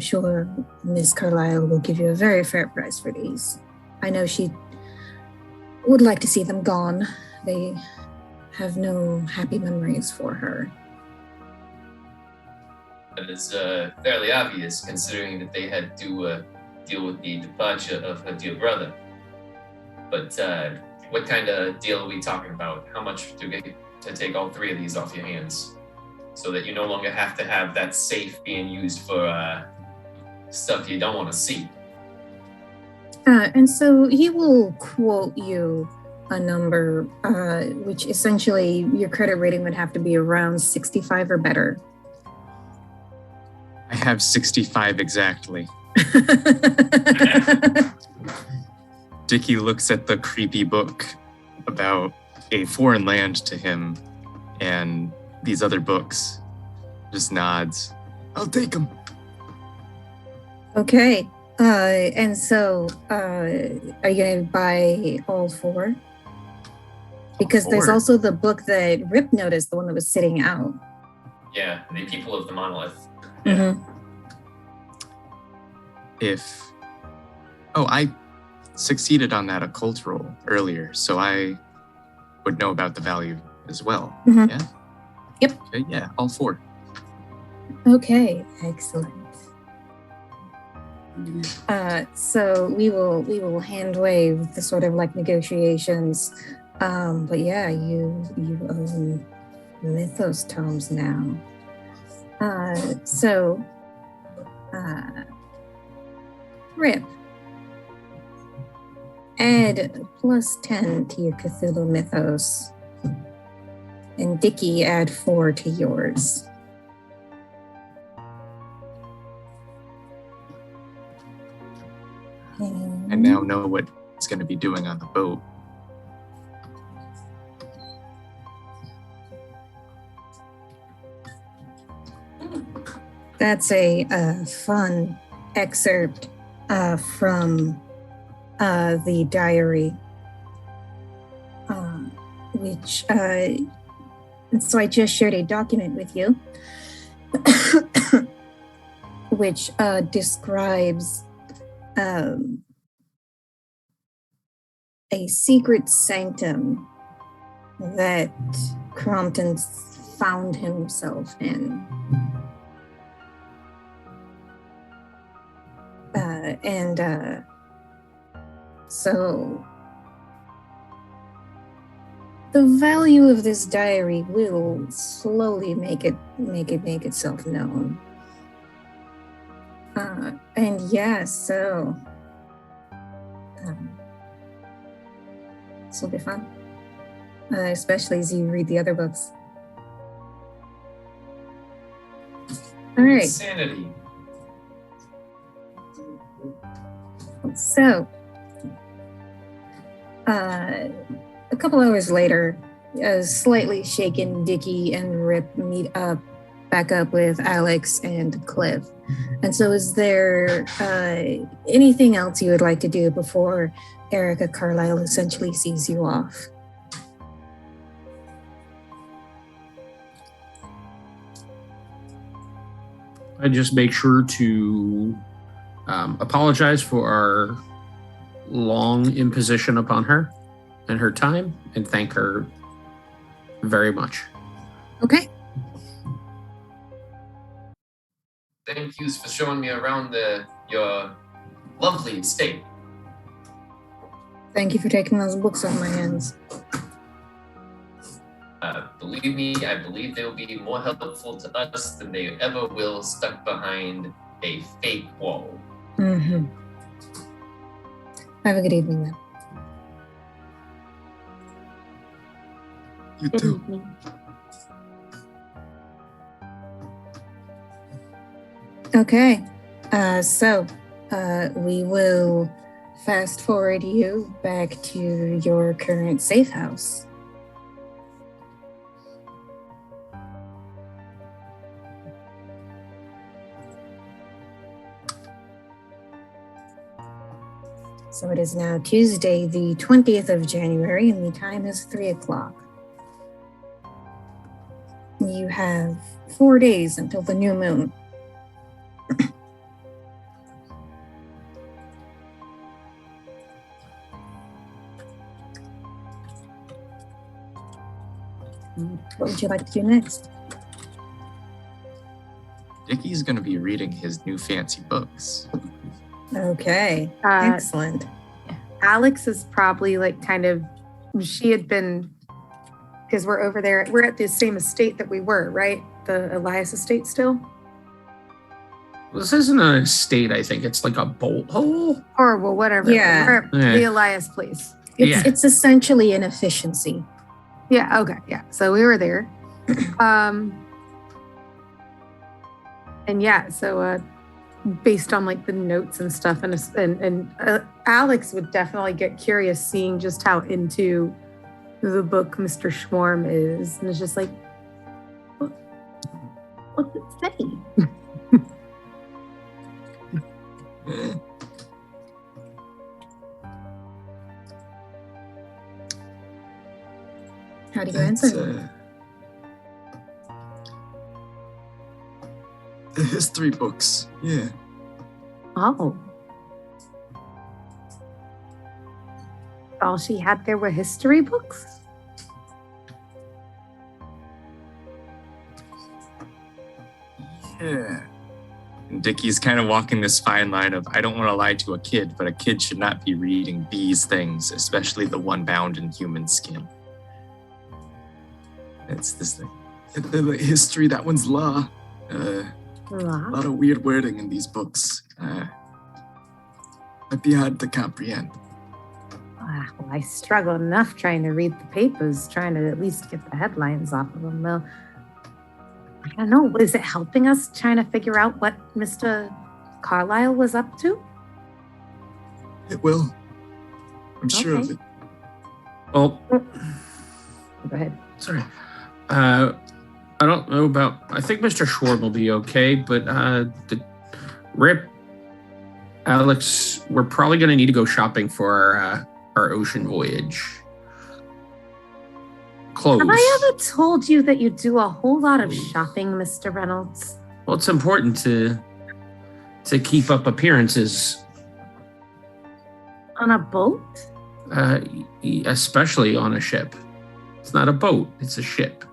sure Miss Carlisle will give you a very fair price for these. I know she would like to see them gone. They have no happy memories for her. That is fairly obvious, considering that they had to deal with the departure of her dear brother. But what kind of deal are we talking about? How much to get to take all 3 of these off your hands, so that you no longer have to have that safe being used for stuff you don't want to see? And so he will quote you a number, which essentially your credit rating would have to be around 65 or better. I have 65 exactly. Dickie looks at the creepy book about a foreign land to him and these other books, just nods. I'll take them. Okay. And so, are you going to buy all 4? Because there's also the book that Rip noticed, the one that was sitting out. Yeah, the people of the Monolith. Mm-hmm. I succeeded on that occult roll earlier, so I would know about the value as well. Mm-hmm. Yeah? Yep. Okay, yeah, all 4. Okay, excellent. So we will hand wave the sort of like negotiations. But yeah, you own Mythos tomes now. Rip, add +10 to your Cthulhu Mythos, and Dickie add 4 to yours. I now know what it's going to be doing on the boat. That's a fun excerpt from the diary, which, and so I just shared a document with you, which describes a secret sanctum that Crompton found himself in. So the value of this diary will slowly make itself known. And yeah, so this will be fun, especially as you read the other books. All right. Insanity. So, a couple hours later, a slightly shaken Dickie and Rip meet back up with Alex and Cliff. And so is there anything else you would like to do before Erica Carlisle essentially sees you off? I just make sure to apologize for our long imposition upon her and her time, and thank her very much. Okay. Thank yous for showing me around your lovely estate. Thank you for taking those books off my hands. Believe me, I believe they will be more helpful to us than they ever will stuck behind a fake wall. Mm-hmm. Have a good evening, then. You too. Okay, so we will fast forward you back to your current safe house. So it is now Tuesday, the 20th of January, and the time is 3 o'clock. You have 4 days until the new moon. What would you like to do next? Dickie's going to be reading his new fancy books. Okay, excellent. Alex is probably like she had been, because we're over there, we're at the same estate that we were, right? The Elias estate still? This isn't an estate, I think. It's like a bolt hole. Or, well, whatever. Yeah. We're at the Elias place. It's essentially an efficiency. Yeah, okay, yeah. So we were there. And yeah, so based on like the notes and stuff, and Alex would definitely get curious seeing just how into the book Mr. Schwarm is, and it's just like, what's it say? How do you answer? The history books, yeah. Oh. All she had there were history books? Yeah. And Dickie's kind of walking this fine line of, I don't want to lie to a kid, but a kid should not be reading these things, especially the one bound in human skin. It's this thing. The history, that one's law. A lot of weird wording in these books. Might be hard to comprehend. Well, I struggle enough trying to read the papers, trying to at least get the headlines off of them, though. I don't know. Is it helping us trying to figure out what Mr. Carlisle was up to? It will. I'm sure of it. Well, go ahead. Sorry. I don't know about. I think Mr. Schwarm will be okay, but Rip, Alex, we're probably going to need to go shopping for our ocean voyage. Clothes. Have I ever told you that you do a whole lot of shopping, Mr. Reynolds? Well, it's important to keep up appearances. On a boat? Especially on a ship. It's not a boat, it's a ship.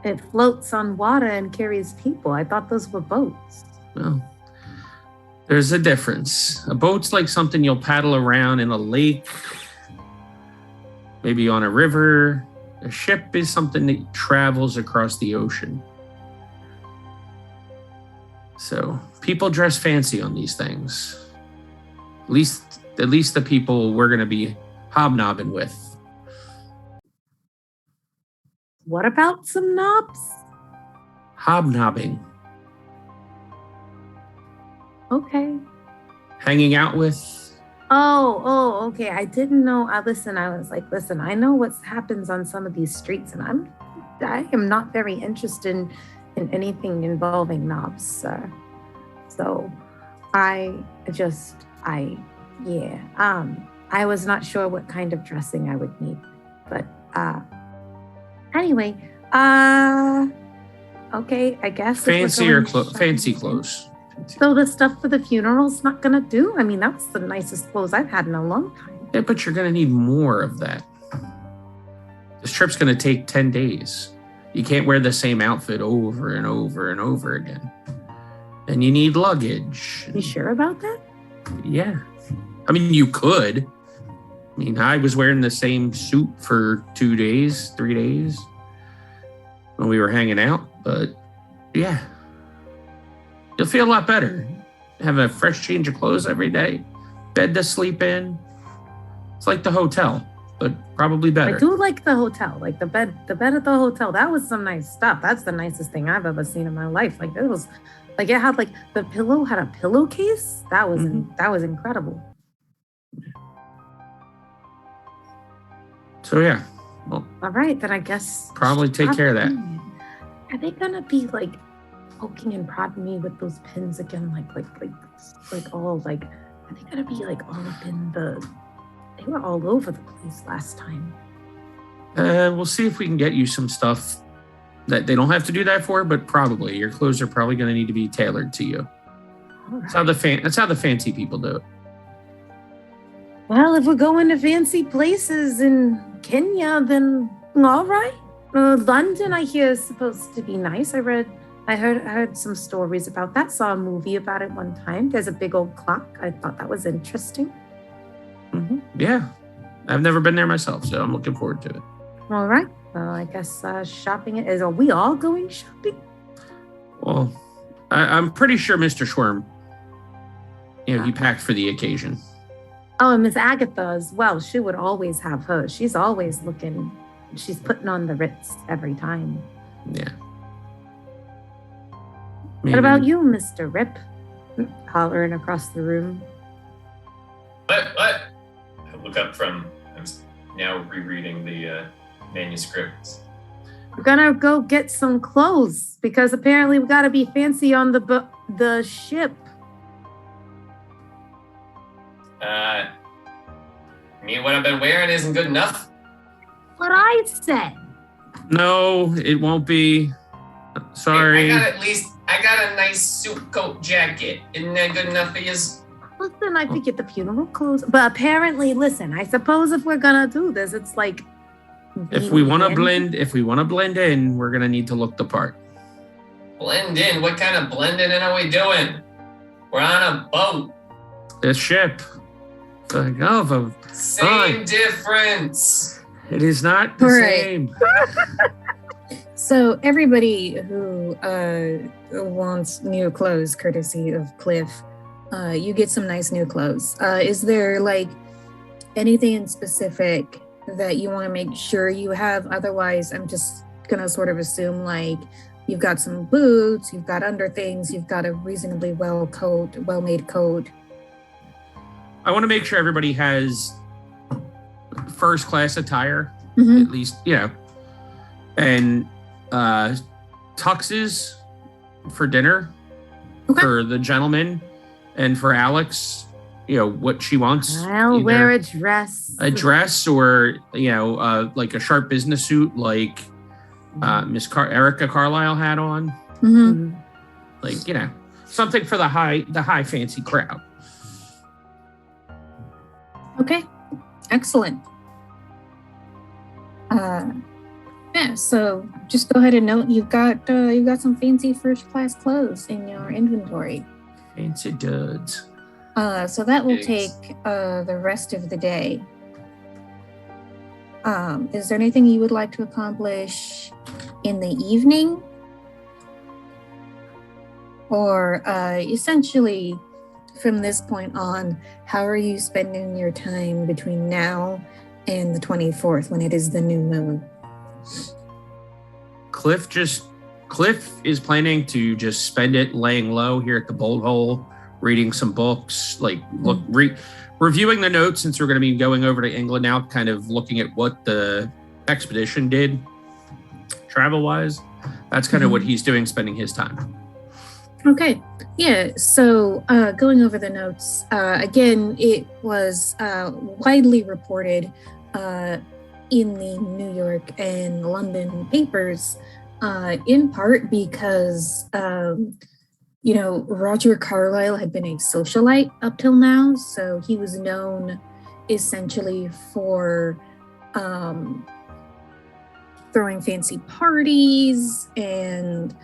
It floats on water and carries people. I thought those were boats. Well, there's a difference. A boat's like something you'll paddle around in a lake, maybe on a river. A ship is something that travels across the ocean. So people dress fancy on these things. At least the people we're going to be hobnobbing with. What about some knobs? Hobnobbing. Okay. Hanging out with. Oh, okay. I didn't know. I was like, listen, I know what happens on some of these streets, and I am not very interested in anything involving knobs, sir. So I was not sure what kind of dressing I would need, but anyway, okay, I guess. Fancy clothes. So the stuff for the funeral's not gonna do? I mean, that's the nicest clothes I've had in a long time. Yeah, but you're gonna need more of that. This trip's gonna take 10 days. You can't wear the same outfit over and over and over again. And you need luggage. You sure about that? Yeah. I mean, you could. I mean, I was wearing the same suit for 2 days, 3 days when we were hanging out, but yeah. You'll feel a lot better. Have a fresh change of clothes every day, bed to sleep in. It's like the hotel, but probably better. I do like the hotel, like the bed at the hotel. That was some nice stuff. That's the nicest thing I've ever seen in my life. Like it was, like it had like the pillow had a pillowcase. That was incredible. So yeah, well, All right, then I guess probably take care of that. Are they gonna be like poking and prodding me with those pins again? Like all like, are they gonna be like all up in the? They were all over the place last time. We'll see if we can get you some stuff that they don't have to do that for, but probably your clothes are probably going to need to be tailored to you. Right. That's how the fancy people do it. Well, if we're going to fancy places in Kenya, then all right. London, I hear, is supposed to be nice. I heard some stories about that. Saw a movie about it one time. There's a big old clock. I thought that was interesting. Mm-hmm. Yeah, I've never been there myself, so I'm looking forward to it. All right. Well, I guess shopping is. Are we all going shopping? Well, I'm pretty sure Mr. Schworm, he packed for the occasion. Oh, and Miss Agatha as well. She would always have her. She's always looking. She's putting on the Ritz every time. Yeah. What about you, Mr. Rip? Hollering across the room. What? I look up I'm now rereading the manuscripts. We're gonna go get some clothes because apparently we gotta be fancy on the ship. I mean, what I've been wearing isn't good enough. What I said. No, it won't be. Sorry. I got a nice suit coat jacket. Isn't that good enough for you? Listen, I could get the funeral clothes, but apparently, listen. I suppose if we're gonna do this, it's like if we want to blend in, we're gonna need to look the part. Blend in? What kind of blending in are we doing? We're on a boat. The ship. Same difference. It is not the same. So everybody who wants new clothes, courtesy of Cliff, you get some nice new clothes. Is there like anything in specific that you want to make sure you have? Otherwise, I'm just gonna sort of assume like you've got some boots, you've got underthings, you've got a reasonably well-made coat. I want to make sure everybody has first-class attire, Mm-hmm. at least, and tuxes for dinner for the gentleman, and for Alex, what she wants. I'll wear a dress. A dress, or like a sharp business suit, like Miss Erica Carlisle had on. Mm-hmm. Like something for the high fancy crowd. Okay, excellent. So just go ahead and note you've got some fancy first class clothes in your inventory. Fancy duds. So that will take the rest of the day. Is there anything you would like to accomplish in the evening? Or essentially, from this point on, how are you spending your time between now and the 24th when it is the new moon? Cliff is planning to just spend it laying low here at the Bolt Hole, reading some books, reviewing the notes, since we're going to be going over to England now, kind of looking at what the expedition did travel-wise. That's kind of what he's doing, spending his time. Okay. Yeah. So going over the notes, again, it was widely reported in the New York and London papers, in part because, Roger Carlisle had been a socialite up till now. So he was known essentially for throwing fancy parties, and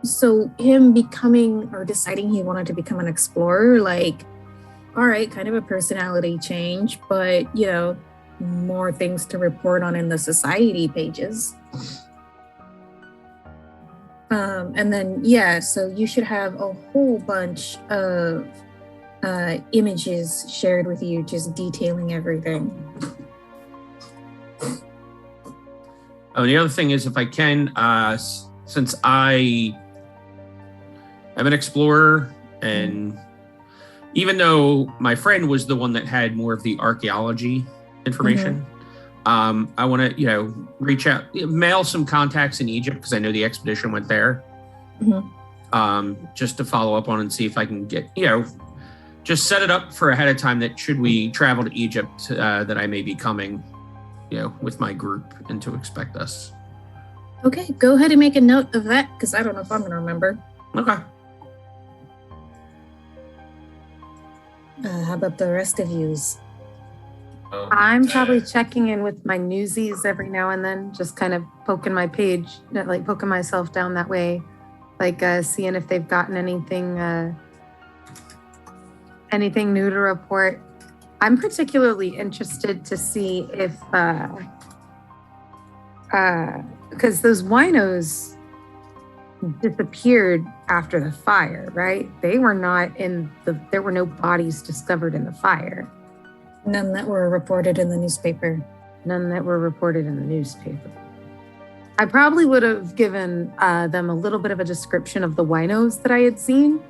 so him becoming or deciding he wanted to become an explorer, all right, kind of a personality change, but more things to report on in the society pages. And then so you should have a whole bunch of images shared with you, just detailing everything. Oh, the other thing is, if I can, since I am an explorer, and even though my friend was the one that had more of the archaeology information. I want to, reach out, mail some contacts in Egypt because I know the expedition went there. Just to follow up on and see if I can get, just set it up for ahead of time that should we travel to Egypt, that I may be coming, with my group and to expect us. Okay, go ahead and make a note of that because I don't know if I'm going to remember. Okay. How about the rest of yous? I'm probably checking in with my newsies every now and then, just kind of poking my page, like poking myself down that way, like seeing if they've gotten anything new to report. I'm particularly interested to see if, because those winos disappeared after the fire, right? There were no bodies discovered in the fire. None that were reported in the newspaper. I probably would have given them a little bit of a description of the winos that I had seen,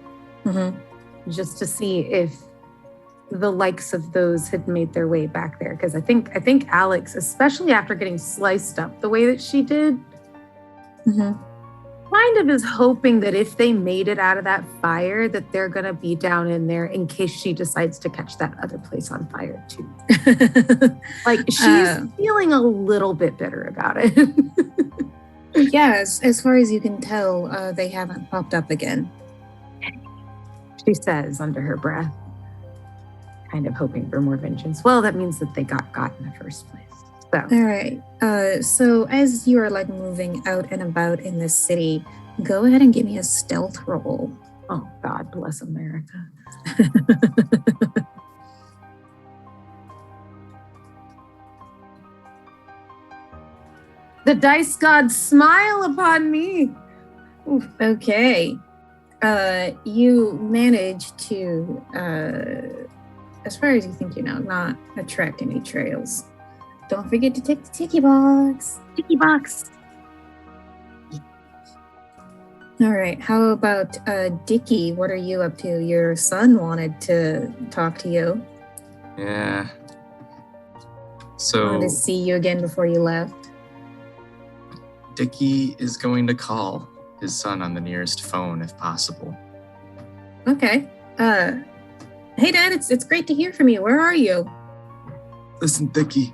just to see if the likes of those had made their way back there. Because I think Alex, especially after getting sliced up the way that she did, kind of is hoping that if they made it out of that fire, that they're going to be down in there in case she decides to catch that other place on fire too. Like she's feeling a little bit bitter about it. Yes, as far as you can tell, they haven't popped up again. She says under her breath, kind of hoping for more vengeance. Well, that means that they got in the first place. So. All right. So as you are like moving out and about in this city, go ahead and give me a stealth roll. Oh, God bless America. The dice gods smile upon me. Oof, okay. You manage to, as far as you think you know, not attract any trails. Don't forget to take the Tiki box. All right. How about Dickie? What are you up to? Your son wanted to talk to you. Yeah. So Wanted to see you again before you left. Dickie is going to call his son on the nearest phone if possible. Okay. Hey, Dad. It's great to hear from you. Where are you? Listen, Dickie.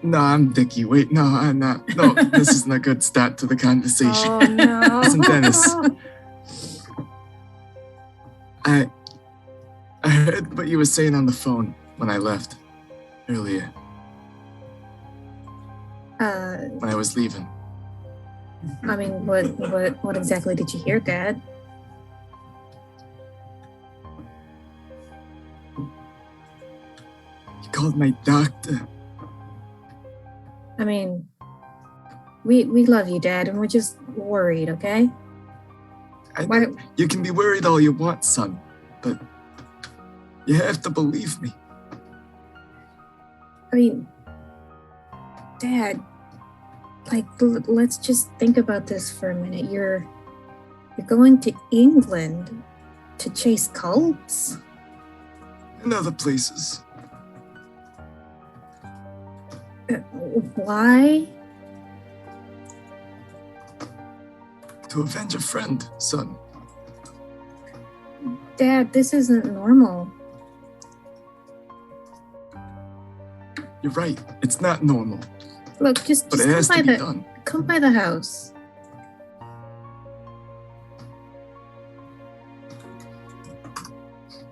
No, I'm Dickie. Wait, no, I'm not. No, this isn't a good start to the conversation. Oh, no. Listen, Dennis. I heard what you were saying on the phone when I left earlier. When I was leaving. I mean, what exactly did you hear, Dad? You called my doctor. I mean, we love you, Dad, and we're just worried, okay? You can be worried all you want, son, but you have to believe me. I mean, Dad, like, let's just think about this for a minute. You're going to England to chase cults? And other places. Why? To avenge a friend, son. Dad, this isn't normal. You're right. It's not normal. Look, just But it has to be done. Come by the house.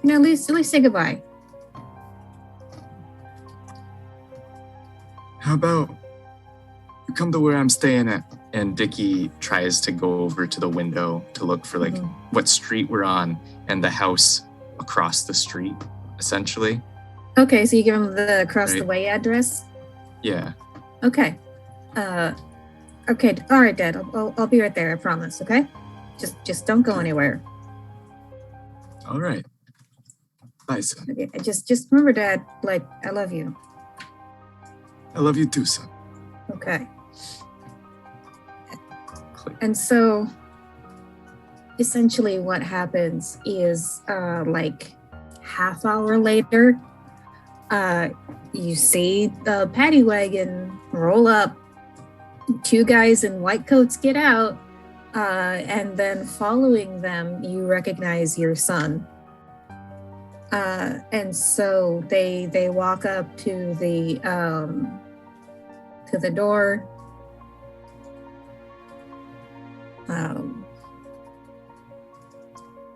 At least say goodbye. How about you come to where I'm staying at? And Dickie tries to go over to the window to look for what street we're on and the house across the street, essentially. Okay, so you give him the across the way address? Yeah. Okay. Okay. All right, Dad. I'll be right there. I promise. Okay. Just don't go anywhere. All right. Bye, son. Okay. Just remember, Dad. Like, I love you. I love you too, son. Okay. And so, essentially, what happens is, like, half hour later, You see the paddy wagon roll up. 2 guys in white coats get out, and then following them, you recognize your son. And so they walk up to the door.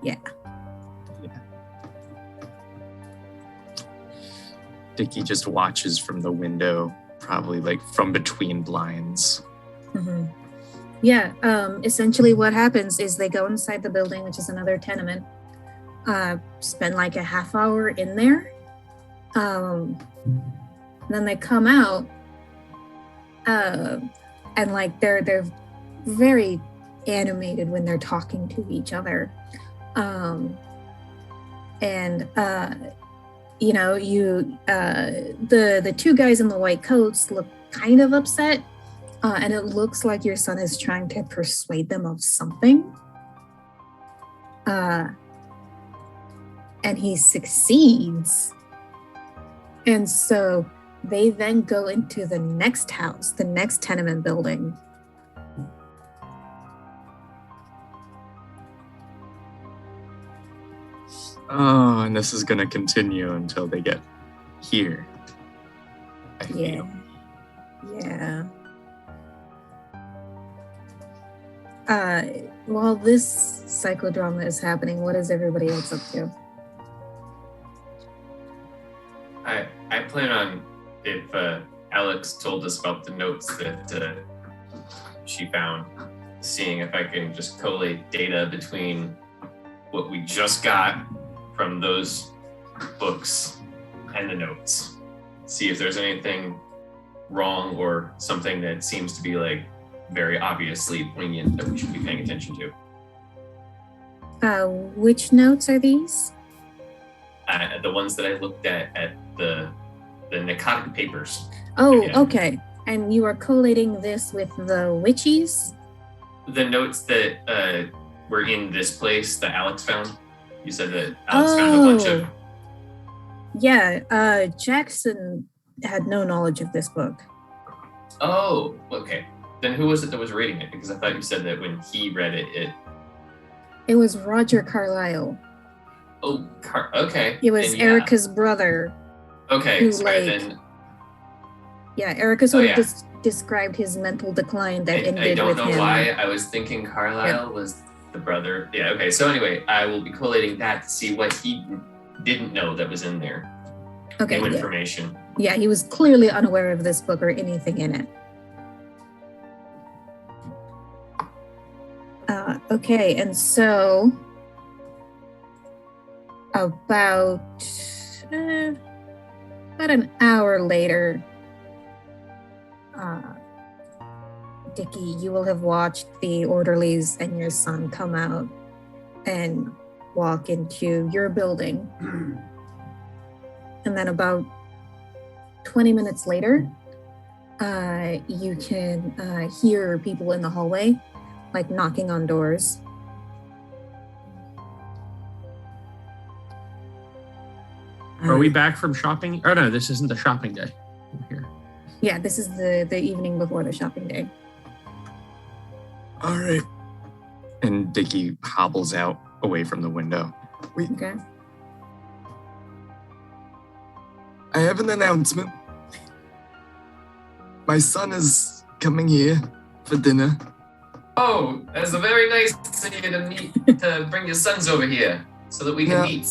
Yeah. Dickie just watches from the window, probably like from between blinds. Mm-hmm. Yeah. Essentially, what happens is they go inside the building, which is another tenement. Spend like a half hour in there. Then they come out, and like they're very animated when they're talking to each other. The 2 guys in the white coats look kind of upset, and it looks like your son is trying to persuade them of something. And he succeeds. And so they then go into the next house, the next tenement building. Oh, and this is going to continue until they get here. I feel. Yeah. While this psychodrama is happening, what is everybody else up to? I plan on, if Alex told us about the notes that she found, seeing if I can just collate data between what we just got from those books and the notes. See if there's anything wrong or something that seems to be like very obviously poignant that we should be paying attention to. Which notes are these? The ones that I looked at the narcotic papers. Oh, again. Okay. And you are collating this with the witches? The notes that were in this place that Alex found. You said that Alex found a bunch of... Yeah, Jackson had no knowledge of this book. Oh, okay. Then who was it that was reading it? Because I thought you said that when he read it, It was Roger Carlisle. Oh, okay. It was Erica's brother. Okay, who, sorry, then... Yeah, Erica sort of described his mental decline that ended with him. I don't know why I was thinking Carlisle was the brother. Yeah, okay. So anyway, I will be collating that to see what he didn't know that was in there. Okay. New information. Yeah, he was clearly unaware of this book or anything in it. Okay, and so about an hour later, Dickie, you will have watched the orderlies and your son come out and walk into your building. And then about 20 minutes later, you can hear people in the hallway, like knocking on doors. Are we back from shopping? Oh no, this isn't the shopping day. Here. Yeah, this is the evening before the shopping day. All right. And Dickie hobbles out away from the window. Okay. I have an announcement. My son is coming here for dinner. Oh, that's very nice of you to bring your sons over here so that we can meet.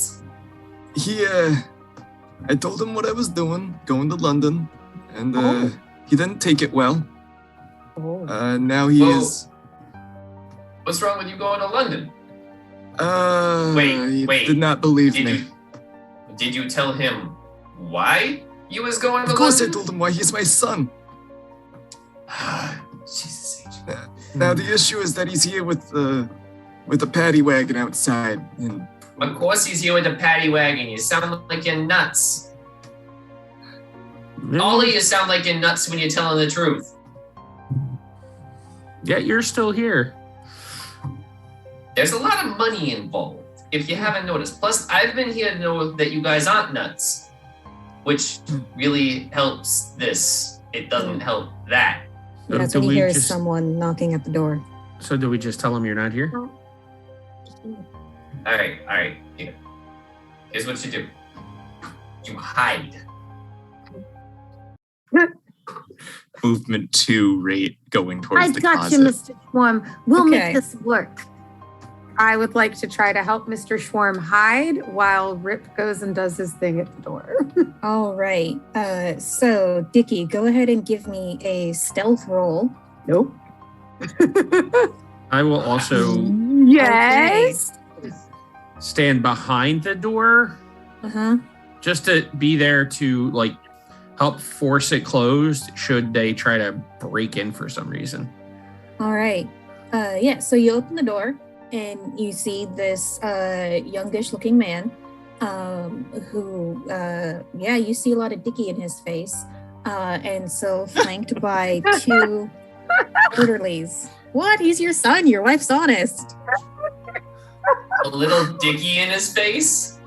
I told him what I was doing, going to London, and he didn't take it well. Now he is... What's wrong with you going to London? He did not believe me. Did you tell him why you was going to London? Of course I told him why. He's my son. Jesus H. Now the issue is that he's here with the paddy wagon outside. And of course he's here with the paddy wagon. You sound like you're nuts. All of you sound like you're nuts when you're telling the truth. Yet you're still here. There's a lot of money involved, if you haven't noticed. Plus, I've been here to know that you guys aren't nuts. which really helps this. It doesn't help that. So That's do when he we hears just- someone knocking at the door. So do we just tell him you're not here? All right. Here. Here's what you do. You hide. Movement 2 rate going towards I've the got closet. you, Mr. Schwarm. We'll Okay. make this work. I would like to try to help Mr. Schwarm hide while Rip goes and does his thing at the door. All right. So, Dickie, go ahead and give me a stealth roll. Nope. I will also Yes. stand behind the door Uh-huh. just to be there to like help force it closed should they try to break in for some reason. All right. Yeah, so you open the door and you see this youngish looking man who, you see a lot of Dickie in his face. And so flanked by two orderlies. What? He's your son. Your wife's honest. A little Dicky in his face.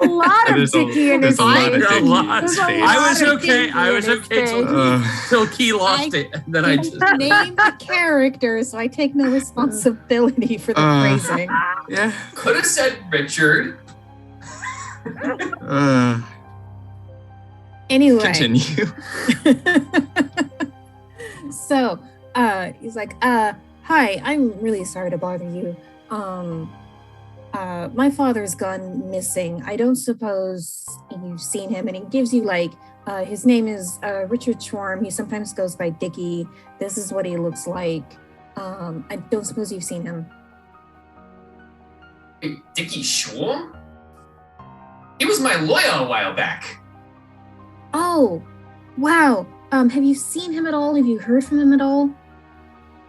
A lot of There's Dicky in his there's a lot of face. Dicky A lot. in his There's a face. lot I was of okay. Dicky I was in his okay till face. till Key lost it. And then I just named the character, so I take no responsibility for the phrasing. Yeah. Could have said Richard. Anyway. Continue. So, he's like, hi, I'm really sorry to bother you. My father's gone missing. I don't suppose you've seen him, and he gives you his name is Richard Schwarm. He sometimes goes by Dickie. This is what he looks like. I don't suppose you've seen him. Wait, Dicky Schwarm? He was my lawyer a while back. Oh, wow. Have you seen him at all? Have you heard from him at all?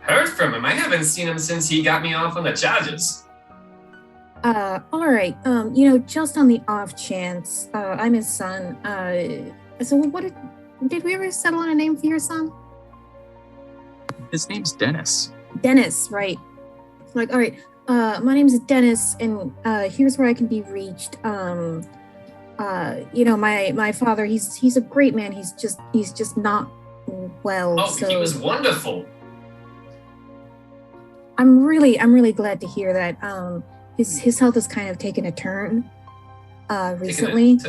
Heard from him. I haven't seen him since he got me off on the charges. All right. Just on the off chance, I'm his son. So what did we ever settle on a name for your son? His name's Dennis. Dennis, right. Like, all right, my name's Dennis, and here's where I can be reached. My father, he's a great man. He's just not well. Oh, so he was wonderful. I'm really glad to hear that. His health has kind of taken a turn recently.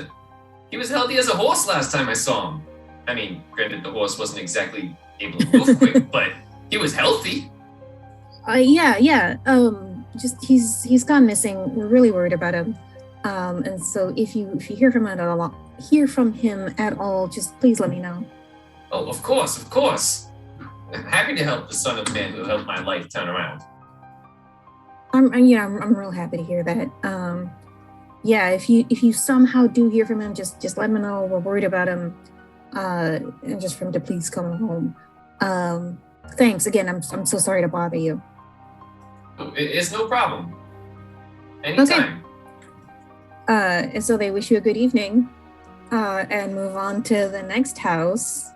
He was healthy as a horse last time I saw him. I mean, granted, the horse wasn't exactly able to move quick, but he was healthy. Yeah. Just he's gone missing. We're really worried about him. And so if you hear from him at all, just please let me know. Oh, of course. I'm happy to help the son of man who helped my life turn around. I'm real happy to hear that. If you somehow do hear from him, just let me know. We're worried about him. And just for him to please come home. Thanks again. I'm so sorry to bother you. It's no problem. Anytime. And so they wish you a good evening, and move on to the next house,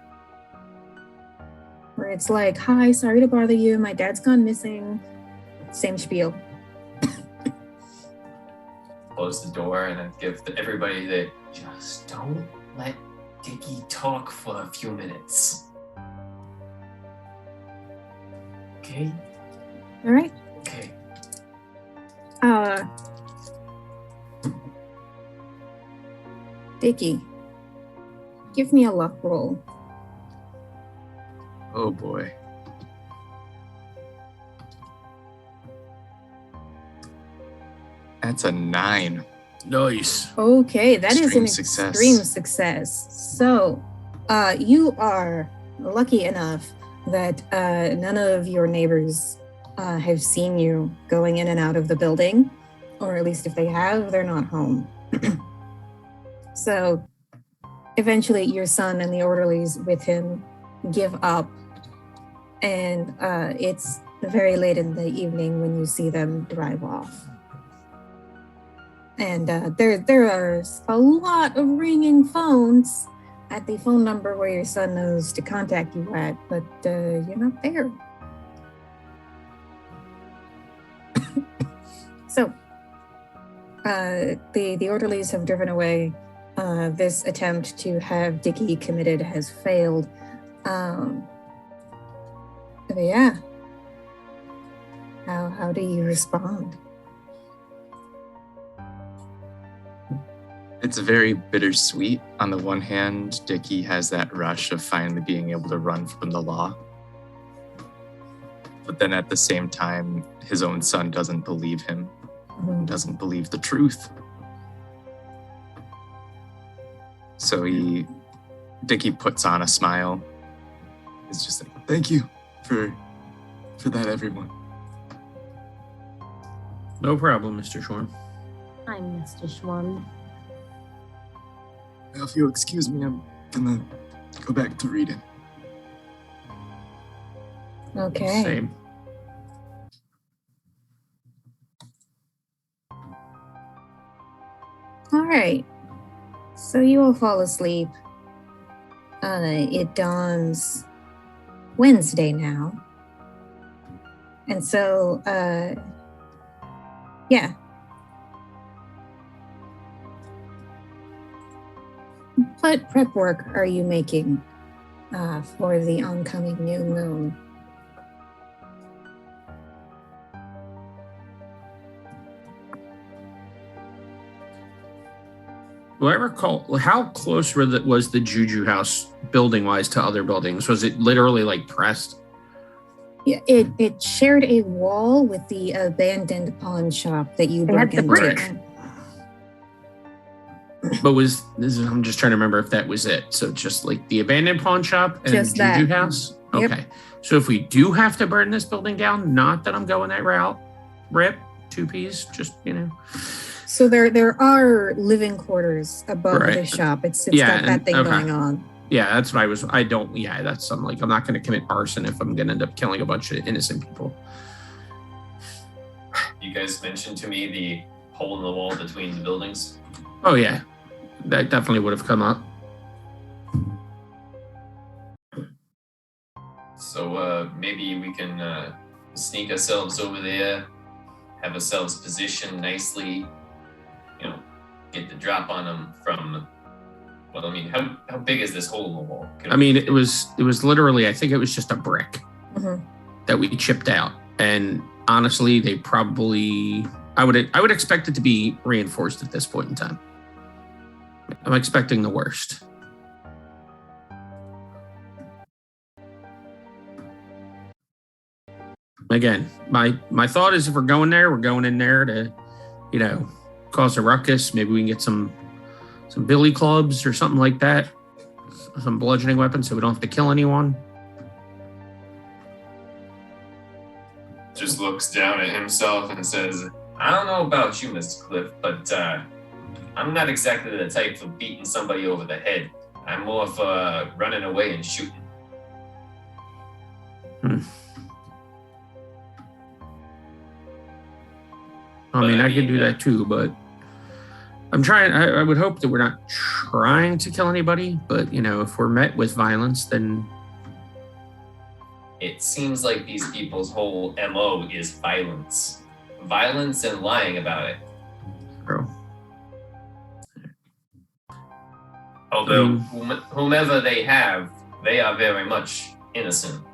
where it's like, hi, sorry to bother you. My dad's gone missing. Same spiel. Close the door and then give everybody the just don't let Dicky talk for a few minutes. Okay? All right. Okay. Dickie, give me a luck roll. Oh boy. That's a 9. nice. Okay, that is an Extreme success. extreme success. So, you are lucky enough that none of your neighbors have seen you going in and out of the building, or at least if they have, they're not home. So, eventually, your son and the orderlies with him give up, and it's very late in the evening when you see them drive off. And there are a lot of ringing phones at the phone number where your son knows to contact you at, but you're not there. So the orderlies have driven away, this attempt to have Dickie committed has failed. But yeah. How do you respond? It's very bittersweet. On the one hand, Dickie has that rush of finally being able to run from the law. But then at the same time, his own son doesn't believe him, doesn't believe the truth. So Dickie puts on a smile. It's just like, thank you for that, everyone. No problem, Mr. Schwarm. I'm Mr. Schwarm. Now, if you'll excuse me, I'm gonna go back to reading. Okay. Same. All right. So you all fall asleep. It dawns Wednesday now. And so, yeah. What prep work are you making for the oncoming new moon? Do I recall how close was the Juju house building-wise to other buildings? Was it literally like pressed? Yeah, it shared a wall with the abandoned pawn shop that you broke into. Brick. But I'm just trying to remember if that was it. So just like the abandoned pawn shop and just Juju that house? Yep. Okay. So if we do have to burn this building down, not that I'm going that route, rip, 2Ps, just, So there are living quarters above Right. the shop. It's got that thing going on. Yeah, that's what I'm like, I'm not going to commit arson if I'm going to end up killing a bunch of innocent people. You guys mentioned to me the hole in the wall between the buildings. Oh, yeah. That definitely would have come up. So maybe we can sneak ourselves over there, have ourselves positioned nicely, get the drop on them from... Well, I mean, how big is this hole in the wall? It was literally, I think it was just a brick that we chipped out. And honestly, they probably... I would expect it to be reinforced at this point in time. I'm expecting the worst. Again, my thought is if we're going there, we're going in there to, cause a ruckus. Maybe we can get some billy clubs or something like that. Some bludgeoning weapons so we don't have to kill anyone. Just looks down at himself and says, I don't know about you, Mr. Cliff, but I'm not exactly the type for beating somebody over the head. I'm more for running away and shooting. I could do that too, but I'm trying. I would hope that we're not trying to kill anybody, but if we're met with violence, then it seems like these people's whole MO is violence. Violence and lying about it. True. Although whomever they are very much innocent.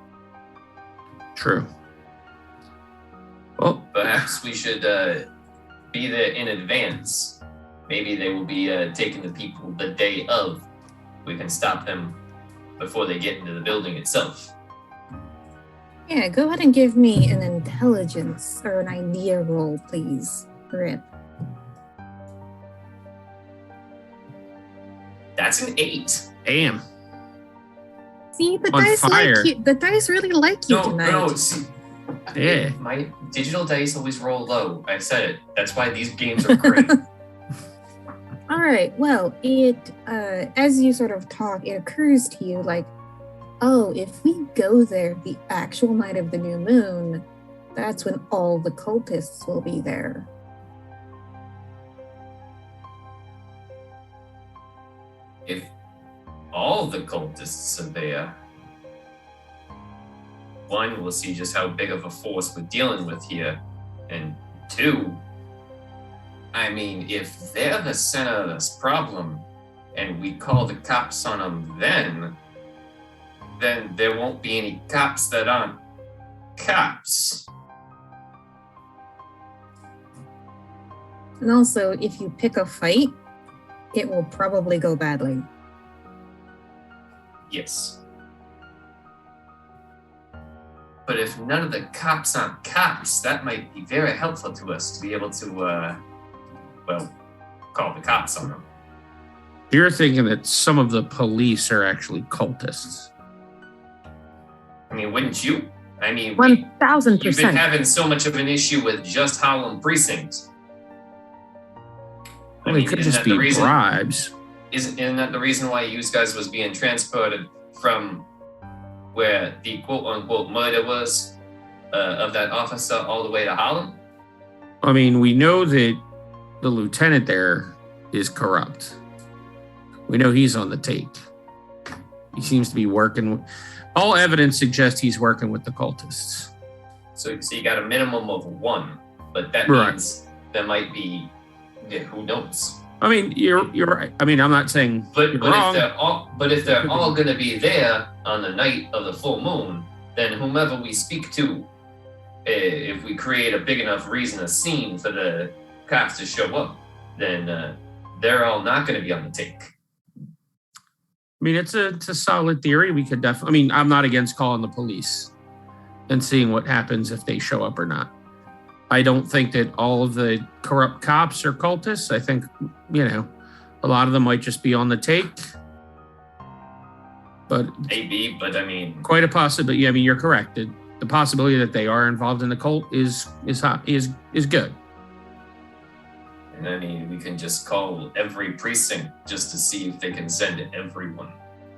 True. Well, perhaps we should be there in advance. Maybe they will be taking the people the day of. We can stop them before they get into the building itself. Yeah, go ahead and give me an intelligence or an idea roll, please, Rip. That's an 8. Damn. See, the dice fire. like you. The dice really like you tonight. No, see. Yeah. My digital dice always roll low. I said it. That's why these games are great. All right. Well, as you sort of talk, it occurs to you like, oh, if we go there the actual night of the new moon, that's when all the cultists will be there. If all the cultists are there, one, we'll see just how big of a force we're dealing with here. And two, if they're the center of this problem, and we call the cops on them then there won't be any cops that aren't cops. And also, if you pick a fight, it will probably go badly. Yes. But if none of the cops aren't cops, that might be very helpful to us to be able to, call the cops on them. You're thinking that some of the police are actually cultists. I mean, wouldn't you? I mean, 1,000%. You've been having so much of an issue with just Harlem Precinct. Well, it could just be bribes. Isn't that the reason why you guys was being transported from where the quote-unquote murder was of that officer all the way to Harlem? I mean, we know that the lieutenant there is corrupt. We know he's on the take. He seems to be working. All evidence suggests he's working with the cultists. So you got a minimum of one, but that means there might be, who knows? I mean, you're right. I mean, I'm not saying but you're wrong. If they're all going to be there on the night of the full moon, then whomever we speak to, if we create a big enough reason, a scene for the cops to show up, then they're all not going to be on the take. I mean, it's a solid theory. We could definitely. I mean, I'm not against calling the police and seeing what happens if they show up or not. I don't think that all of the corrupt cops are cultists. I think, a lot of them might just be on the take. But maybe, but I mean, quite a possibility. I mean, you're correct. The possibility that they are involved in the cult is good. And I mean, we can just call every precinct just to see if they can send everyone.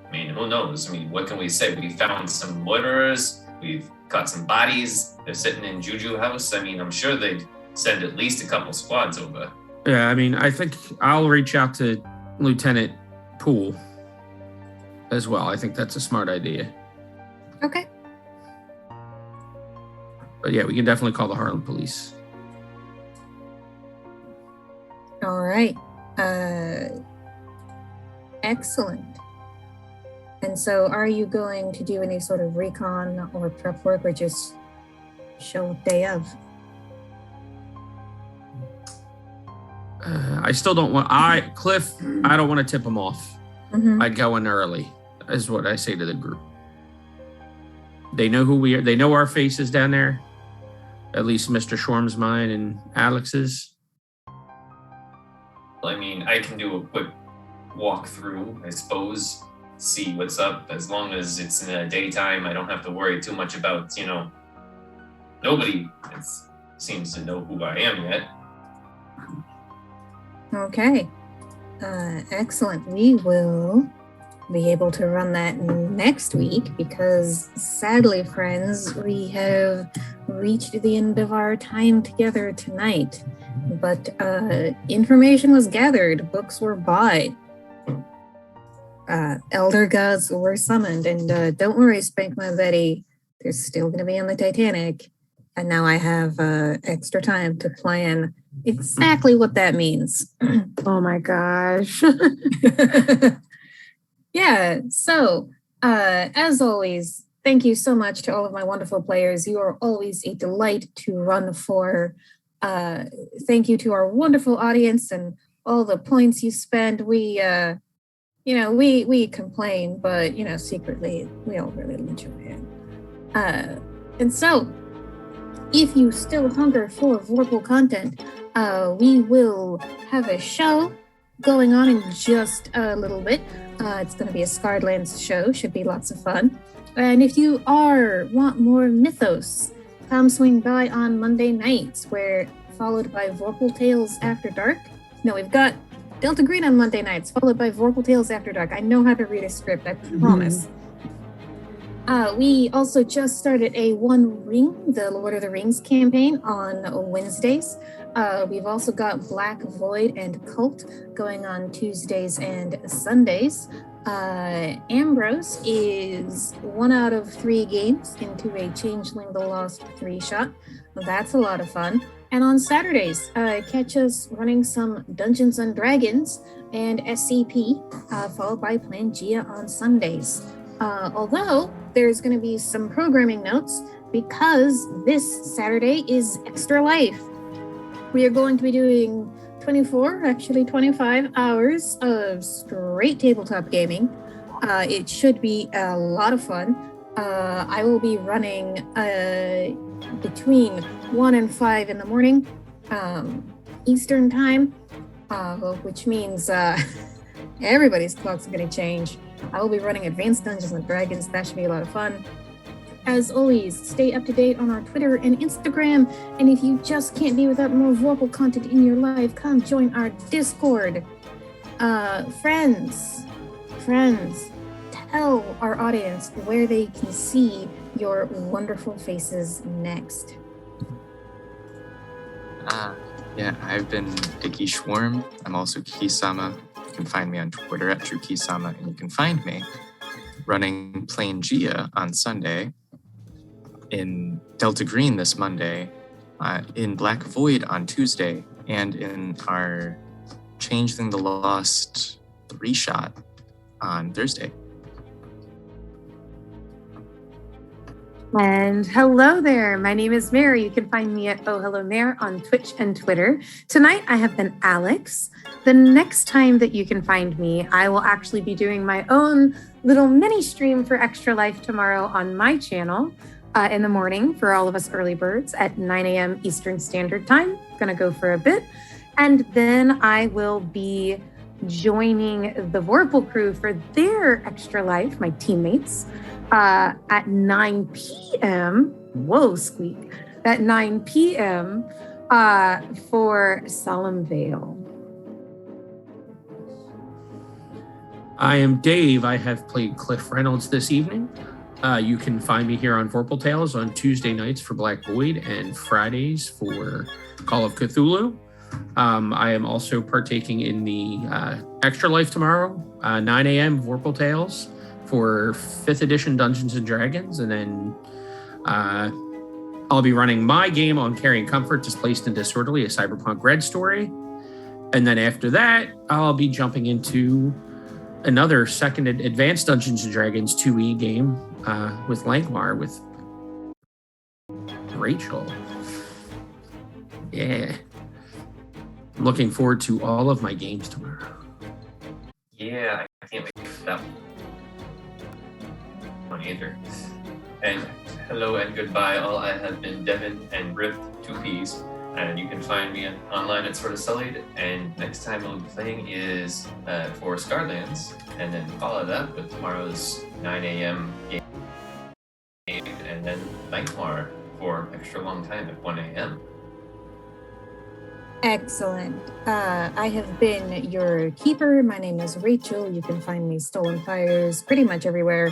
I mean, who knows? I mean, what can we say? We found some murderers. We've caught some bodies. They're sitting in Juju House. I mean, I'm sure they'd send at least a couple squads over. Yeah, I mean, I think I'll reach out to Lieutenant Poole as well. I think that's a smart idea. Okay. But yeah, we can definitely call the Harlem police. All right. Excellent. And so are you going to do any sort of recon or prep work or just show up day of? I still don't want... Cliff, I don't want to tip him off. Mm-hmm. I'd go in early, is what I say to the group. They know who we are. They know our faces down there. At least Mr. Shorm's mine and Alex's. I mean, I can do a quick walkthrough, I suppose, see what's up. As long as it's in the daytime, I don't have to worry too much about, nobody seems to know who I am yet. Okay. Excellent. We will be able to run that next week because sadly, friends, we have reached the end of our time together tonight. But information was gathered, books were bought, elder gods were summoned, and don't worry, Spank My Betty, they're still going to be on the Titanic. And now I have extra time to plan exactly what that means. Oh my gosh. Yeah, so as always, thank you so much to all of my wonderful players. You are always a delight to run for. Thank you to our wonderful audience and all the points you spend. We complain, but secretly we all really enjoy it. And so, if you still hunger for Vorpal content, we will have a show going on in just a little bit. It's going to be a Scarred Lands show. Should be lots of fun. And if you want more mythos, come swing by on Monday nights, followed by Vorpal Tales After Dark. No, we've got Delta Green on Monday nights, followed by Vorpal Tales After Dark. I know how to read a script, I promise. We also just started a One Ring, the Lord of the Rings campaign on Wednesdays. We've also got Black Void and Cult going on Tuesdays and Sundays. Ambrose is 1 out of 3 games into a Changeling the Lost 3-shot. That's a lot of fun. And on Saturdays, catch us running some Dungeons and Dragons and SCP, followed by Pangea on Sundays. Although there's going to be some programming notes because this Saturday is Extra Life. We are going to be doing 25 hours of straight tabletop gaming. It should be a lot of fun. I will be running between 1 and 5 in the morning, Eastern time, which means everybody's clocks are going to change. I will be running Advanced Dungeons and Dragons. That should be a lot of fun. As always, stay up to date on our Twitter and Instagram. And if you just can't be without more vocal content in your life, come join our Discord. Friends, tell our audience where they can see your wonderful faces next. Yeah, I've been Dicky Schwarm. I'm also Kisama. You can find me on Twitter at TrueKisama, and you can find me running Pangea on Sunday, in Delta Green this Monday, in Black Void on Tuesday, and in our Changeling the Lost 3-shot on Thursday. And hello there. My name is Mary. You can find me at Oh Hello Mare on Twitch and Twitter. Tonight I have been Alex. The next time that you can find me, I will actually be doing my own little mini stream for Extra Life tomorrow on my channel in the morning for all of us early birds at 9 a.m. Eastern Standard Time. Gonna go for a bit. And then I will be joining the Vorpal crew for their Extra Life, my teammates, at 9 p.m. Whoa, squeak. At 9 p.m. For Solemn Veil. I am Dave. I have played Cliff Reynolds this evening. You can find me here on Vorpal Tales on Tuesday nights for Black Void and Fridays for Call of Cthulhu. I am also partaking in the Extra Life tomorrow, 9 a.m. Vorpal Tales for 5th edition Dungeons and Dragons. And then I'll be running my game on Carrying Comfort, Displaced and Disorderly, a Cyberpunk Red story. And then after that, I'll be jumping into another second Advanced Dungeons and Dragons 2E game with Langmar with Rachel. Yeah. I'm looking forward to all of my games tomorrow. Yeah, I can't wait for that one either. And hello and goodbye all. I have been Devin and Rip 2Ps. And you can find me online at Sort of Sullied. And next time we'll be playing is for Scarlands, and then follow that with tomorrow's 9 a.m. game, and then Nightmare for extra long time at 1 a.m. Excellent. I have been your keeper. My name is Rachel. You can find me Stolen Fires pretty much everywhere.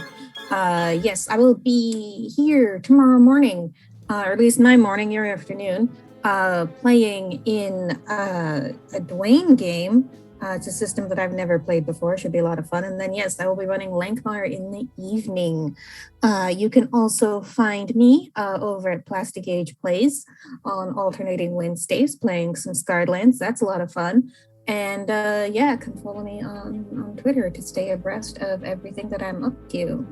Yes, I will be here tomorrow morning, or at least my morning, your afternoon, playing in a Dwayne game. It's a system that I've never played before. Should be a lot of fun. And then, yes, I will be running Lankmar in the evening. You can also find me over at Plastic Age Plays on alternating Wednesdays, playing some Scarlands. That's a lot of fun. And yeah, come follow me on Twitter to stay abreast of everything that I'm up to.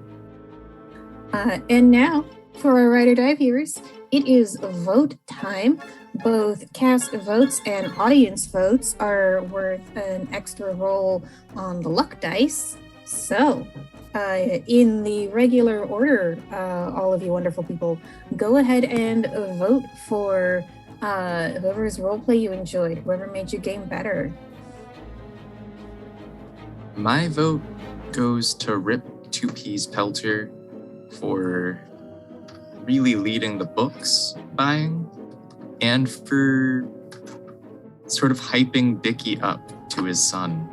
And now, for our Ride or Die viewers, it is vote time. Both cast votes and audience votes are worth an extra roll on the luck dice. So, in the regular order, all of you wonderful people, go ahead and vote for whoever's roleplay you enjoyed, whoever made your game better. My vote goes to Rip 2Ps Pelter for really leading the books buying, and for sort of hyping Dicky up to his son.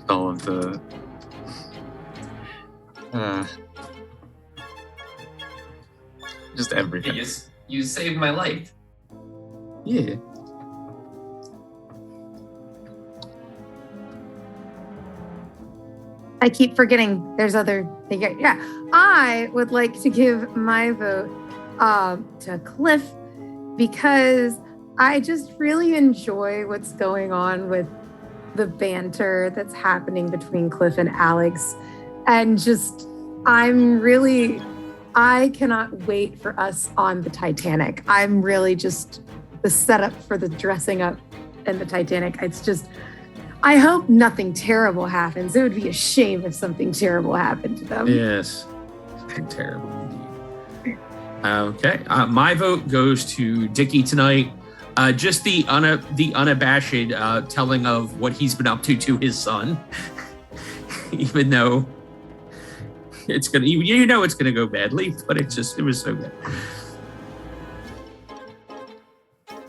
All of the just everything. You saved my life. Yeah. I keep forgetting there's other. Yeah, I would like to give my vote to Cliff because I just really enjoy what's going on with the banter that's happening between Cliff and Alex. And just, I cannot wait for us on the Titanic. I'm really just the setup for the dressing up and the Titanic. It's just, I hope nothing terrible happens. It would be a shame if something terrible happened to them. Yes. Something terrible indeed. Okay. My vote goes to Dickie tonight. Just the unabashed telling of what he's been up to his son. Even though it's gonna, it's gonna go badly, but it was so good.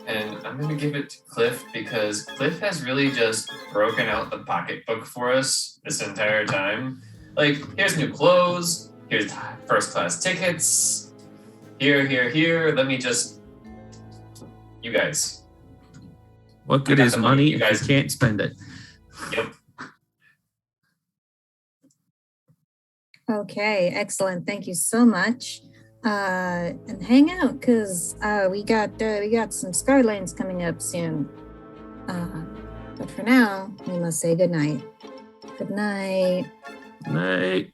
And I'm gonna give it to Cliff because Cliff has really just broken out the pocketbook for us this entire time. Like, here's new clothes, here's first class tickets, here. Let me just, you guys. What good is money if you can't spend it? Yep. Okay, excellent. Thank you so much. And hang out, because we got some Skylines coming up soon. But for now, we must say good night. Good night. Night.